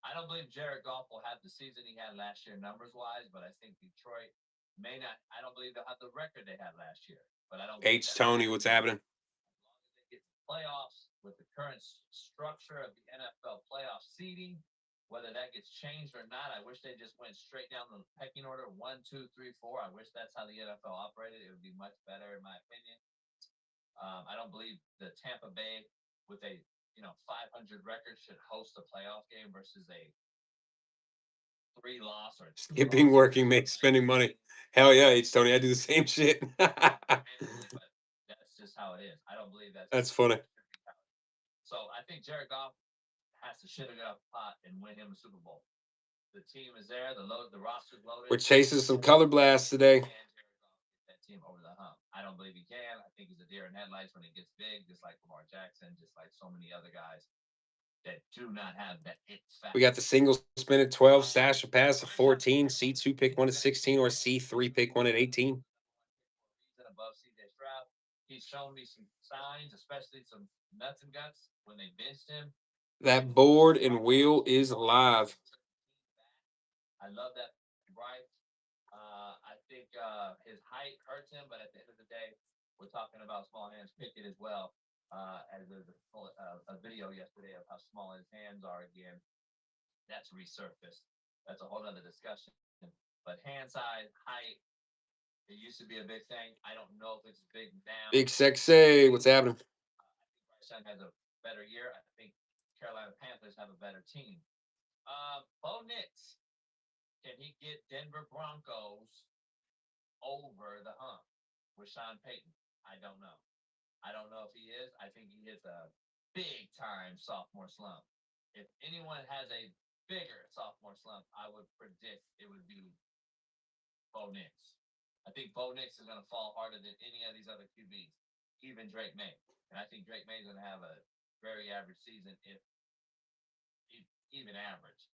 I don't believe Jared Goff will have the season he had last year numbers wise, but I think Detroit may not. I don't believe they'll have the record they had last year. But I don't. H. Tony, what's happening? As long as they get to playoffs with the current structure of the NFL playoff seeding, whether that gets changed or not, I wish they just went straight down the pecking order 1, 2, 3, 4. I wish that's how the NFL operated. It would be much better, in my opinion. I don't believe the Tampa Bay with a 500 record should host a playoff game versus a 3-loss or Skipping working makes spending money. Hell yeah, H. Tony, I do the same shit. But that's just how it is. I don't believe That's funny. So I think Jared Goff has to shit it up pot and win him a Super Bowl. The team is there. The roster's loaded. We're chasing some color blasts today. Can Jared Goff get that team over the hump? I don't believe he can. I think he's a deer in headlights when he gets big, just like Lamar Jackson, just like so many other guys that do not have that it factor. We got the single spin at 12, stash or pass at 14, C2 pick 1 at 16, or C3 pick 1 at 18. Above CJ Stroud. He's shown me some signs, especially some nuts and guts when they benched him. That board and wheel is live. I love that, right? I think his height hurts him, but at the end of the day, we're talking about small hands Pickett as well. As there's a video yesterday of how small his hands are again. That's resurfaced. That's a whole other discussion. But hand size, height, it used to be a big thing. I don't know if it's big now. Big Sexy, what's happening? I think Bryce Young has a better year. I think Carolina Panthers have a better team. Bo Nix can he get Denver Broncos over the hump with Sean Payton? I don't know. I don't know if he is. I think he hits a big time sophomore slump. If anyone has a bigger sophomore slump, I would predict it would be Bo Nix. I think Bo Nix is going to fall harder than any of these other QBs, even Drake May. And I think Drake May is going to have a very average season, if even average.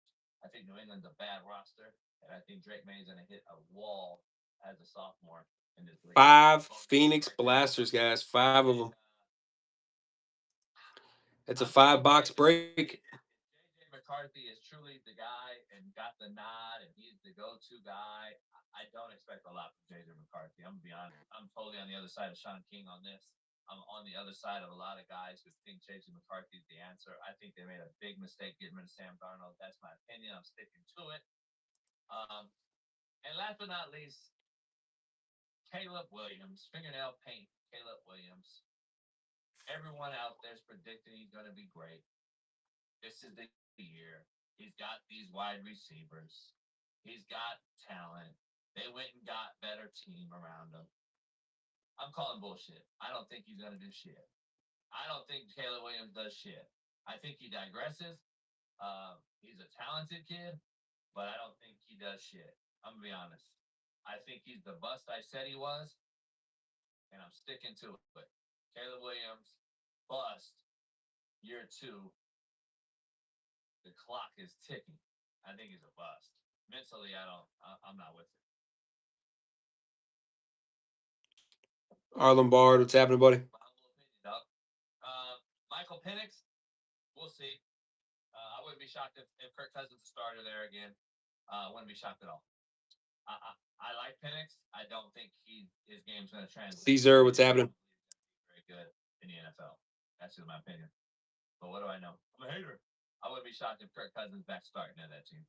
I think New England's a bad roster, and I think Drake May is going to hit a wall as a sophomore in this league. 5 Bo Nix Phoenix right there. Blasters, guys. 5 of them. It's a I'm 5-box break. JJ McCarthy is truly the guy and got the nod, and he's the go-to guy. I don't expect a lot from JJ McCarthy. I'm gonna be honest. I'm totally on the other side of Sean King on this. I'm on the other side of a lot of guys who think JJ McCarthy is the answer. I think they made a big mistake getting rid of Sam Darnold. That's my opinion. I'm sticking to it. And last but not least, Caleb Williams, fingernail paint. Caleb Williams. Everyone out there's predicting he's going to be great. This is the year. He's got these wide receivers. He's got talent. They went and got better team around him. I'm calling bullshit. I don't think he's going to do shit. I don't think Caleb Williams does shit. I think he digresses. He's a talented kid, but I don't think he does shit. I'm going to be honest. I think he's the bust I said he was, and I'm sticking to it. Caleb Williams, bust, year 2. The clock is ticking. I think he's a bust. Mentally, I'm not with it. Arlen Bard, what's happening, buddy? My humble opinion, dog. Michael Penix, we'll see. I wouldn't be shocked if Kirk Cousins is a starter there again. Wouldn't be shocked at all. I like Penix. I don't think his game's going to translate. Caesar, what's happening? Very good in the NFL. That's just my opinion. But what do I know? I'm a hater. I wouldn't be shocked if Kirk Cousins back starting at that team.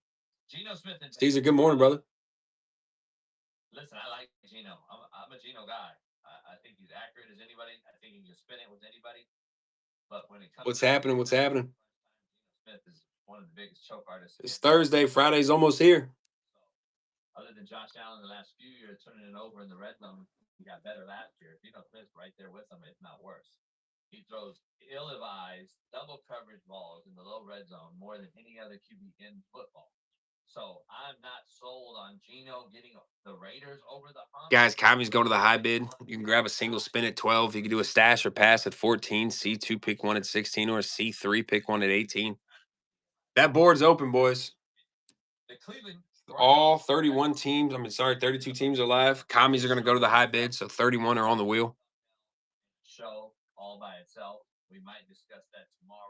Geno Smith and Caesar, good morning, brother. Listen, I like Geno. I'm a Geno guy. I think he's accurate as anybody. I think he can spin it with anybody. But when it comes, What's happening? What's happening? Geno Smith is one of the biggest choke artists. It's Thursday. Friday's almost here. So, other than Josh Allen the last few years turning it over in the red zone, he got better last year. Geno Smith's right there with him, if not worse. He throws ill-advised double coverage balls in the low red zone more than any other QB in football. So I'm not sold on Geno getting the Raiders over the hump. Guys, Kami's going to the high bid. You can grab a single spin at 12. You can do a stash or pass at 14. C2 pick 1 at 16, or a C3 pick 1 at 18. That board's open, boys. The Cleveland All 31 teams, 32 teams are live. Commies are going to go to the high bid, so 31 are on the wheel. Show all by itself. We might discuss that tomorrow.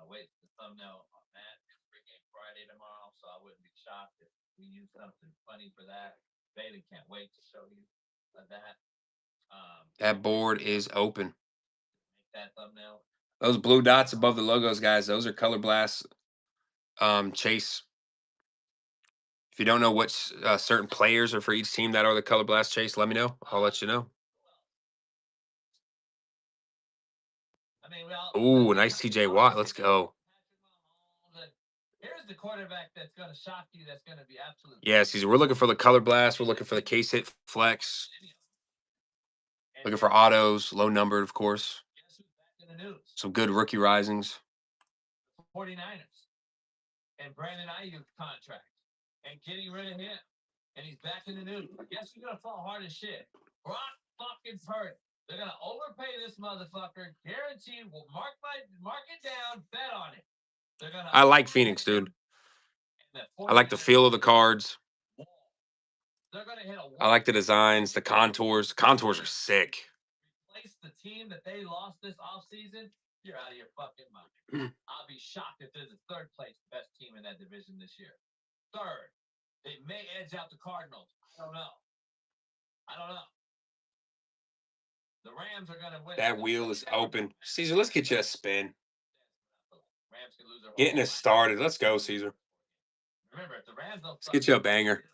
Wait for the thumbnail on that. It's Pregame Friday tomorrow, so I wouldn't be shocked if we use something funny for that. Bailey can't wait to show you that. That board is open. Make that thumbnail. Those blue dots above the logos, guys, those are Color Blast Chase. If you don't know what certain players are for each team that are the Color Blast Chase, let me know. I'll let you know. Ooh, nice TJ Watt. Let's go. Here's the quarterback that's going to shock you. That's going to be absolutely. Yes, we're looking for the Color Blast. We're looking for the case hit flex. Looking for autos, low numbered, of course. Guess who's back in the news? Some good rookie risings. 49ers and Brandon Ayuk contract and getting rid of him. And he's back in the news. Guess who's going to fall hard as shit? Brock fucking Purdy. They're going to overpay this motherfucker. Guaranteed. We'll mark it down. Bet on it. They're gonna I like Phoenix, dude. I like the feel of the cards. They're going to hit a I like the designs, the contours. Contours are sick. Replace the team that they lost this offseason. You're out of your fucking mind. I'll be shocked if there's a third place best team in that division this year. Third. They may edge out the Cardinals. I don't know. The Rams are going to win. That wheel is open. Caesar, let's get you a spin. Rams can lose their Getting us started. Let's go, Caesar. Remember, if the Rams don't Let's get you a banger.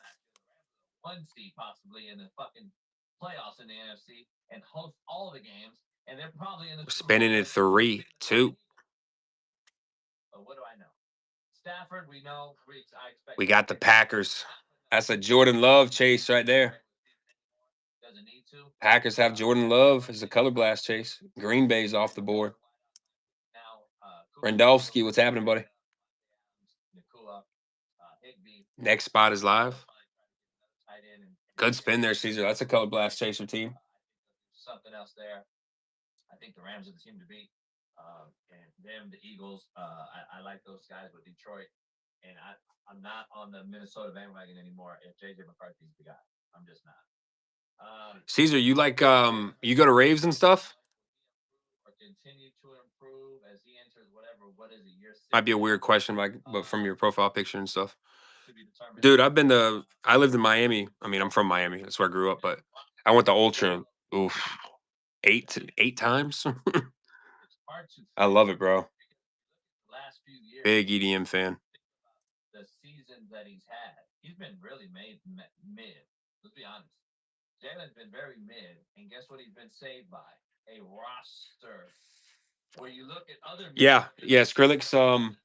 One seed possibly in the fucking playoffs in the NFC and host all the games, and they're probably in the We're spinning at 3, 2. But what do I know? Stafford, we know. I expect. We got the Packers. That's a Jordan Love chase right there. Doesn't need to. Packers have Jordan Love as a color blast chase. Green Bay's off the board. Now, Randolph-ski, what's happening, buddy? Nakua, Higbee, Next spot is live. tight end, and Good spin there, Caesar. That's a color blast chaser team. something else there. I think the Rams are the team to beat. And them, the Eagles. I like those guys with Detroit, and I'm not on the Minnesota bandwagon anymore. If JJ McCarthy's the guy, I'm just not. Caesar, you like you go to raves and stuff? Or continue to improve as he enters whatever. What is it? Year 6? Might be a weird question, but from your profile picture and stuff. To be determined. Dude, I lived in Miami. I mean, I'm from Miami. That's where I grew up, but I went to Ultra. Oof, eight times. It's hard to I love it, bro. last few years. Big EDM fan. The seasons that he's had, he's been really mid. Let's be honest. Jalen's been very mid, and guess what? He's been saved by a roster. Where you look at other. Yeah. Skrillex.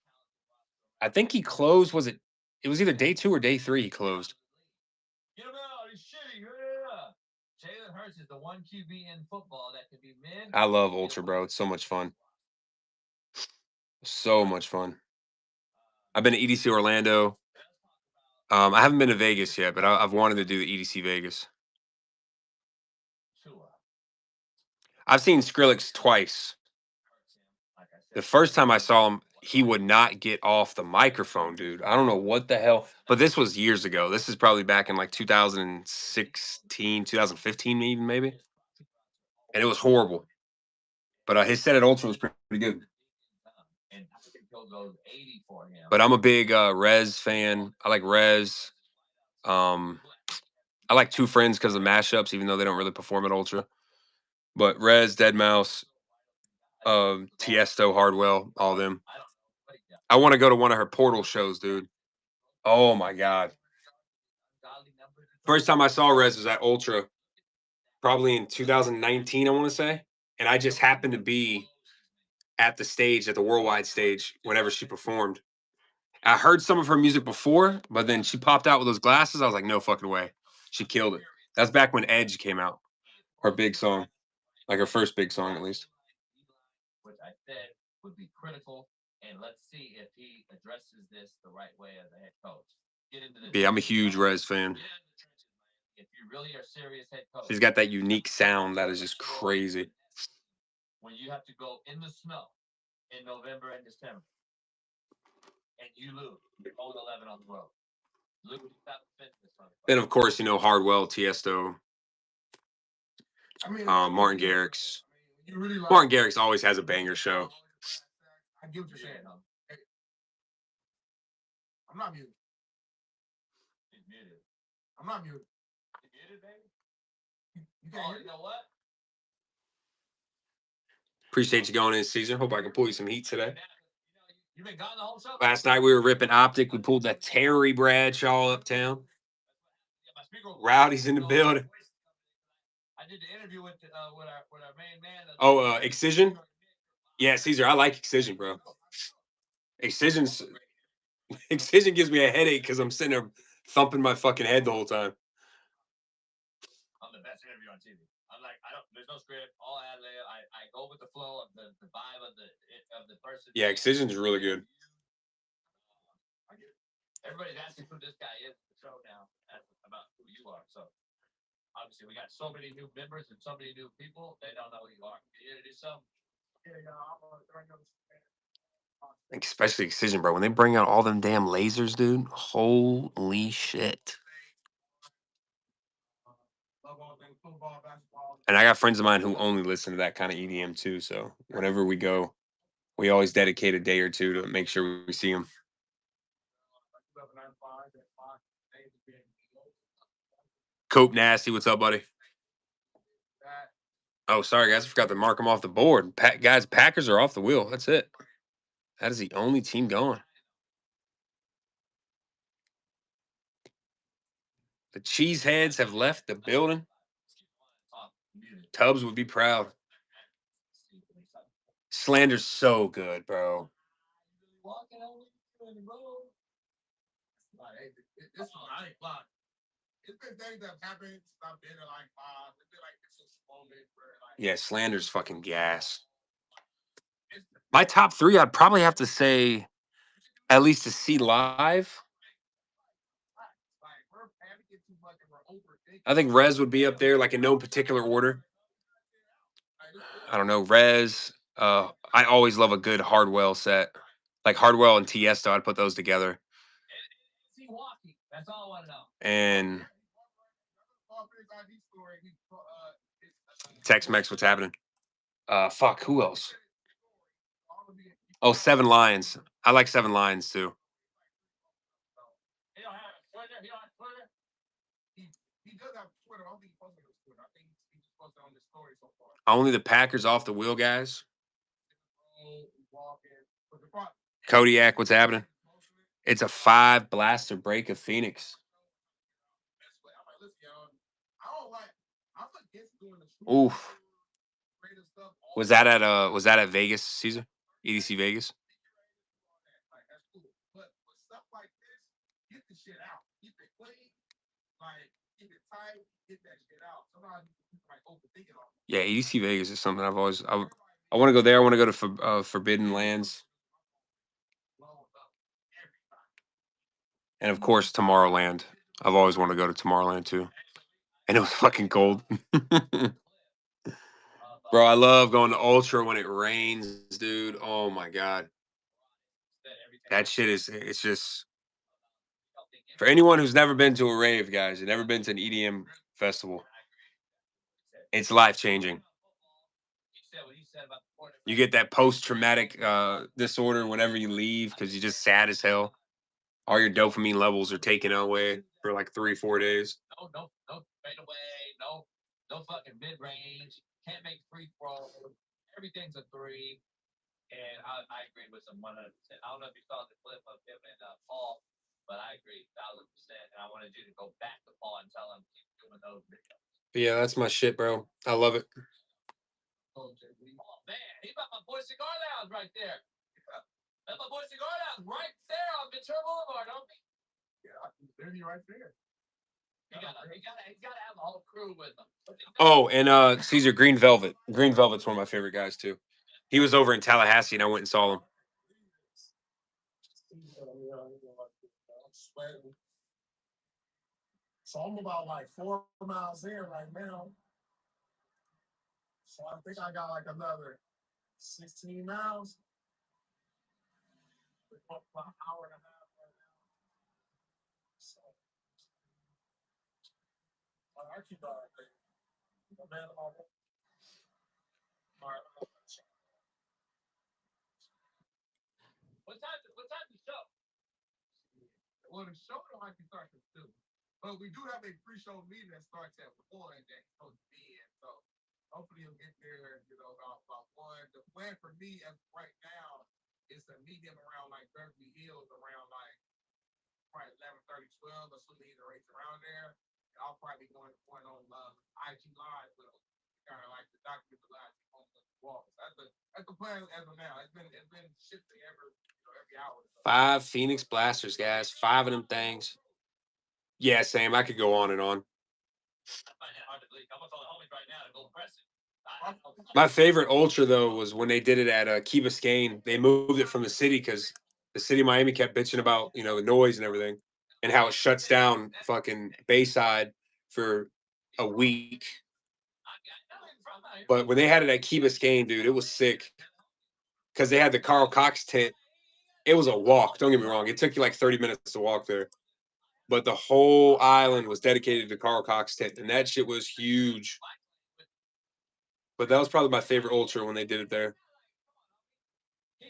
I think he closed. It was either day 2 or day 3 he closed. Get him out. He's shitty. Yeah. Jalen Hurts is the one QB in football that can be mid. I love Ultra, bro. It's so much fun. So much fun. I've been to EDC Orlando. I haven't been to Vegas yet, but I've wanted to do the EDC Vegas. I've seen Skrillex twice. The first time I saw him, he would not get off the microphone, dude. I don't know what the hell. But this was years ago. This is probably back in like 2016, 2015, even maybe. And it was horrible. But his set at Ultra was pretty good. And I think he'll go 80 for him. But I'm a big Rez fan. I like Rez. I like Two Friends because of mashups, even though they don't really perform at Ultra. But Rez, Deadmau5, Tiesto, Hardwell, all of them. I want to go to one of her Portal shows, dude. Oh my god! First time I saw Rez was at Ultra, probably in 2019, I want to say, and I just happened to be at the stage, at the worldwide stage, whenever she performed. I heard some of her music before, but then she popped out with those glasses. I was like, no fucking way. She killed it. That's back when Edge came out. Her big song. Like her first big song, at least. Which I said would be critical. And let's see if he addresses this the right way as a head coach. Get into the Yeah, I'm a huge Rez fan. If you really are serious head coach. She's got that unique sound that is just crazy. When you have to go in the snow in November and December, and you lose, you're 0-11 on the road. Then, of course, Hardwell, Tiesto, Martin Garrix. Martin Garrix always has a banger show. I get what you're saying. I'm not muted. He's muted. I'm not muted. You muted, baby? You can't hear You me? know what? Appreciate you going in, Caesar. Hope I can pull you some heat today. You've been gone the whole show. Last night we were ripping Optic. We pulled that Terry Bradshaw uptown. Rowdy's in the building. I did the interview with our main man. Oh, Excision? Yeah, Caesar, I like Excision, bro. Excision gives me a headache because I'm sitting there thumping my fucking head the whole time. I'm the best interview on TV. There's no script, all ad lib. I go with the flow of the vibe of the person. Yeah, Excision's really good. Everybody's asking who this guy is in the show now, about who you are. So obviously we got so many new members and so many new people, they don't know who you are. Can you introduce yourself? Like, especially Excision, bro. When they bring out all them damn lasers, dude, holy shit. And I got friends of mine who only listen to that kind of EDM too. So whenever we go, we always dedicate a day or two to make sure we see them. Cope Nasty, what's up, buddy? Oh, sorry, guys. I forgot to mark them off the board. Guys, Packers are off the wheel. That's it. That is the only team going. The Cheeseheads have left the building. Tubbs would be proud. Slander's so good, bro. Like, this one, I ain't lying. It's been things that have happened since I've been in like it's been like this moment where like Yeah, Slander's fucking gas. it's My top 3, I'd probably have to say at least to see live. like we're having it too much and we're overthinking. I think Rez would be up there, like in no particular order. I don't know, Rez. I always love a good Hardwell set. Like Hardwell and Tiesto, I'd put those together. See walking. That's all I want to know. And Off his ID story, Tex Mex, what's happening? Fuck, who else? Oh, Seven Lions. I like Seven Lions too. He don't have a Twitter. He don't have Twitter. he does have Twitter. I don't think he posted on his Twitter. I think he just posted on his story so far. Only the Packers off the wheel guys. Walking. But the pro- Kodiak, what's happening? It's a 5 blaster break of Phoenix. I'm like, listen, y'all, I don't like. I'm against doing the Oof. creative stuff. Was that at Vegas, Caesar? EDC Vegas? Like, that's cool. But with stuff like this, get the shit out. Keep it clean. Like, keep it tight. Get that shit out. Sometimes people like overthink it all. Yeah, EDC Vegas is something I've always. I want to go there. I want to go to Forbidden Lands, and of course Tomorrowland. I've always wanted to go to Tomorrowland too, and it was fucking cold. Bro, I love going to Ultra when it rains, dude. Oh my god, that shit is. It's just for anyone who's never been to a rave, guys, and never been to an EDM festival. It's life changing. You get that post traumatic disorder whenever you leave because you're just sad as hell. All your dopamine levels are taken away for like 3-4 days. No fade away. No fucking mid range. Can't make free throws. Everything's a 3. And I agree with him 100%. I don't know if you saw the clip of him and Paul, but I agree 1000%. And I wanted you to go back to Paul and tell him keep doing those videos. Yeah, that's my shit, bro. I love it. Oh man, he got my boy Cigar Lounge right there. That's my boy Cigar Lounge right there on Ventura Boulevard, homie. Yeah, there you right there. He gotta have a whole crew with him. Oh, and Caesar Green Velvet. Green Velvet's one of my favorite guys too. He was over in Tallahassee, and I went and saw him. So I'm about like 4 miles in right now. So I think I got like another 16 miles. About an hour and a half right now. So I keep man, What time the show? Well, the show don't like to start at 2. But we do have a pre-show meeting that starts at 1 that's supposed to be in. So hopefully you'll get there, about 1. The plan for me as right now is to meet him around like Beverly Hills around like probably 11:30, 12, assuming he's a race around there. And I'll probably be going on IG Live with him, kind of like the document the live on the wall. That's the plan as of now. It's been shifting every hour. 5 Phoenix blasters, guys. 5 of them things. Yeah, Sam, I could go on and on. My favorite Ultra though was when they did it at Key Biscayne. They moved it from the city because the city of Miami kept bitching about the noise and everything, and how it shuts down fucking Bayside for a week. But when they had it at Key Biscayne, dude, it was sick because they had the Carl Cox tent. It was a walk. Don't get me wrong; it took you like 30 minutes to walk there. But the whole island was dedicated to Carl Cox tent, and that shit was huge. But that was probably my favorite Ultra when they did it there.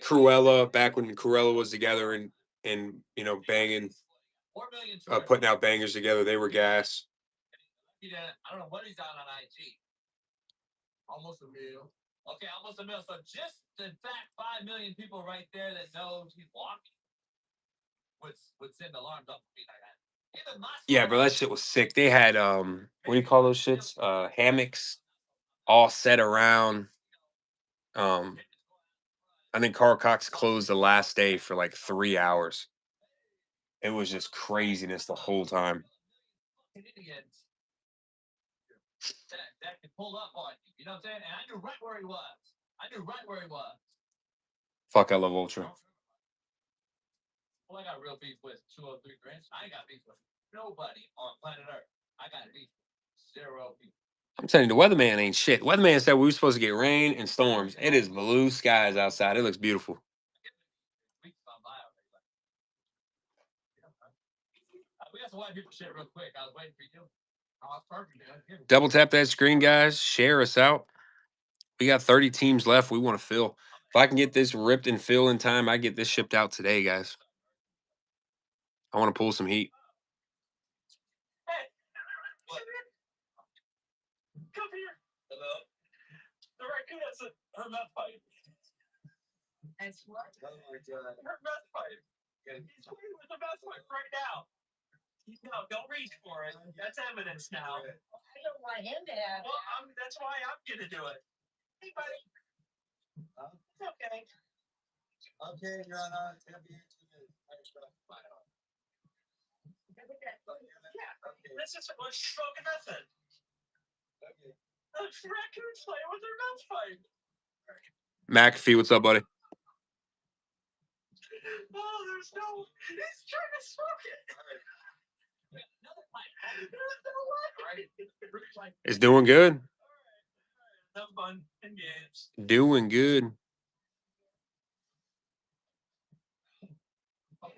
Cruella, back when Cruella was together and banging, putting out bangers together, they were gas. I don't know what he's on IG. Almost a mil. Okay, almost a mil. So just in fact, 5 million people right there that knows he's walking would send alarms up for me like that. Yeah, bro, that shit was sick. They had what do you call those shits? Hammocks all set around I think Carl Cox closed the last day for like 3 hours. It was just craziness the whole time. Idiots that can pull up on you. You know what I'm saying? And I knew right where he was. I knew right where he was. Fuck, I love Ultra. Well, I got real beef with 203 Grinch. I ain't got beef with nobody on planet Earth. I got beef with 0 people. I'm telling you, the weatherman ain't shit. Weatherman said we were supposed to get rain and storms. It is blue skies outside. It looks beautiful. Weeks gone by already, but- we got some white people shit real quick. I was waiting for you. Oh, it's perfect, man. Double tap that screen, guys. Share us out. We got 30 teams left. We want to fill. If I can get this ripped and fill in time, I get this shipped out today, guys. I want to pull some heat. Hey, come here. Hello. The raccoon has her mouth pipe. That's what? Oh my god. Her mouth pipe. He's playing with the mouth pipe right now. No, don't reach for it. That's evidence now. I don't want him to have. Well, that's why I'm gonna do it. Hey, buddy. It's okay. Okay, Your Honor, it's gonna be 2 minutes. Yeah, this is what she's spoken method. Okay. The raccoon's playing with her mouth pipe. McAfee, what's up, buddy? Oh, there's no. He's trying to smoke it. Another pipe. There's no way. It's doing good. Have fun and games. Doing good. Oh,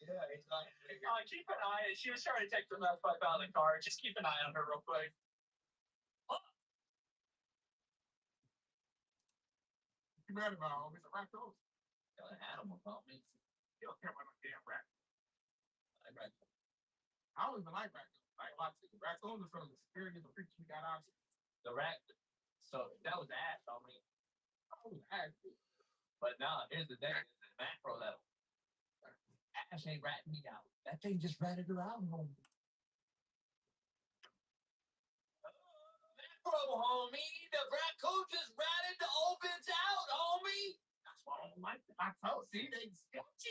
Yeah, it's not. keep an eye. She was trying to take the mouth pipe out of the car. Just keep an eye on her real quick. You mad about all this? A raccoon. An animal, homie. You don't care about no damn raccoon. I read that. I don't even like raccoons. Like, raccoons are some of the scariest creatures we got out. The rat. So that was ass, homie. Oh, actually. But no, here's the thing. It's the macro level. Ash ain't ratting me out. That thing just ratted her out, homie. Macro, homie. The raccoon just ratted the opens out, homie. That's why I don't like it. I told you, they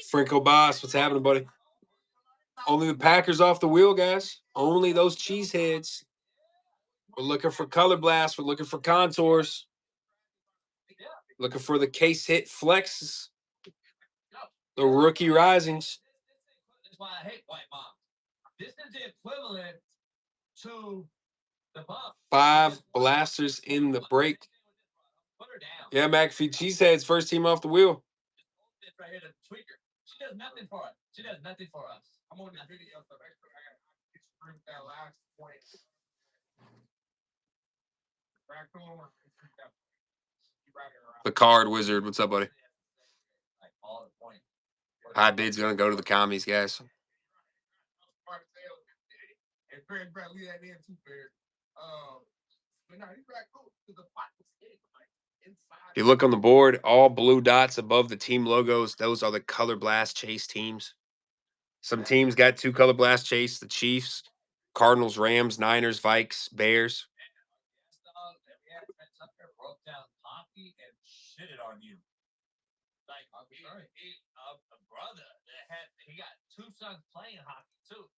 Franco Boss, what's happening, buddy? Only the Packers off the wheel, guys. Only those cheeseheads. We're looking for color blasts. We're looking for contours. Looking for the case hit flexes. The rookie risings. That's why I hate white mom. This is the equivalent to the bump. 5 blasters in the break. Put her down. Yeah, McAfee cheeseheads, first team off the wheel. This right here, the tweaker. She does nothing for us. She does nothing for us. I'm on this video, so I got to screw that last point. Raccoon. You right around. The card wizard, what's up, buddy? Like all the point. High bid's gonna go to the commies, guys. And Fred Brad leave that in too, Fred. But no, he's raccoon because the pot was hit, like inside. If you look on the board, all blue dots above the team logos, those are the color blast chase teams. Some teams got 2 color blast chase, the Chiefs, Cardinals, Rams, Niners, Vikes, Bears. Broke down hockey and shitted on you. Like a brother that he got 2 sons playing hockey too.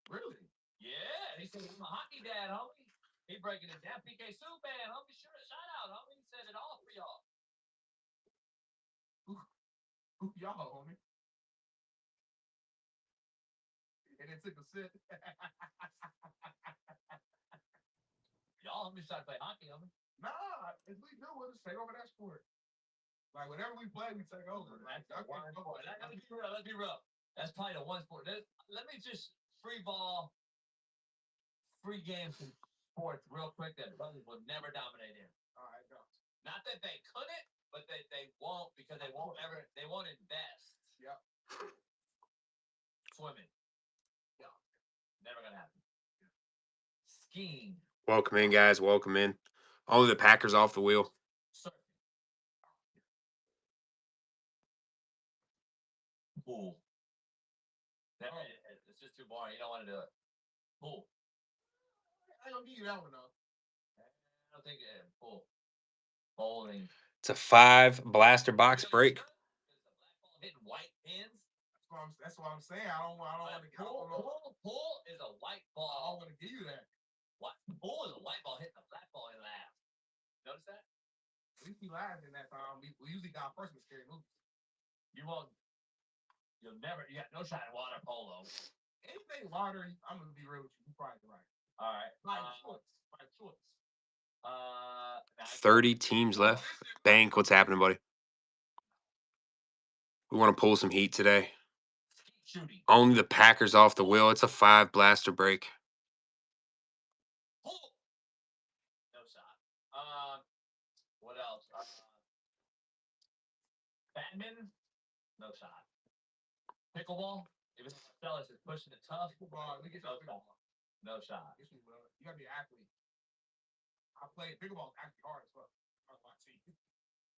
Really? Yeah, he said I'm a hockey dad, homie. He breaking it down. PK Subban, homie, sure, shout out, homie. He said it all for y'all. Who y'all, homie? And it took a sip. Y'all, homie, started playing hockey, homie. Nah, if we do, we'll just take over that sport. Like whenever we play, we take over. Like, Let's be real. Let's be real. That's probably the one sport. Let me just free games and sports real quick that brothers will never dominate in. All right, go. Not that they couldn't, but they won't because they won't invest. Yep. Swimming. Yeah. Never gonna happen. Skiing. Welcome in, guys. Welcome in. Only the Packers off the wheel. Surfing. Pool. It's just too boring. You don't want to do it. Pool. I don't give you that one though. I don't think pool. bowling. It's a 5 blaster box break. Is the black ball hitting white pins? That's what I'm saying. I don't want to get Pull is a white I ball. don't want to give you that. What? Pull is a white ball hitting a black ball in the ass. Notice that? At least we laughed in that time. We usually got first with scary movies. You won't. You got no shot at water polo. Anything water, I'm gonna be real with you. You probably right. All right. By choice. By choice. 30 teams left. Bank, what's happening, buddy? We want to pull some heat today. Shooting. Only the Packers off the wheel. It's a 5 blaster break. Pull. No shot. What else? Badminton. No shot. Pickleball. Even Fellas is pushing it tough. Pickleball, we get No no shot. No shot. Yes, we will. You gotta be an athlete. I played pickleball actually hard as fuck. On my team.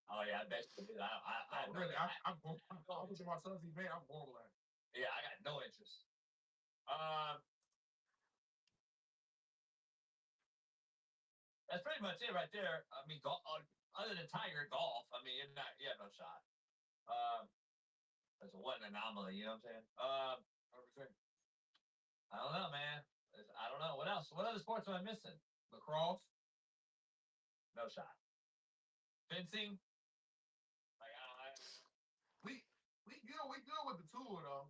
Oh yeah, I bet you did. Really, I'm to my son's event. I'm horrible at it. Yeah, I got no interest. That's pretty much it right there. I mean, other than Tiger golf, I mean, you have no shot. That's what an anomaly, you know what I'm saying? 100%. I don't know, man. I don't know. What else? What other sports am I missing? Lacrosse. No shot. Fencing. Like We good with the tool though.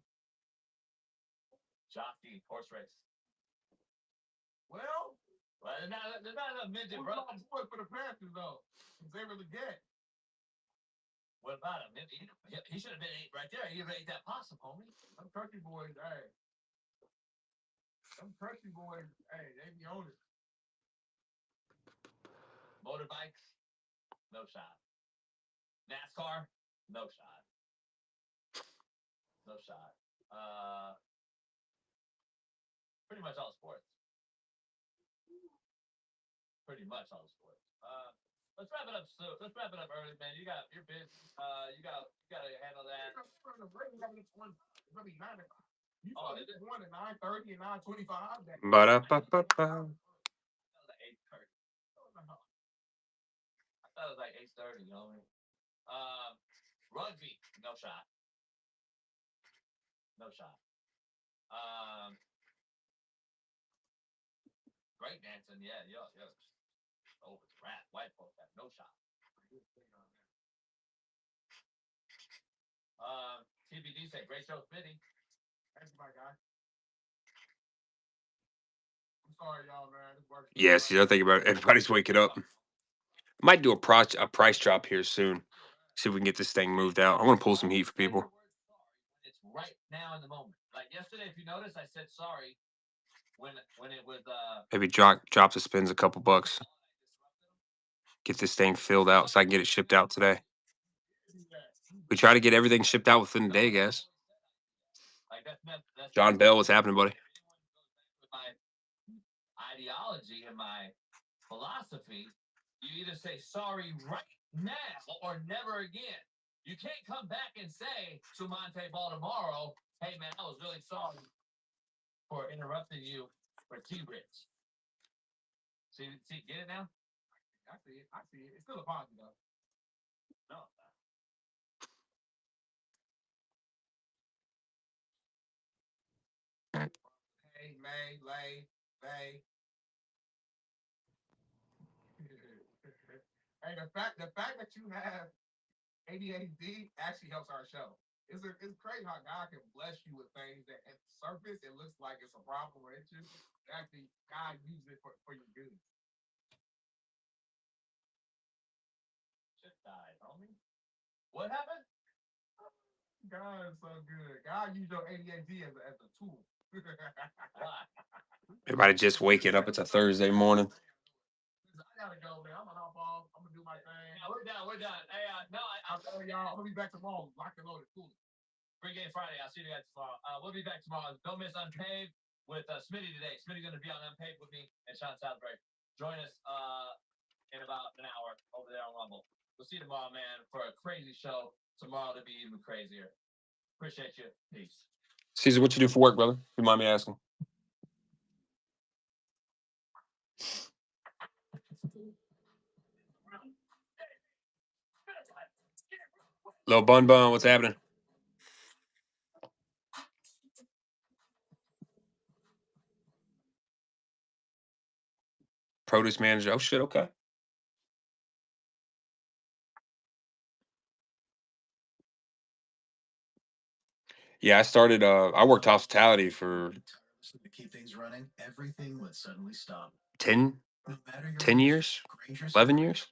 jockey, horse race. Well, There's not enough midget who's brothers. going for the Panthers though? They really get. What about him? He should have been 8 right there. He ate that possum, homie. Them turkey boys, hey. Them turkey boys, hey, they be on it. Motorbikes, no shot. NASCAR, no shot. No shot. Pretty much all sports. Pretty much all sports. Let's wrap it up soon. Let's wrap it up early, man. You're busy. You gotta handle that. It's gonna be 9 o'clock. You Oh, probably is it? one at 9:30 and 9:25. Ba-da-ba-ba-ba. That was like 8:30. I thought it was like 8:30, you know what I mean? Rugby, no shot. No shot. Break dancing, yeah. Oh, it's rap. White folks have no shot. TBD said, great show, Smitty. That's my guy. I'm sorry, y'all, man. This works. Yes, you don't think about it. Everybody's waking up. Might do a price drop here soon. See if we can get this thing moved out. I want to pull some heat for people. It's right now in the moment. Like yesterday, if you notice, I said sorry when it was Maybe drop the spins a couple bucks. Get this thing filled out so I can get it shipped out today. We try to get everything shipped out within the day, guys. Like that's John Bell, what's happening, buddy? My ideology and my philosophy, you either say sorry right now or never again. You can't come back and say to Monte Ball tomorrow, hey man, I was really sorry for interrupting you for T-Ritz. See, get it now? I see it. It's still a positive though. No. Hey, May, Lay, Bay. Hey, the fact that you have ADHD actually helps our show. It's crazy how God can bless you with things that at the surface it looks like it's a problem or issue. Actually, God uses it for your good. Shit died, homie. What happened? God is so good. God used your ADHD as a tool. Why? Everybody just waking up. It's a Thursday morning. I gotta go, man. I'm gonna hop off. I'm gonna do my thing. Yeah, we're done. Hey, I'll tell y'all. I'm gonna be back tomorrow. Lock and loaded. Cool. Pregame Friday. I'll see you guys tomorrow. We'll be back tomorrow. Don't miss Unpaved with Smitty today. Smitty's going to be on Unpaved with me and Sean Southbury. Join us in about an hour over there on Rumble. We'll see you tomorrow, man, for a crazy show. Tomorrow to be even crazier. Appreciate you. Peace. Caesar, what you do for work, brother? You mind me asking? Lil Bun Bun, what's happening? Produce manager. Oh shit, okay. Yeah, I started I worked hospitality for To keep things running, everything would suddenly stop. 10 No matter your 10 years, Granger's 11 years.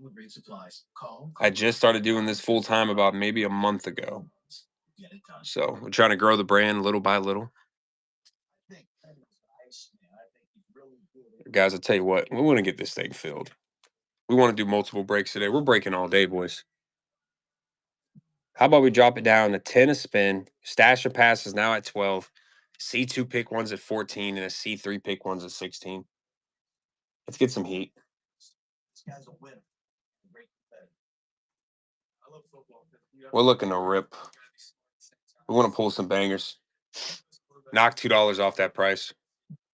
with great supplies. Call. I just started doing this full time about maybe a month ago. Get it done. So we're trying to grow the brand little by little. I think that is nice, man. I think he's really good. Guys, I'll tell you what, we want to get this thing filled. We want to do multiple breaks today. We're breaking all day, boys. How about we drop it down to 10 a spin? Stash of passes now at 12. C2 pick ones at 14 and a C3 pick ones at 16. Let's get some heat. This guy's a winner. Great competitor. I love football. We're looking to rip. We want to pull some bangers. Knock $2 off that price.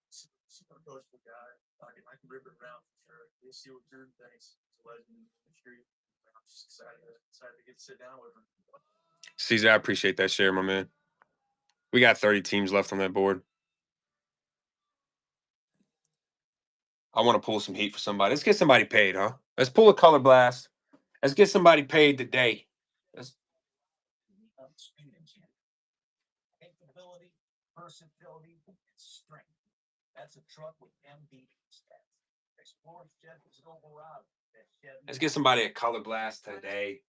Super coachable guy. I can rip it around for sure. We'll see what Drew thinks. He's a legend in the industry. I'm just excited to get to sit down with him. Caesar, I appreciate that share, my man. We got 30 teams left on that board. I want to pull some heat for somebody. Let's get somebody paid, huh? Let's pull a color blast. Let's get somebody paid today. Capability, versatility, and strength. That's a truck with MB stats. Explorer Jet is an override. Let's get somebody a color blast today.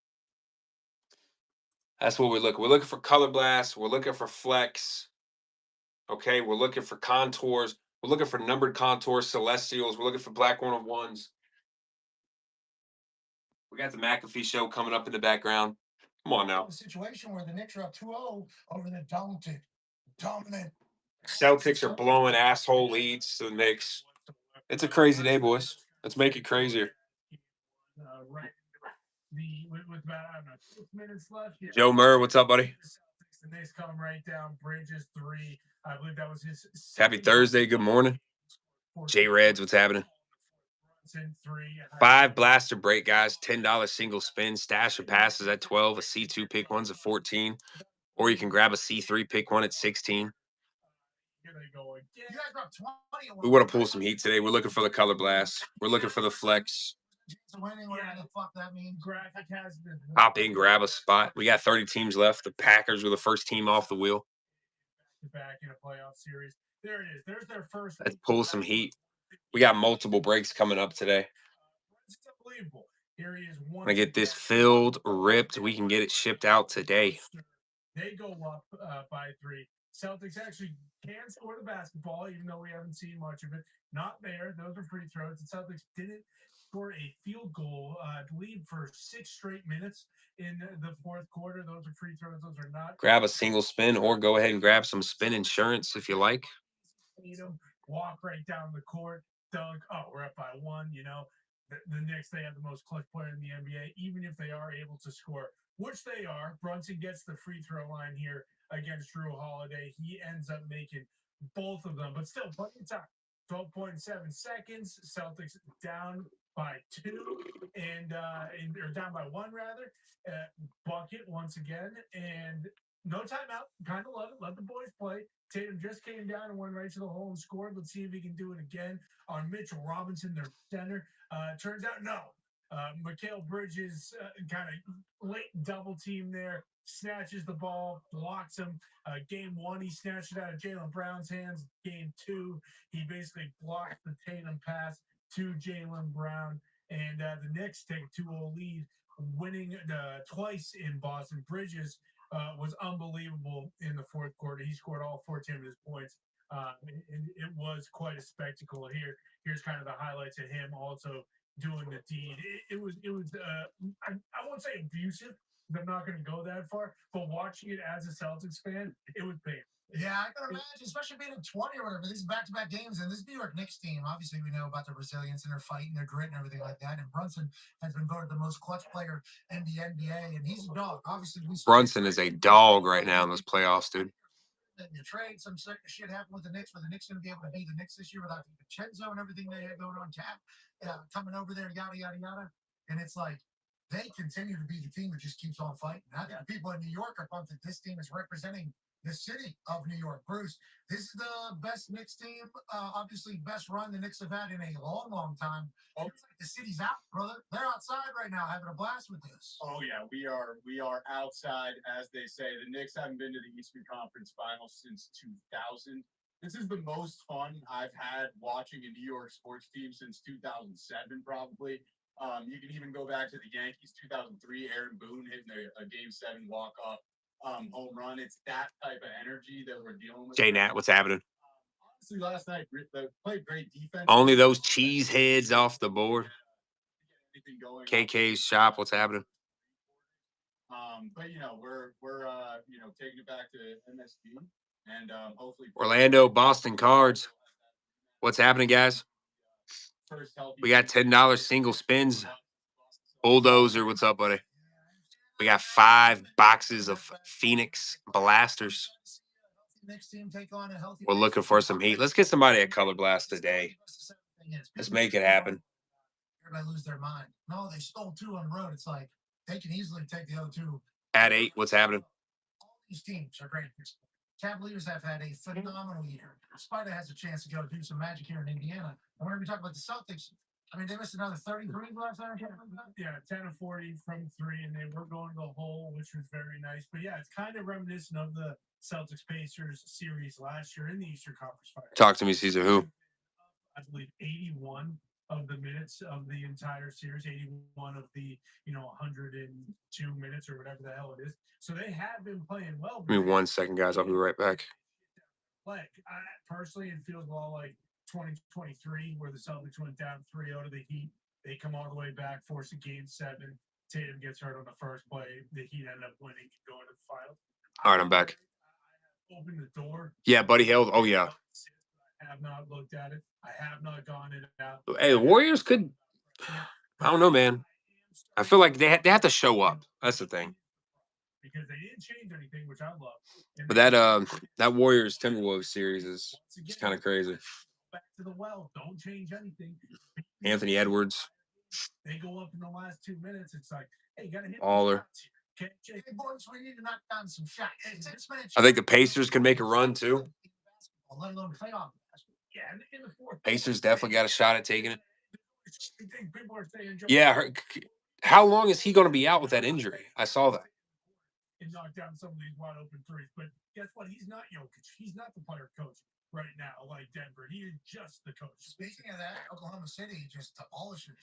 That's what we're looking. We're looking for color blast. We're looking for flex. Okay, we're looking for contours. We're looking for numbered contours, celestials. We're looking for black 1-of-1s. We got the McAfee show coming up in the background. Come on now. A situation where the Knicks are up 2-0 over the dominant. Celtics are blowing asshole leads to the Knicks. It's a crazy day, boys. Let's make it crazier. Right. With about, I don't know, 6 minutes left. Yeah. Joe Murr, what's up, buddy? The Knicks come right down. Bridges 3. I believe that was his. Happy Thursday. Good morning. J Reds, what's happening? 5 blaster break, guys. $10 single spin. Stash of passes at 12. A C2 pick one's at 14. Or you can grab a C3 pick one at 16. We want to pull some heat today. We're looking for the color blast. We're looking for the flex. Hop in, grab a spot. We got 30 teams left. The Packers were the first team off the wheel. Back in a playoff series. There it is. There's their first. Let's pull some heat. We got multiple breaks coming up today. It's unbelievable. Here he is. I'm gonna get this filled, ripped. We can get it shipped out today. They go up by 3. Celtics actually can score the basketball, even though we haven't seen much of it. Not there. Those are free throws. The Celtics didn't score a field goal lead for 6 straight minutes in the fourth quarter. Those are free throws. Those are not. Grab a single spin or go ahead and grab some spin insurance if you like. Walk right down the court, dunk. Oh, we're up by 1. You know, the Knicks, they have the most clutch player in the NBA, even if they are able to score, which they are. Brunson gets the free throw line here against Drew Holiday. He ends up making both of them, but still plenty of time. 12.7 seconds. Celtics down by 2 or down by 1 rather. Bucket once again, and no timeout. Kind of love it. Let the boys play. Tatum just came down and went right to the hole and scored. Let's see if he can do it again on Mitchell Robinson, their center. Turns out no. Mikal Bridges kind of late double team there. Snatches the ball, blocks him. Game 1, he snatched it out of Jaylen Brown's hands. Game 2, he basically blocked the Tatum pass to Jaylen Brown. And the Knicks take a 2-0 lead, winning twice in Boston. Bridges was unbelievable in the fourth quarter. He scored all 14 of his points. And it was quite a spectacle here. Here's kind of the highlights of him also doing the deed. It was I won't say abusive. I'm not going to go that far, but watching it as a Celtics fan, it was painful. Yeah, I can imagine, especially being in 20 or whatever. These back-to-back games, and this New York Knicks team, obviously we know about their resilience and their fight and their grit and everything like that. And Brunson has been voted the most clutch player in the NBA, and he's a dog. Obviously, Brunson is a dog right now in those playoffs, dude. You trade some shit happened with the Knicks, where the Knicks going to be able to be the Knicks this year without Vincenzo and everything they had going on tap, coming over there, yada yada yada. And it's like they continue to be the team that just keeps on fighting. I think people in New York are pumped that this team is representing the city of New York. Bruce, this is the best Knicks team, obviously best run the Knicks have had in a long, long time. Feels like the city's out, brother. They're outside right now having a blast with this. Oh yeah, we are outside, as they say. The Knicks haven't been to the Eastern Conference Finals since 2000. This is the most fun I've had watching a New York sports team since 2007, probably. You can even go back to the Yankees 2003, Aaron Boone hitting a Game 7 walk-off home run. It's that type of energy that we're dealing with. J Nat, what's happening? Honestly, last night they played great defense. Only those cheese heads off the board. Anything going KK's shop, what's happening? But you know, we're taking it back to MSG and hopefully Orlando, Boston Cards. What's happening, guys? We got $10 single spins. Bulldozer, what's up, buddy? We got 5 boxes of Phoenix Blasters. We're looking for some heat. Let's get somebody a color blast today. Let's make it happen. Everybody lose their mind. No, they stole 2 on the road. It's like they can easily take the 0-2. At 8, what's happening? All these teams are great. Cavaliers have had a phenomenal year. Spider has a chance to go do some magic here in Indiana. And we're going to be talking about the Celtics. I mean, they missed another 33 last night. Yeah, 10 of 40 from 3, and they were going to the hole, which was very nice. But yeah, it's kind of reminiscent of the Celtics Pacers series last year in the Eastern Conference Finals. Talk to me, Caesar. Who? I believe 81 of the minutes of the entire series, 81 of the 102 minutes or whatever the hell it is. So they have been playing well. Give me 1 second, guys. I'll be right back. Like personally, it feels a lot like 2023, where the Celtics went down 3-0 to the Heat. They come all the way back, force a Game 7. Tatum gets hurt on the first play. The Heat end up winning and going to the final. All right, I'm back. I opened the door. Yeah, Buddy Hield. Oh, yeah. I have not looked at it. I have not gone in and out. Hey, the Warriors could. I don't know, man. I feel like they have to show up. That's the thing. Because they didn't change anything, which I love. But that Warriors Timberwolves series is kind of crazy. Back to the well. Don't change anything. Anthony Edwards. They go up in the last 2 minutes. It's like, hey, you gotta hit Aller. Hey, boys, we need to knock down some shots. Hey, 6 minutes. I think the Pacers can make a run too. Let alone playoff. Yeah, in the fourth. Pacers definitely got a shot at taking it. People are saying, Yeah. How long is he going to be out with that injury? I saw that. And knock down some of these wide open threes. But guess what? He's not Jokic. He's not the player coach right now, like Denver. He is just the coach. Speaking of that, Oklahoma City just demolishes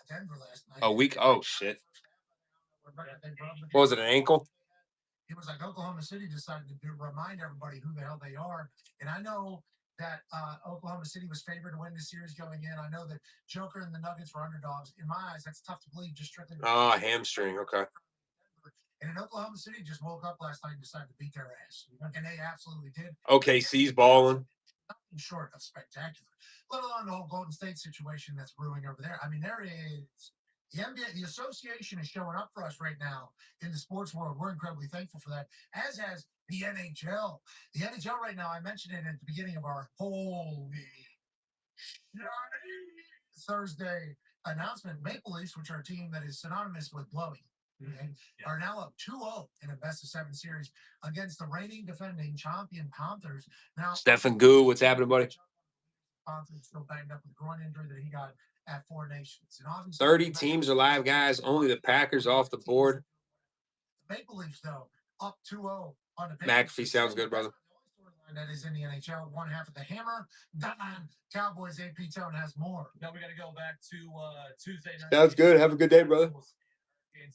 Denver last night. A week? Oh, shit. What was it, an ankle? It was like Oklahoma City decided to remind everybody who the hell they are. And I know that Oklahoma City was favored to win the series going in. I know that Joker and the Nuggets were underdogs. In my eyes, that's tough to believe. Just strictly. Oh, hamstring. Okay. And then Oklahoma City just woke up last night and decided to beat their ass. And they absolutely did. OKC's balling. Nothing short of spectacular. Let alone the whole Golden State situation that's brewing over there. I mean, there is the NBA, the association is showing up for us right now in the sports world. We're incredibly thankful for that, as has the NHL. The NHL right now, I mentioned it at the beginning of our holy Thursday announcement. Maple Leafs, which are a team that is synonymous with blowing, are now up 2-0 in a best-of-7 series against the reigning defending champion Panthers. Now, Stephen Gou, what's happening, buddy? Panthers still banged up with a groin injury that he got at Four Nations. And obviously, 30 teams are live, guys. Only the Packers off the board. Maple Leafs, though, up 2-0 on the McAfee sounds good, brother. That is in the NHL. One half of the hammer. Cowboys, AP Town has more. Now we got to go back to Tuesday night. Sounds good. Have a good day, brother.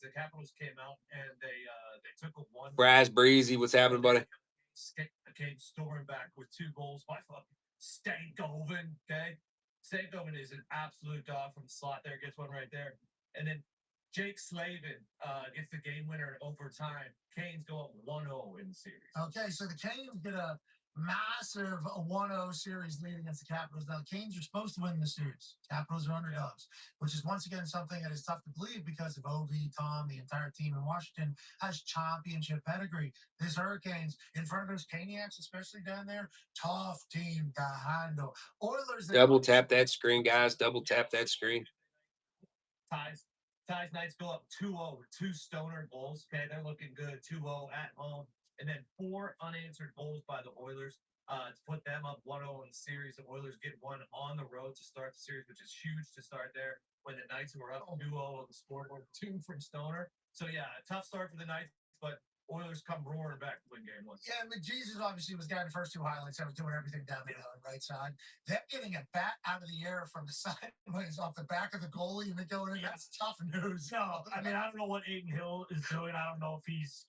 The Capitals came out and they took a 1. Brass Breezy, what's happening, buddy? Came storming back with 2 goals by Stankoven. Okay, Stankoven is an absolute dog from the slot. There gets one right there, and then Jake Slavin gets the game winner in overtime. Canes go up 1-0 in the series. Okay, so the Canes get a massive 1-0 series lead against the Capitals. Now, the Canes are supposed to win the series. Capitals are underdogs, which is once again something that is tough to believe because of OV, Tom, the entire team in Washington has championship pedigree. This Hurricanes, in front of those Caniacs, especially down there, tough team to handle. Oilers. Double tap that screen, guys. Double tap that screen. Ties. Ties Knights go up 2-0 with 2 stoner goals. Okay, they're looking good. 2-0 at home. And then 4 unanswered goals by the Oilers to put them up 1-0 in the series. The Oilers get one on the road to start the series, which is huge to start there. When the Knights were up 2-0 on the scoreboard, 2 from Stoner. So yeah, a tough start for the Knights, but Oilers come roaring back to win game 1. Yeah, McJesus obviously was guy in the first 2 highlights. I was doing everything down the right side. Them getting a bat out of the air from the sideways off the back of the goalie and then going in, that's tough news. No, I mean, I don't know what Aiden Hill is doing. I don't know if he's,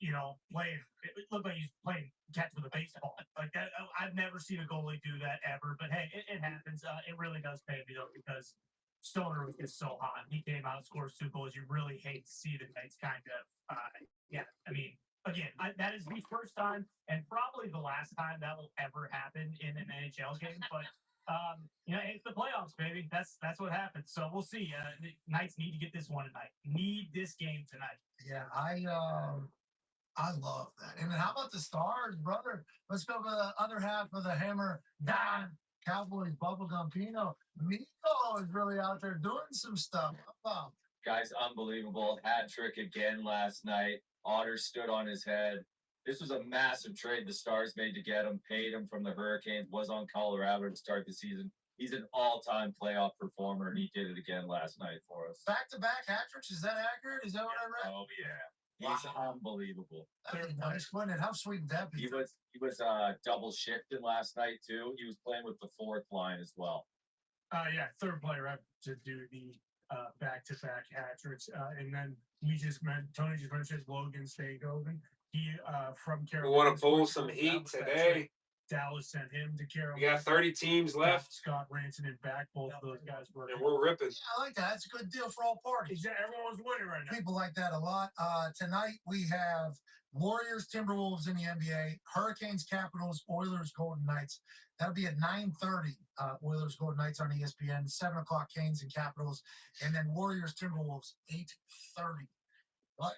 playing. It looked like he's playing catch with a baseball. Like that, I've never seen a goalie do that ever. But hey, it happens. It really does pay me though because Stoner is so hot. He came out and scores 2 goals. You really hate to see the Knights kind of, yeah. I mean, again, that is the first time and probably the last time that will ever happen in an NHL game. But it's the playoffs, baby. That's what happens. So we'll see. The Knights need to get this one tonight. Need this game tonight. Yeah, I love that. And then how about the Stars, brother? Let's go to the other half of the hammer down. Cowboys bubblegum Pino. Miko is really out there doing some stuff. Guys, unbelievable. Hat trick again last night. Otter stood on his head. This was a massive trade the Stars made to get him, paid him from the Hurricanes, was on Colorado to start the season. He's an all-time playoff performer, and he did it again last night for us. Back-to-back hat tricks. Is that accurate? Is that what I read? Oh, yeah. He's unbelievable. Nice win. And how sweet would that be? He was double shifted last night, too. He was playing with the 4th line as well. Yeah, 3rd player up to do the back-to-back hat tricks. And then Tony just mentioned Logan Stankoven. He from Carolina. We want to pull some heat today. Dallas sent him to Carolina. We got 30 teams left. Scott Ranson and back. Both of those guys were. And we're ripping. Yeah, I like that. It's a good deal for all parties. Everyone's winning right now. People like that a lot. Tonight we have Warriors, Timberwolves in the NBA, Hurricanes, Capitals, Oilers, Golden Knights. That'll be at 9:30. Oilers, Golden Knights on ESPN. 7:00 Canes and Capitals, and then Warriors, Timberwolves 8:30.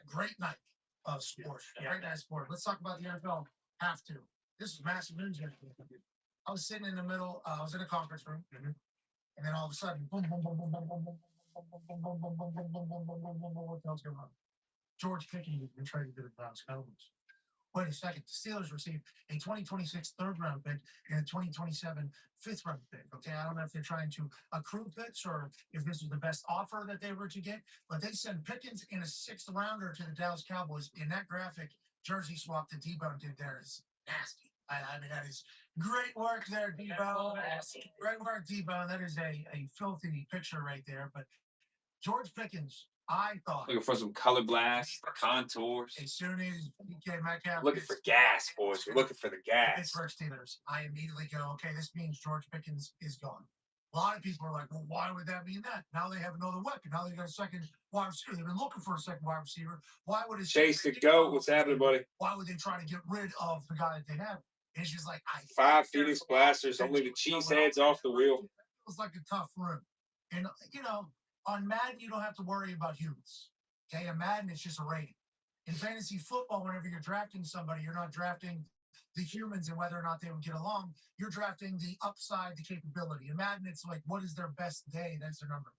Great night of sports. Great night of sport. Let's talk about the NFL. Have to. This is massive news. I was sitting in the middle. I was in a conference room, and then all of a sudden, boom, boom, boom, boom, boom, boom, boom, boom, boom, boom, boom, boom, boom, boom, boom, boom, boom, boom, boom. What the hell's going on? George Pickens has been traded to the Dallas Cowboys. Wait a second. The Steelers received a 2026 3rd-round pick and a 2027 5th-round pick. Okay, I don't know if they're trying to accrue picks or if this was the best offer that they were to get, but they sent Pickens in a 6th-rounder to the Dallas Cowboys. In that graphic, jersey swap that Debo did there is nasty. I mean, that is great work there, Debo. Great work, Debo. That is a filthy picture right there. But George Pickens, I thought. Looking for some color blast, the contours. As soon as DK Metcalf. Looking for gas, boys. We're looking for the gas. Pittsburgh Steelers. I immediately go, okay, this means George Pickens is gone. A lot of people are like, well, why would that mean that? Now they have another weapon. Now they got a second wide receiver. They've been looking for a second wide receiver. Why would it Chase the goat? What's happening, buddy? Why would they try to get rid of the guy that they have? And it's just like 5 Phoenix Blasters, only the cheeseheads off the wheel. It was like a tough room. And on Madden, you don't have to worry about humans. Okay, in Madden, it's just a rating. In fantasy football, whenever you're drafting somebody, you're not drafting the humans and whether or not they would get along. You're drafting the upside, the capability. In Madden, it's like, what is their best day? That's their number.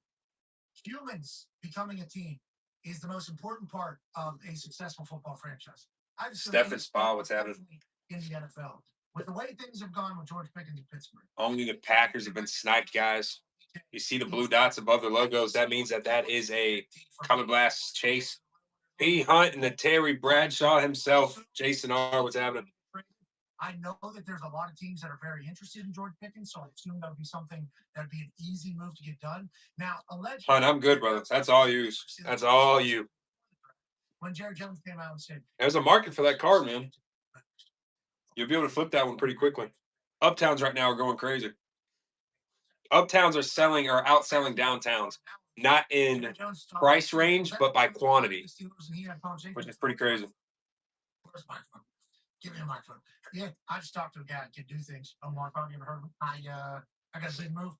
Humans becoming a team is the most important part of a successful football franchise. Stephen Spa, what's happening? In the NFL. With the way things have gone with George Pickens in Pittsburgh. Only the Packers have been sniped, guys. You see the blue dots above their logos. That means that is a color blast chase. P. Hunt and the Terry Bradshaw himself. Jason R. What's happening? I know that there's a lot of teams that are very interested in George Pickens, so I assume that would be something that would be an easy move to get done. Now, allegedly, Hunt, I'm good, brother. That's all you. That's all you. When Jared Jones came out and said, there's a market for that card, man. You'll be able to flip that one pretty quickly. Uptowns right now are going crazy. Uptowns are selling or outselling downtowns, not in price range, but by quantity, which is pretty crazy. Where's my phone? Give me a microphone. Yeah, I just talked to a guy that can do things. Omar, I've never heard of him. I got a big move.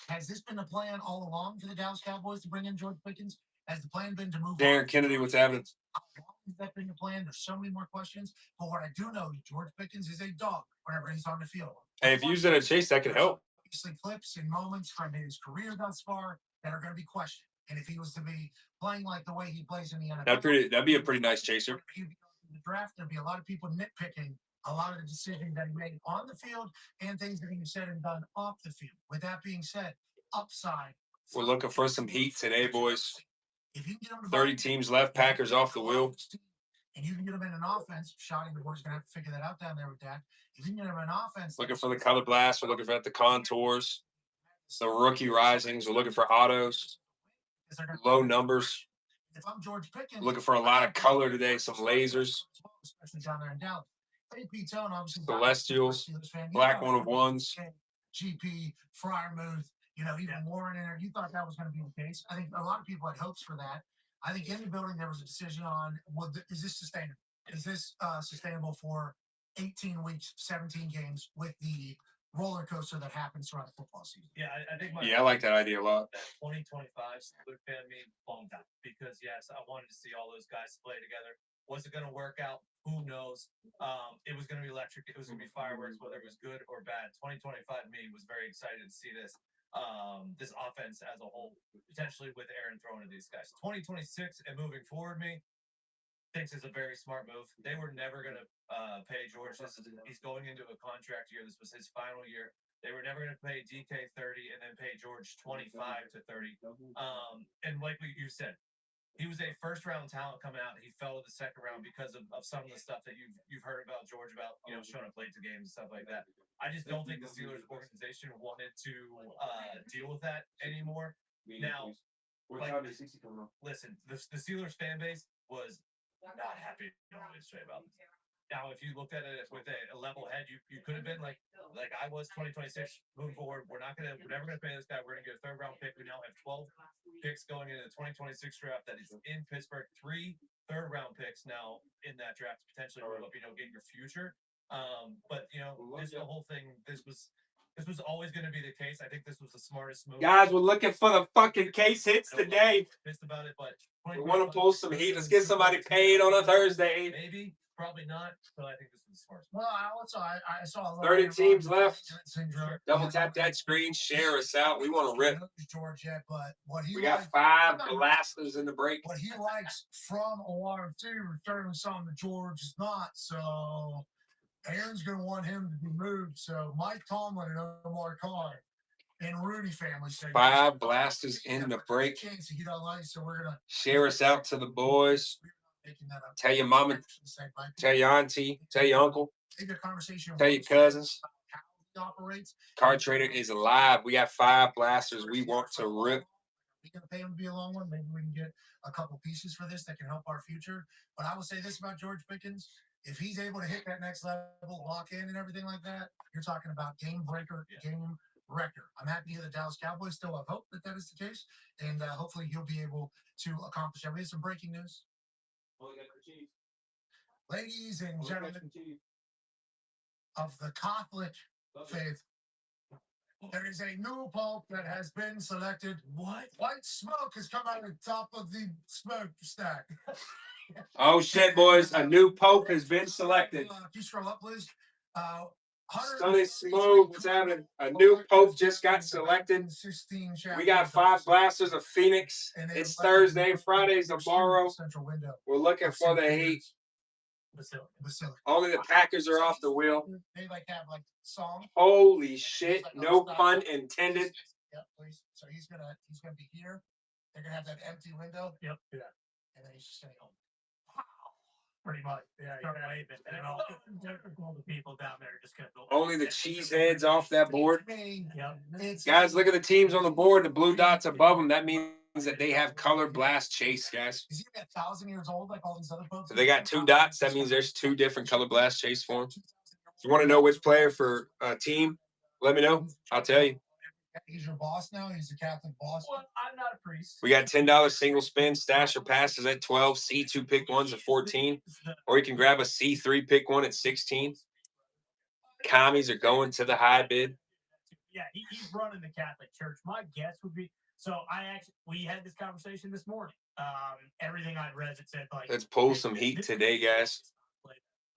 Has this been the plan all along for the Dallas Cowboys to bring in George Pickens? Has the plan been to move Darren Kennedy, what's happening? How long has that been the plan? There's so many more questions. But what I do know is George Pickens is a dog whenever he's on the field. And if you use it at chase, that can help. Obviously, clips and moments from his career thus far that are going to be questioned. And if he was to be playing like the way he plays in the NFL, That'd be a pretty nice chaser. he'd be in the draft. There'd be a lot of people nitpicking a lot of the decisions that he made on the field and things that he said and done off the field. With that being said, upside. We're looking for some heat today, boys. If you can get him to 30 teams left, Packers off the wheel. and you can get him in an offense, Shotty, the board's gonna have to figure that out down there with that. If you can get him in an offense, Looking for the color blast. We're looking for the contours. The rookie risings. We're looking for autos. Low numbers. if I'm George Pickens, Looking for a lot of color today. Some lasers. especially down there in Dallas. AP Tone, obviously, Celestials, Steelers fan, you black thought one of ones. GP, Fryermuth, even Warren in there. You thought that was going to be the case. I think a lot of people had hopes for that. I think in the building there was a decision on is this sustainable? Is this sustainable for 18 weeks, 17 games with the roller coaster that happens throughout the football season? Yeah, I think Yeah, I like that idea a lot. that 2025 Steelers fan me bummed out because yes, I wanted to see all those guys play together. Was it going to work out? Who knows? It was going to be electric. It was going to be fireworks, whether it was good or bad. 2025 me was very excited to see this this offense as a whole, potentially with Aaron throwing to these guys. 2026 and moving forward, me thinks is a very smart move. They were never going to pay George. He's going into a contract year. This was his final year. They were never going to pay DK 30 and then pay George 25 to 30. And like you said, he was a first round talent coming out. He fell to the second round because of some of the stuff that you've heard about George about, showing up late to games and stuff like that. I just don't think the Steelers organization wanted to deal with that anymore. Now, listen, the Steelers fan base was not happy about this. Now, if you looked at it with a level head, you could have been like I was 2026 moving forward. We're never gonna pay this guy. We're gonna get a third round pick. We now have 12 picks going into the 2026 draft that is in Pittsburgh. 3 third round picks now in that draft to potentially move up, get your future. But just the whole thing, this was always going to be the case. I think this was the smartest move. Guys, we're looking for the fucking case hits today. Pissed about it, but We want to pull some heat. Let's get somebody paid on a Thursday. Maybe, probably not. But I think this was the smartest. Well, I saw 30 teams left. Syndrome. Double tap that screen. Share us out. We want to rip. George yet, but what he We got likes- 5 blasters in the break. what he likes from a wide receiver, certainly something that George is not. So Aaron's going to want him to be moved. So Mike Tomlin and Omar Khan and Rudy family say 5 blasters in the break. chance to get online. So we're going to Share us out to the boys. making that up. Tell your mama, tell your auntie, tell your uncle, Take a conversation. tell your cousins. How he operates. Card Trader is alive. We got 5 blasters. We want to rip. We're going to pay him to be a long one. Maybe we can get a couple pieces for this that can help our future. But I will say this about George Pickens. If he's able to hit that next level, lock in and everything like that, you're talking about game breaker, game wrecker. I'm happy the Dallas Cowboys still have hope that is the case. And hopefully he'll be able to accomplish that. We have some breaking news. Ladies and gentlemen of the Catholic faith, there is a new pope that has been selected. What? White smoke has come out of the top of the smokestack. Oh shit, boys! A new pope has been selected. Can you scroll up, please? Sunny Smooth, what's happening? A new pope just got selected. 16 We got 5 blasters of Phoenix. It's Thursday, Friday's tomorrow. Central window. We're looking for the heat. Basilica. Only the Packers are off the wheel. They have song. Holy shit! No pun intended. Yep, please. So he's gonna be here. They're gonna have that empty window. Yep. Yeah. And then he's just gonna go. Pretty much. Yeah. Start waving, and all the people down there just gonna go. Only the cheeseheads off that board. Yep. Guys, look at the teams on the board. The blue dots above them. That means that they have color blast chase, guys. Is he 1,000 years old like all these other folks? So they got 2 dots. That means there's 2 different color blast chase for them. If you want to know which player for a team, let me know. I'll tell you. He's your boss now. He's the Catholic boss. Well, I'm not a priest. We got $10 single spin, stash or passes at 12, C2 pick ones at 14, or you can grab a C3 pick one at 16. Commies are going to the high bid. Yeah, he's running the Catholic Church. My guess would be we had this conversation this morning. Everything I'd read that said Let's pull some heat today, guys.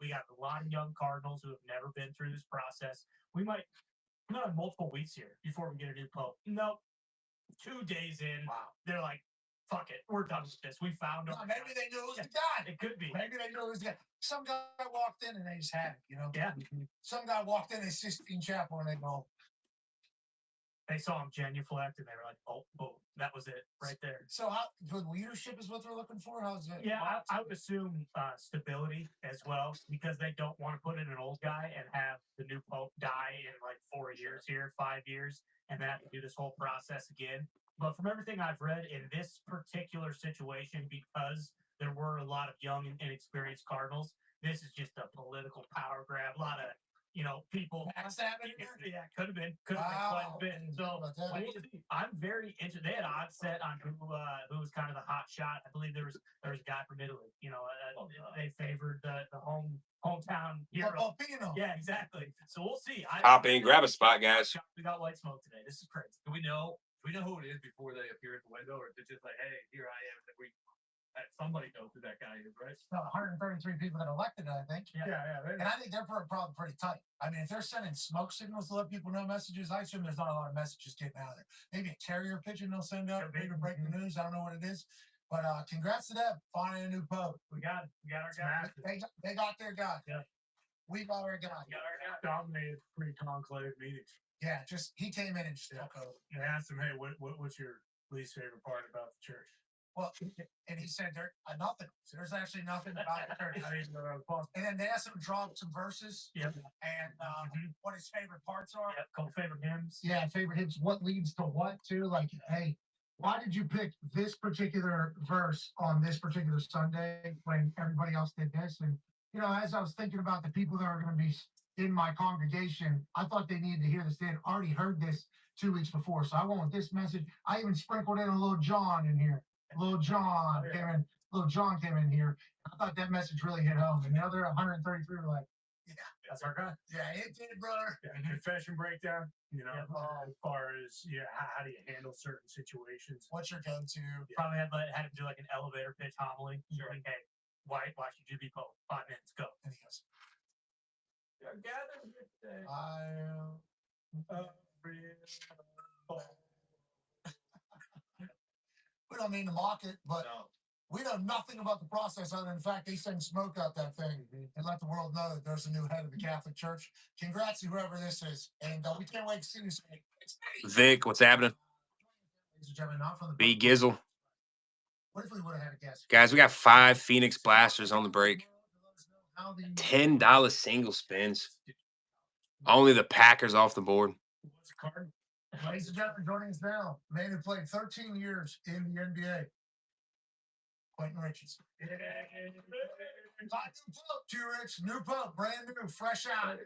We got a lot of young Cardinals who have never been through this process. We might have multiple weeks here before we get a new pope. Nope. 2 days in, they're like, fuck it, we're done with this. We found him. No, maybe they knew it was Yeah, the guy. It could be. Maybe they knew it was the guy. Some guy walked in and they just had it, you know? Yeah. Some guy walked in at Sistine Chapel and they go, They saw him genuflect and they were like, oh, boom, that was it right there. so how good leadership is what they're looking for? How's it? Yeah, I would assume stability as well, because they don't want to put in an old guy and have the new pope die in like 4 years here, 5 years, and then have to do this whole process again. But from everything I've read in this particular situation, because there were a lot of young and inexperienced Cardinals, this is just a political power grab. A lot of people. Has that happened? Yeah, could have been quite a bit. So About that. we'll see. I'm very interested. They had an odds set on who was kind of the hot shot. I believe there was a guy from Italy. They favored the hometown hero. Oh, Pino. Yeah, exactly. So we'll see. Hop in, grab a spot, guys. We got white smoke today. This is crazy. Do we know who it is before they appear at the window, or is it just like, hey, here I am? Somebody knows who that guy is, right? No, 133 people that elected it, I think. Yeah. And I think they're probably pretty tight. I mean, if they're sending smoke signals to let people know messages, I assume there's not a lot of messages getting out of there. Maybe a carrier pigeon they'll send out, maybe to break the news. I don't know what it is. But congrats to them, finding a new pope. We got our guy. They got their guy. Yeah. We got our guy. Dominated pre-conclave meetings. Yeah, just he came in and just took over. And I asked him, hey, what's your least favorite part about the church? Well, and he said nothing. So there's actually nothing about the church. And then they asked him to draw some verses. Yep. And what his favorite parts are. Yep, called favorite hymns. Yeah, favorite hymns. What leads to what too? Like, hey, why did you pick this particular verse on this particular Sunday when everybody else did this? And as I was thinking about the people that are going to be in my congregation, I thought they needed to hear this. They had already heard this 2 weeks before, so I went with this message. I even sprinkled in a little John in here. Little John came in here. I thought that message really hit home. And the other 133 were like, yeah, That's our guy. yeah, it did, brother. Yeah, confession breakdown. As far as how do you handle certain situations? What's your go-to? Probably had to do like an elevator pitch homily. You're like, hey, why should you be Pope? 5 minutes, go. And he goes, Gather here today. We don't mean to mock it, but we know nothing about the process other than the fact they send smoke out that thing and let the world know that there's a new head of the Catholic Church. Congrats to whoever this is. And we can't wait to see you soon. Vic, what's happening? Ladies and gentlemen, not from the B Gizzle. What if we would have had a guest? Guys, we got 5 Phoenix Blasters on the break. $10 single spins. Only the Packers off the board. What's the card? Ladies and gentlemen, joining us now, man who played 13 years in the NBA, Quentin Richardson. Rich, new pope, brand new, fresh out.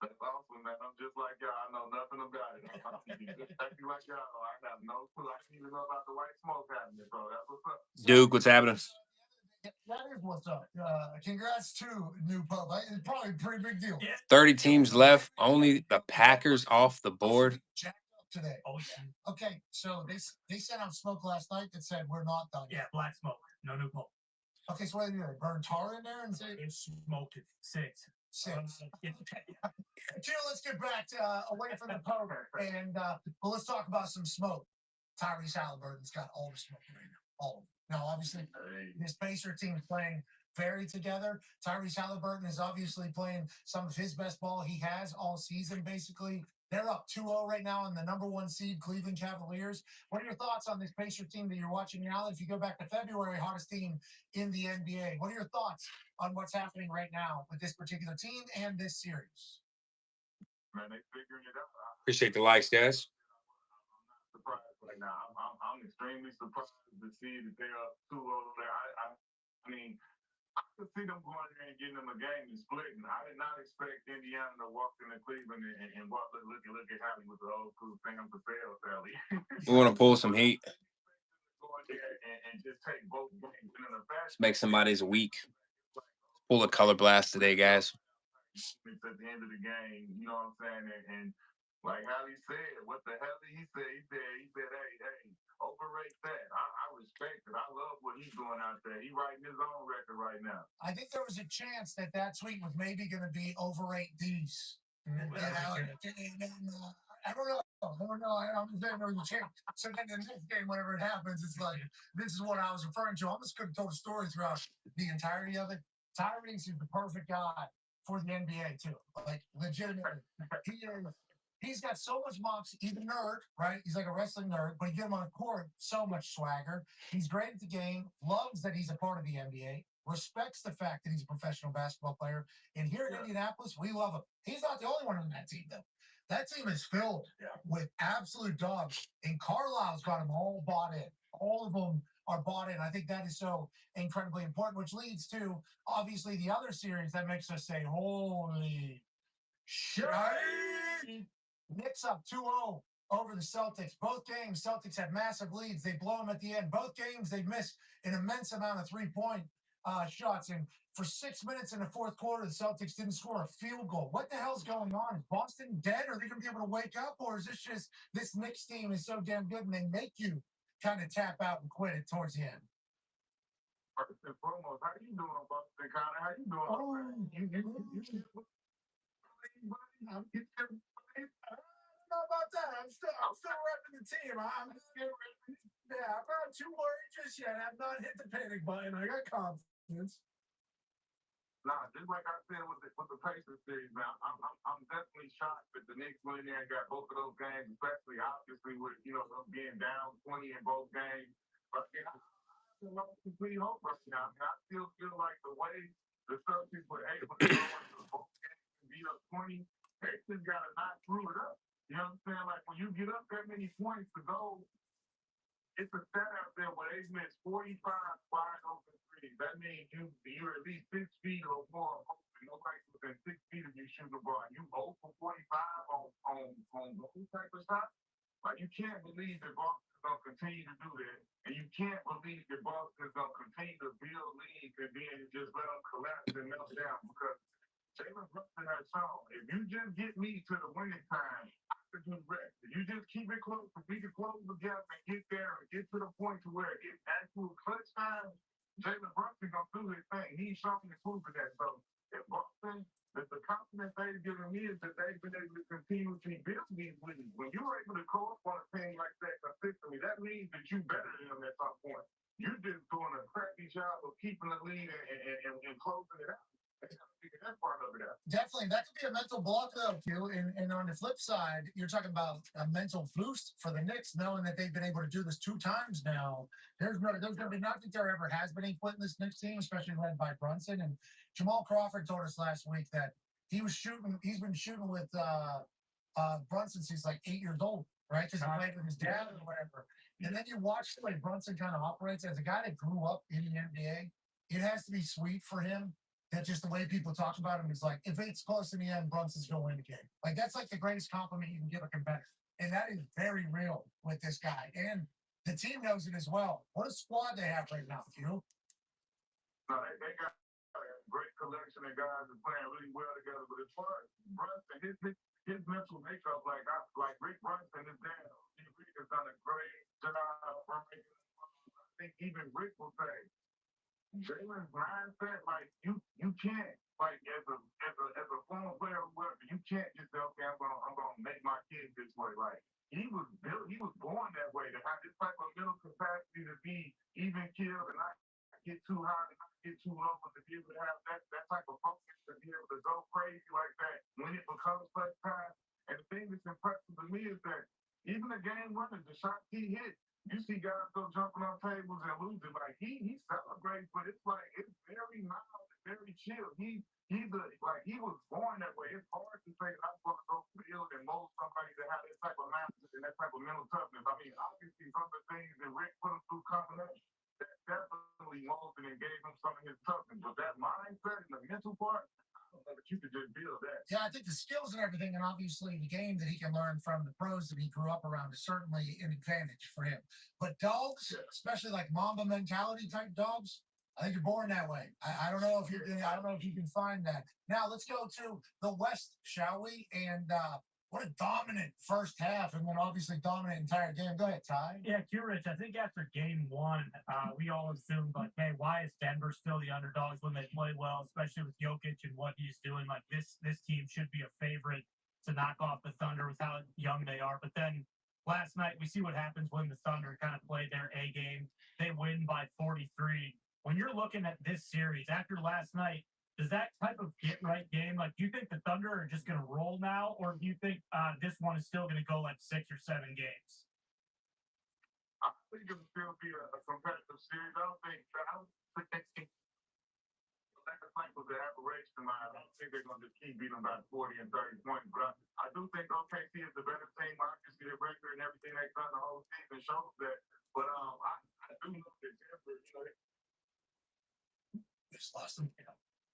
That's awesome, man. I'm just like y'all. I know nothing about it. I'm just exactly like y'all. I got no clue. I didn't even know about the white smoke happening, bro. That's what's up. Duke, what's happening? That is what's up. Congrats to new pope. It's probably a pretty big deal. 30 teams left. Only the Packers off the board. Jacked up today. Oh yeah. Okay, so they sent out smoke last night that said we're not done. Yeah, black smoke. No new Pope. Okay, so what do they do? They burn tar in there and say It's smoking. 6. Jill, let's get back away from the Pope and let's talk about some smoke. Tyrese Halliburton's got all the smoke right now. All of it. Now, obviously, this Pacer team is playing very together. Tyrese Halliburton is obviously playing some of his best ball he has all season, basically. They're up 2-0 right now in the #1 seed, Cleveland Cavaliers. What are your thoughts on this Pacer team that you're watching now? If you go back to February, hottest team in the NBA. What are your thoughts on what's happening right now with this particular team and this series? Man, they figuring it out. Appreciate the likes, guys. I'm not surprised right now. I'm extremely surprised to see that they're up 2-0 there. I mean, I could see them going there and getting them a game and splitting. I did not expect Indiana to walk into Cleveland and walk, look at Hallie with the old school fans to fail, Sally. We want to pull some heat. Go in there and just take both games in a fashion. Make somebody's week. Pull a color blast today, guys. It's at the end of the game, you know what I'm saying? And like Hallie said, what the hell did he say? He said, hey, overrate that. I respect it. I love what he's doing out there. He writing his own record right now. I think there was a chance that tweet was maybe going to be overrate these. I don't know. no, I'm saying there was a chance. So then the next game, whenever it happens, it's like, this is what I was referring to. I'm just going to tell the story throughout the entirety of it. Tyrese is the perfect guy for the NBA, too. Like, legitimately. He's got so much moxie. He's a nerd, right? He's like a wrestling nerd, but you get him on the court, so much swagger. He's great at the game, loves that he's a part of the NBA, respects the fact that he's a professional basketball player. And here in Indianapolis, we love him. He's not the only one on that team, though. That team is filled with absolute dogs, and Carlisle's got them all bought in. All of them are bought in. I think that is so incredibly important, which leads to obviously the other series that makes us say, holy shit. Knicks up 2-0 over the Celtics. Both games, Celtics had massive leads. They blow them at the end. Both games, they missed an immense amount of three-point shots. And for 6 minutes in the fourth quarter, the Celtics didn't score a field goal. What the hell's going on? Is Boston dead? Are they going to be able to wake up? Or is this just this Knicks team is so damn good and they make you kind of tap out and quit it towards the end? First and foremost, how you doing, Boston Connor? How you doing? I don't know about that. I'm still repping the team. I'm not too worried just yet. I've not hit the panic button. I got confidence. Nah, just like I said with the Pacers series, man, I'm definitely shocked that the Knicks went in there and got both of those games, especially obviously with them being down 20 in both games. But I don't complete hope right now. I still feel like the way the Celtics were able to go into both games and beat up 20, they just gotta not screw it up. You know what I'm saying? Like when you get up that many points to go, it's a stat out there where they missed 45 wide open threes. That means you're at least 6 feet or more open. Nobody's within 6 feet of you shooting the ball. You 0 for 45 on those type of shots. Like you can't believe that Boston's gonna continue to do that, and you can't believe that Boston's gonna continue to build leads and then just let them collapse and melt down because Jalen Brunson has shown if you just get me to the winning time, I can do the rest. If you just keep it close, if we can close the gap and get there and get to the point to where it's actual clutch time, Jalen Brunson gonna do his thing. He's shown and proven that. So if Boston, the confidence they've given me is that they've been able to continuously build these leads. When you're able to go up on a team like that consistently, that means that you're better than them at some point. You're just doing a crappy job of keeping the lead and closing it out. That part of it out. Definitely, that could be a mental block though, too. And on the flip side, you're talking about a mental boost for the Knicks, knowing that they've been able to do this 2 times now. There's going to be not that there ever has been any quit in this Knicks team, especially led by Brunson. And Jamal Crawford told us last week that he's been shooting with Brunson since he's like 8 years old, right? Because he played with his dad or whatever. And then you watch the way Brunson kind of operates as a guy that grew up in the NBA. It has to be sweet for him. That's just the way people talk about him is like, if it's close in the end, Brunson's going to win the game. Like, that's like the greatest compliment you can give a competitor. And that is very real with this guy. And the team knows it as well. What a squad they have right now, No, they got a great collection of guys that playing really well together. But as far as Brunson, his mental makeup, like Rick Brunson is down. Rick has done a great job. I think even Rick will say, Jalen's mindset, like you can't, like as a former player or whatever, you can't just say, okay, I'm gonna make my kids this way. Like he was born that way to have this type of mental capacity to be even killed and not get too high and not get too low, but to be able to have that type of focus to be able to go crazy like that when it becomes clutch time. And the thing that's impressive to me is that even the game winner, the shots he hit. You see guys go jumping on tables and losing. Like he celebrates, but it's like it's very mild and very chill. He was born that way. It's hard to say I'm going to go field and mold somebody that has that type of mindset and that type of mental toughness. I mean, obviously some of the things that Rick put him through coming up, that definitely molded and gave him some of his toughness. But that mindset and the mental part, that you could just build that. Yeah, I think the skills and everything, and obviously the game that he can learn from the pros that he grew up around is certainly an advantage for him. But dogs, especially like Mamba mentality type dogs, I think you're born that way. I don't know if you can find that. Now let's go to the West, shall we? And what a dominant first half, and then obviously dominant entire game. Go ahead, Ty. Yeah, Rich, I think after game 1, we all assumed, like, hey, why is Denver still the underdogs when they play well, especially with Jokic and what he's doing? Like, this team should be a favorite to knock off the Thunder with how young they are. But then last night, we see what happens when the Thunder kind of play their A game. They win by 43. When you're looking at this series after last night, does that type of get right game, like, do you think the Thunder are just going to roll now, or do you think this one is still going to go like 6 or 7 games? I think it'll still be a competitive series. I don't think the fight was an aberration of mine. I don't think they're going to just keep beating them by 40 and 30 points. But I do think OKC is the better team. Obviously, their record and everything they've done the whole season shows that. But I do know that Denver, Just lost him. Yeah.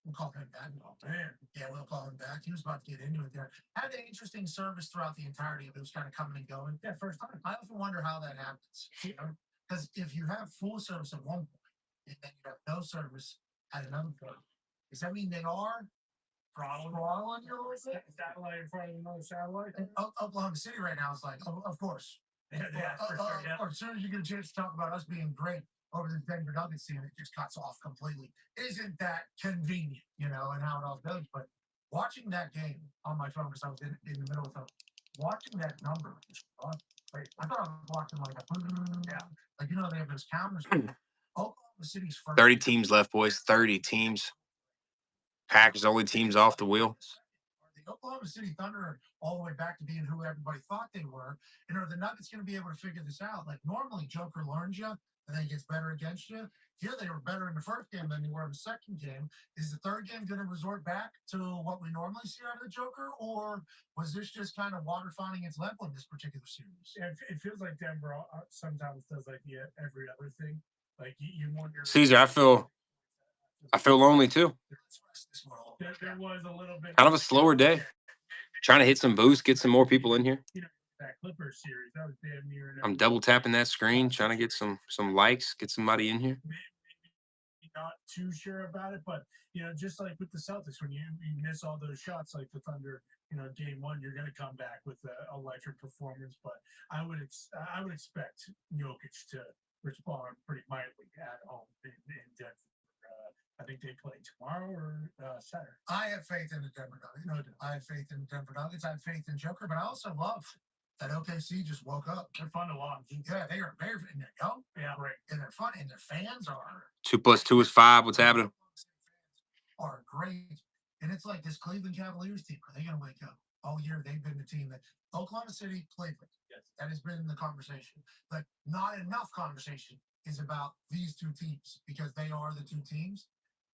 We'll call him back. Oh, man. Yeah, we'll call him back. He was about to get into it there. Had an interesting service throughout the entirety of it. It was kind of coming and going. Yeah, first time. I often wonder how that happens. Because if you have full service at one point and then you have no service at another point, does that mean they are throttling you a little bit? Satellite in front of another satellite. And Oklahoma City right now is like, of course. Yeah, for sure, yeah. As soon as you get a chance to talk about us being great over the Denver Nuggets team, it just cuts off completely. Isn't that convenient, and how it all goes? But watching that game on my phone, because I was in the middle of something, watching that number, I thought I was watching like they have those counters. Oklahoma City's first 30 teams left, boys. 30 teams. Packers only teams off the wheel. The Oklahoma City Thunder are all the way back to being who everybody thought they were. And are the Nuggets going to be able to figure this out? Like, normally Joker learns you and then he gets better against you. Here they were better in the first game than they were in the second game. Is the third game going to resort back to what we normally see out of the Joker? Or was this just kind of water finding its level in this particular series? Yeah, it feels like Denver sometimes does like every other thing. Like you wonder. Caesar, I feel lonely too. There was a little bit Kind of a slower day. Trying to hit some boosts, get some more people in here. That Clippers series, that was damn near. I'm double tapping that screen, trying to get some likes, get somebody in here. Maybe not too sure about it, but just like with the Celtics, when you miss all those shots like the Thunder, game one, you're going to come back with an electric performance. But I would expect Jokic to respond pretty mightily at home in Denver. I think they play tomorrow or Saturday. I have faith in the Denver Nuggets. I have faith in the Denver Nuggets. I have faith in Joker, but I also love that OKC just woke up. They're fun to watch. Yeah, they are very, and they're young. Yeah, right. And they're fun, and their fans are 2 + 2 is 5. What's happening? Are great. And it's like this Cleveland Cavaliers team. Are they going to wake up? All year, they've been the team that Oklahoma City, Cleveland. Yes. That has been the conversation. But not enough conversation is about these two teams because they are the two teams.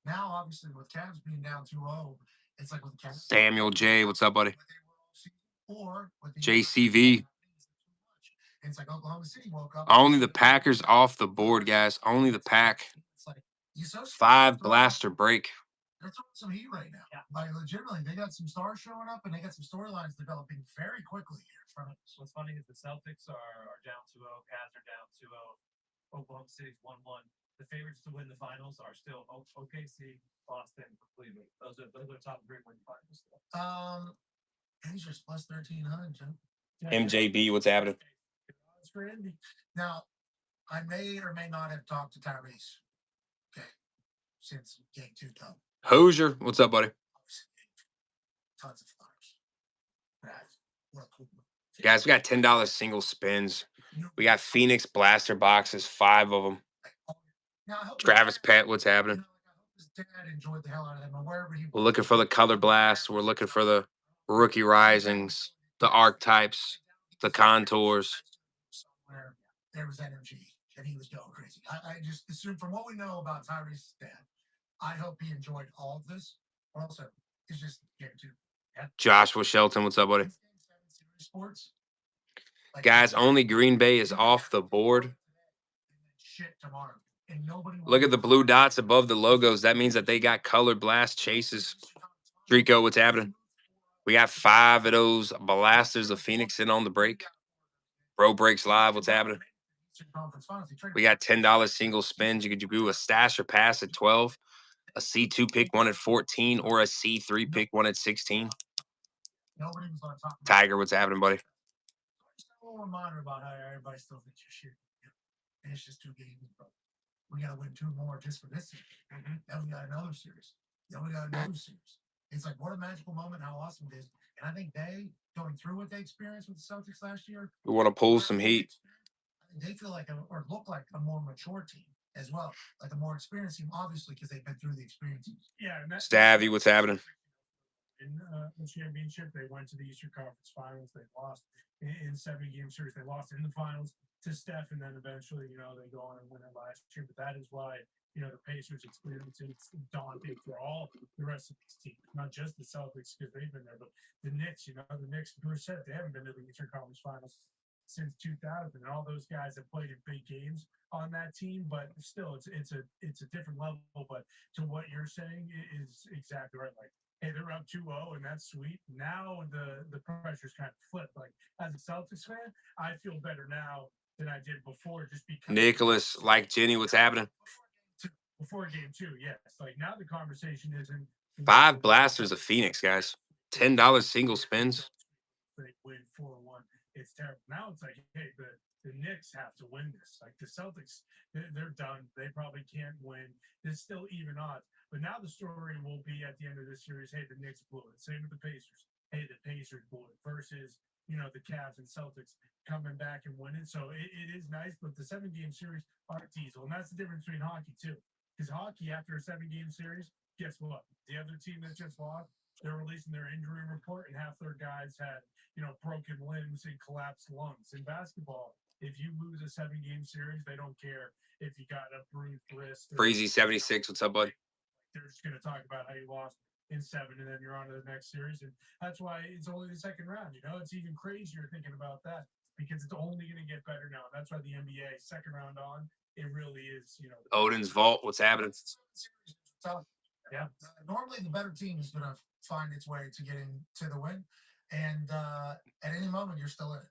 Now, obviously, with Cavs being down 2-0, it's like with the Cavs. Samuel J, what's up, buddy? Or with the JCV. It's like Oklahoma City woke up. Only the Packers off the board, guys. Only the Pack. It's like, 5 blaster break. They're throwing some heat right now. Yeah. Like, legitimately, they got some stars showing up, and they got some storylines developing very quickly here in front of us. What's funny is the Celtics are down 2-0, Cavs are down 2-0, Oklahoma City's 1-1. The favorites to win the finals are still OKC, Boston, Cleveland. Those are top 3 win finals. Pacers plus 1,300, Joe. MJB, what's happening? Now, I may or may not have talked to Tyrese. Okay, since game 2 done. Hosier, what's up, buddy? Tons of flowers. What a cool one. Guys, we got $10 single spins. We got Phoenix blaster boxes, 5 of them. Now, I hope Travis Pett, what's happening? I hope his dad enjoyed the hell out of them, or wherever he. We're looking for the color blast. We're looking for the rookie risings, the archetypes, the contours. Somewhere there was energy and he was going crazy. I just assume from what we know about Tyrese's dad, I hope he enjoyed all of this. Also, it's just game 2. Yeah. Joshua Shelton, what's up, buddy? It's game 7 series sports. Like, Guys, only Green Bay is off the board. and then shit tomorrow. And nobody Look at the blue dots above the logos. That means that they got color blast chases. Drico, what's happening? We got 5 of those blasters of Phoenix in on the break. Bro Breaks Live, what's happening? We got $10 single spins. You could do a stash or pass at 12, a C2 pick 1 at 14, or a C3 pick 1 at 16. Nobody was going to talk about Tiger, what's happening, buddy? Just a little reminder about how everybody still thinks you're shit. And it's just 2 games, bro. We got to win 2 more just for this series. Then we got another series. Then we got another series. It's like, what a magical moment, how awesome it is. And I think they going through what they experienced with the Celtics last year. We want to pull some heat. They feel like or look like a more mature team as well, like a more experienced team, obviously, because they've been through the experiences. Yeah, and Stabby, what's happening? In the championship, they went to the Eastern Conference Finals. They lost in 7-game series. They lost in the finals to Steph, and then eventually, they go on and win it last year. But that is why, the Pacers experience it's daunting for all the rest of these teams, not just the Celtics because they've been there, but the Knicks. The Knicks, Bruce said they haven't been to the Eastern Conference Finals since 2000, and all those guys have played in big games on that team. But still, it's a different level. But to what you're saying is exactly right. Like, hey, they're up 2-0, and that's sweet. Now the pressure's kind of flipped. Like, as a Celtics fan, I feel better now than I did before, just because Nicholas, like Jenny, what's happening? Before game 2, yes. Like, now the conversation isn't 5 blasters of Phoenix, guys. $10 single spins. they win 4-1. It's terrible. Now it's like, hey, the Knicks have to win this. Like, the Celtics, they're done. They probably can't win. It's still even odds. But now the story will be at the end of this series, hey, the Knicks blew it. Same with the Pacers. Hey, the Pacers blew it. Versus, the Cavs and Celtics coming back and winning. So it is nice, but the 7-game series are diesel. And that's the difference between hockey, too. Because hockey, after a 7-game series, guess what? The other team that just lost, they're releasing their injury report, and half their guys had, broken limbs and collapsed lungs. In basketball, if you lose a 7-game series, they don't care if you got a bruised wrist. Breezy 76, what's up, bud? They're just going to talk about how you lost in 7, and then you're on to the next series. And that's why it's only the second round. It's even crazier thinking about that because it's only going to get better now. That's why the NBA second round on, it really is, Odin's Vault, what's happening? So, yeah. Normally, the better team is going to find its way to getting to the win. And at any moment, you're still in it.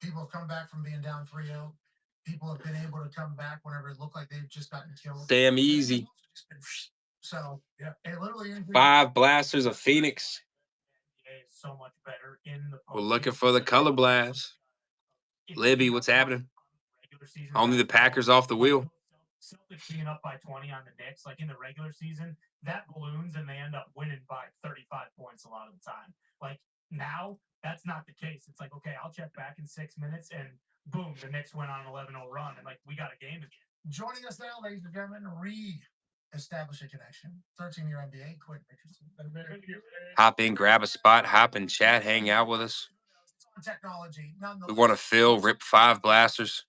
People have come back from being down 3-0. People have been able to come back whenever it looked like they've just gotten killed. Damn easy. So, yeah, it literally 5 blasters of Phoenix. Is so much better in the We're looking for the color blast. Libby, what's happening? Only the Packers off the wheel. Celtics being up by 20 on the Knicks, like in the regular season, that balloons and they end up winning by 35 points a lot of the time. Like now, that's not the case. It's like, okay, I'll check back in 6 minutes and boom, the Knicks went on an 11-0 run and like we got a game again. Joining us now, ladies and gentlemen, establish a connection. 13-year NBA, Quinn Richardson. Hop in, grab a spot, hop in chat, hang out with us. Technology. We want to fill, rip 5 blasters.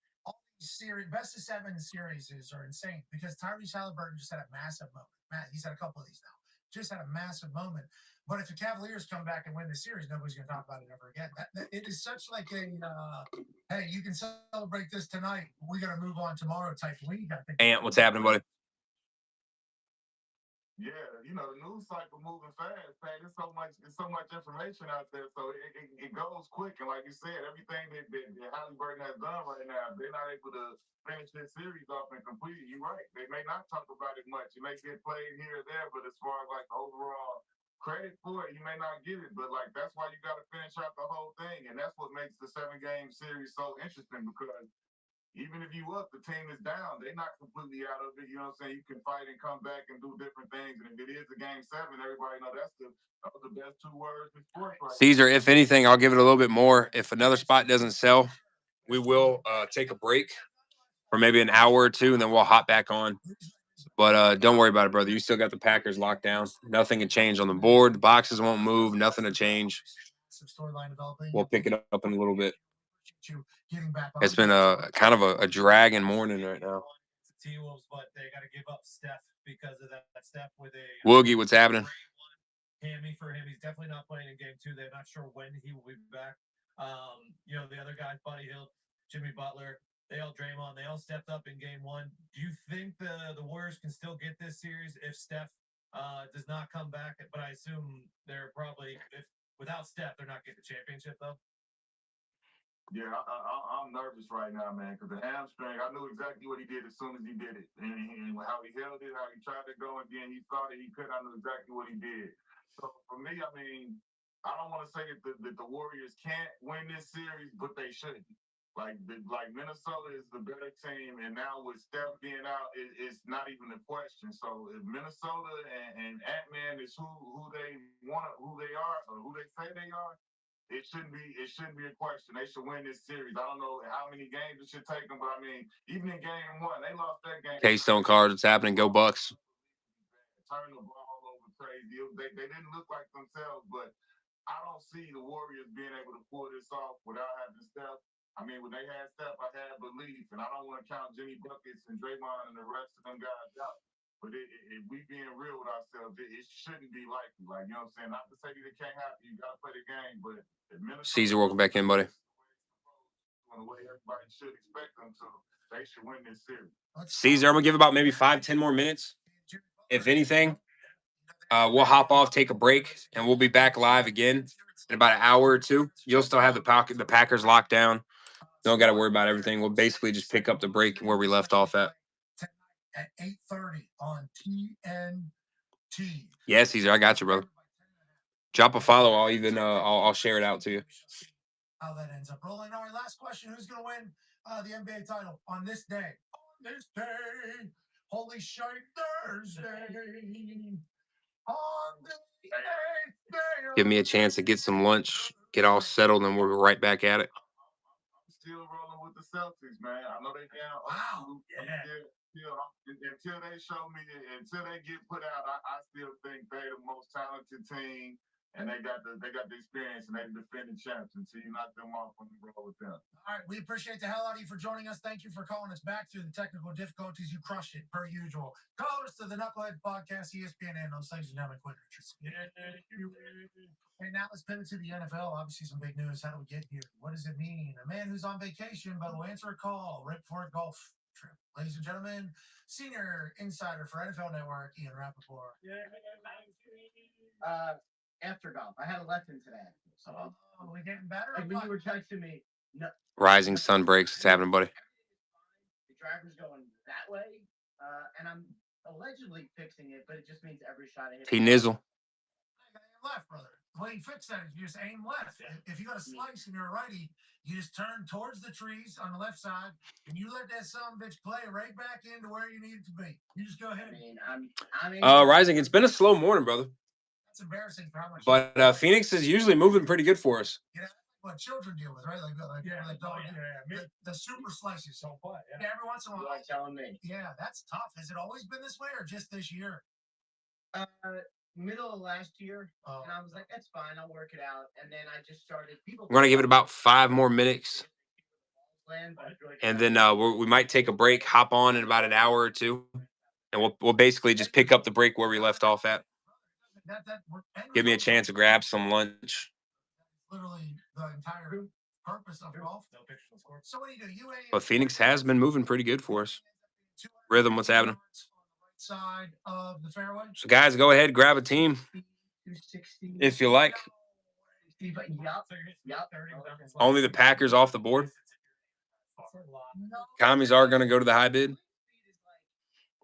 Series, best of 7 series are insane because Tyrese Halliburton just had a massive moment. Matt, he's had a couple of these now. Just had a massive moment. But if the Cavaliers come back and win the series, nobody's going to talk about it ever again. It is such like a, hey, you can celebrate this tonight. We got to move on tomorrow type league, I think. Ant, what's happening, buddy? Yeah, the news cycle moving fast, man. There's so much information out there, so it goes quick. And like you said, everything that Halliburton has done right now, they're not able to finish this series off and complete it. You're right. They may not talk about it much. You may get played here or there, but as far as like overall credit for it, you may not get it. But like that's why you got to finish out the whole thing, and that's what makes the 7-game series so interesting because. Even if you up, the team is down. They're not completely out of it. You know what I'm saying? You can fight and come back and do different things. And if it is a game 7, everybody know that's the best 2 words in sports. Right Caesar, if anything, I'll give it a little bit more. If another spot doesn't sell, we will take a break for maybe an hour or 2, and then we'll hop back on. But don't worry about it, brother. You still got the Packers locked down. Nothing can change on the board. The boxes won't move. Nothing to change. We'll pick it up in a little bit. It's been a kind of a dragging morning right now. T-Wolves, but they got to give up Steph because of that Steph with a Woogie, what's happening? Hammy for him. He's definitely not playing in game 2. They're not sure when he will be back. The other guys, Buddy Hield, Jimmy Butler, they all Draymond, they all stepped up in game 1. Do you think the Warriors can still get this series if Steph does not come back? But I assume they're probably without Steph, they're not getting the championship though. Yeah, I'm nervous right now, man, because the hamstring, I knew exactly what he did as soon as he did it. And how he held it, how he tried to go, and then he thought that he could. I knew exactly what he did. So for me, I mean, I don't want to say that the Warriors can't win this series, but they shouldn't. Like Minnesota is the better team, and now with Steph being out, it's not even a question. So if Minnesota and Ant-Man is who they want, who they are, or who they say they are, it shouldn't be a question. They should win this series. I don't know how many games it should take them, but I mean, even in game one, they lost that game. Keystone Cards, it's happening. Go Bucks. Turn the ball over crazy. They didn't look like themselves, but I don't see the Warriors being able to pull this off without having Steph. I mean, when they had Steph, I had belief, and I don't want to count Jimmy Buckets and Draymond and the rest of them guys out. But if we being real with ourselves, it shouldn't be likely. Like, you know what I'm saying? Not to say that it can't happen. You got to play the game, but Caesar, welcome back in, buddy. The way everybody should expect them to, they should win this series. Caesar, I'm going to give about maybe 5-10 more minutes. If anything, we'll hop off, take a break, and we'll be back live again in about an hour or two. You'll still have the Packers locked down. You don't got to worry about everything. We'll basically just pick up the break where we left off at 8:30 on TNT. Yeah, Caesar, I got you, brother. Drop a follow. I'll even I'll share it out to you. How that ends up rolling. All right, last question. Who's going to win the NBA title on this day? On this day. Holy shite Thursday. On the 8th day. Give me a chance to get some lunch, get all settled, and we'll be right back at it. I'm still rolling with the Celtics, man. I know they down. Wow. Yeah. Until they show me, until they get put out, I still think they're the most talented team, and they got the experience, and they're the defending champs. Until you knock them off when you roll with them. All right, we appreciate the hell out of you for joining us. Thank you for calling us back through the technical difficulties. You crushed it per usual. Co-host of the Knucklehead Podcast, ESPN analyst, ladies and gentlemen, Quinn Richards. And now let's pivot to the NFL. Obviously, some big news. How do we get here? What does it mean? A man who's on vacation, but will answer a call right before a golf trip. Ladies and gentlemen, senior insider for NFL Network, Ian Rappaport. After golf, I had a lesson today. So we getting better. Like when you were texting me, no. Rising sun breaks. What's happening, buddy? The driver's going that way, and I'm allegedly fixing it, but it just means every shot I hit. T-Nizzle. Left, brother. The way you fix that is you just aim left. If you got a slice and you're a righty, you just turn towards the trees on the left side, and you let that son of a bitch play right back into where you need it to be. You just go ahead. I mean, Rising. It's been a slow morning, brother. That's embarrassing for how much. But Phoenix is usually moving pretty good for us. You know what children deal with, right? The super slices. So what? Yeah, every once in a while. You are telling me. Yeah, that's tough. Has it always been this way, or just this year? Middle of last year, and I was like, that's fine, I'll work it out. And then I just started. We're gonna give it about 5 more minutes, and then we might take a break, hop on in about an hour or two, and we'll basically just pick up the break where we left off at. Give me a chance to grab some lunch. Literally the entire purpose of golf. So what do? But Phoenix has been moving pretty good for us. Rhythm, what's happening? Side of the fairway. So guys, go ahead, grab a team if you like. Only the Packers off the board. Commies are going to go to the high bid.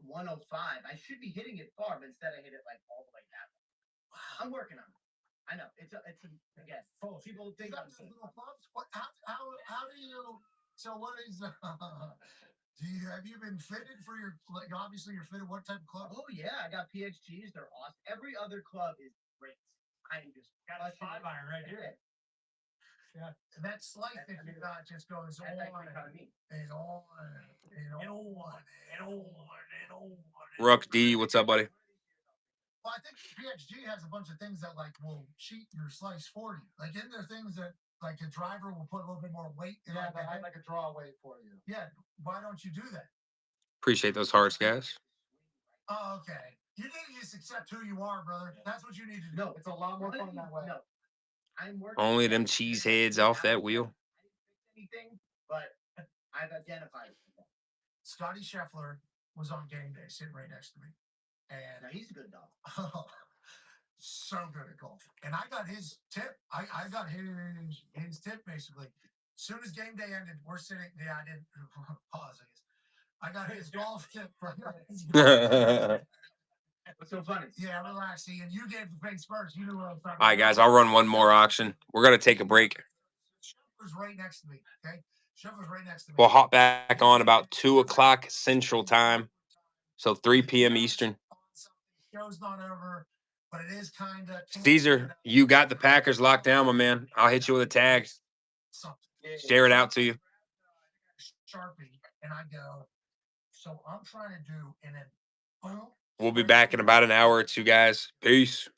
105. I should be hitting it far, but instead I hit it like all the way down. I'm working on it. I know it's again. People think I'm little clubs. What? How do you? So what is? Have you been fitted for your, like, obviously you're fitted, what type of club? Oh yeah, I got PXGs, they're awesome. Every other club is great. I am just got a 5-iron right here. Yeah. And that slice that you got just goes on and on. Ruck D, what's up, buddy? Well, I think PXG has a bunch of things that like will cheat your slice for you. Like, isn't there things that like a driver will put a little bit more weight in? Yeah, they have like a draw weight for you. Yeah. Why don't you do that? Appreciate those hearts, guys. Oh, okay. You need to just accept who you are, brother. That's what you need to do. No, it's a lot more fun that way. No. I'm working. Only them cheeseheads off that wheel. Anything, but I've identified it. Scotty Scheffler was on game day sitting right next to me. And now he's a good dog. So good at golf. And I got his tip. I got his tip basically. As soon as game day ended, we're sitting. Yeah, I didn't pause. I got his golf tip from What's so funny? Yeah, relax. And you gave the face first. You knew what I was talking about. All right, guys, I'll run one more auction. We're going to take a break. Scheffler's right next to me. Okay. Scheffler's right next to me. We'll hop back on about 2 o'clock Central Time. So 3 p.m. Eastern. Show's not over. but it is kind of Caesar, you got the Packers locked down, my man. I'll hit you with a tag. something. Share it out to you. Sharpie, and I go. So I'm trying to do, and then boom. We'll be back in about an hour or two, guys. Peace.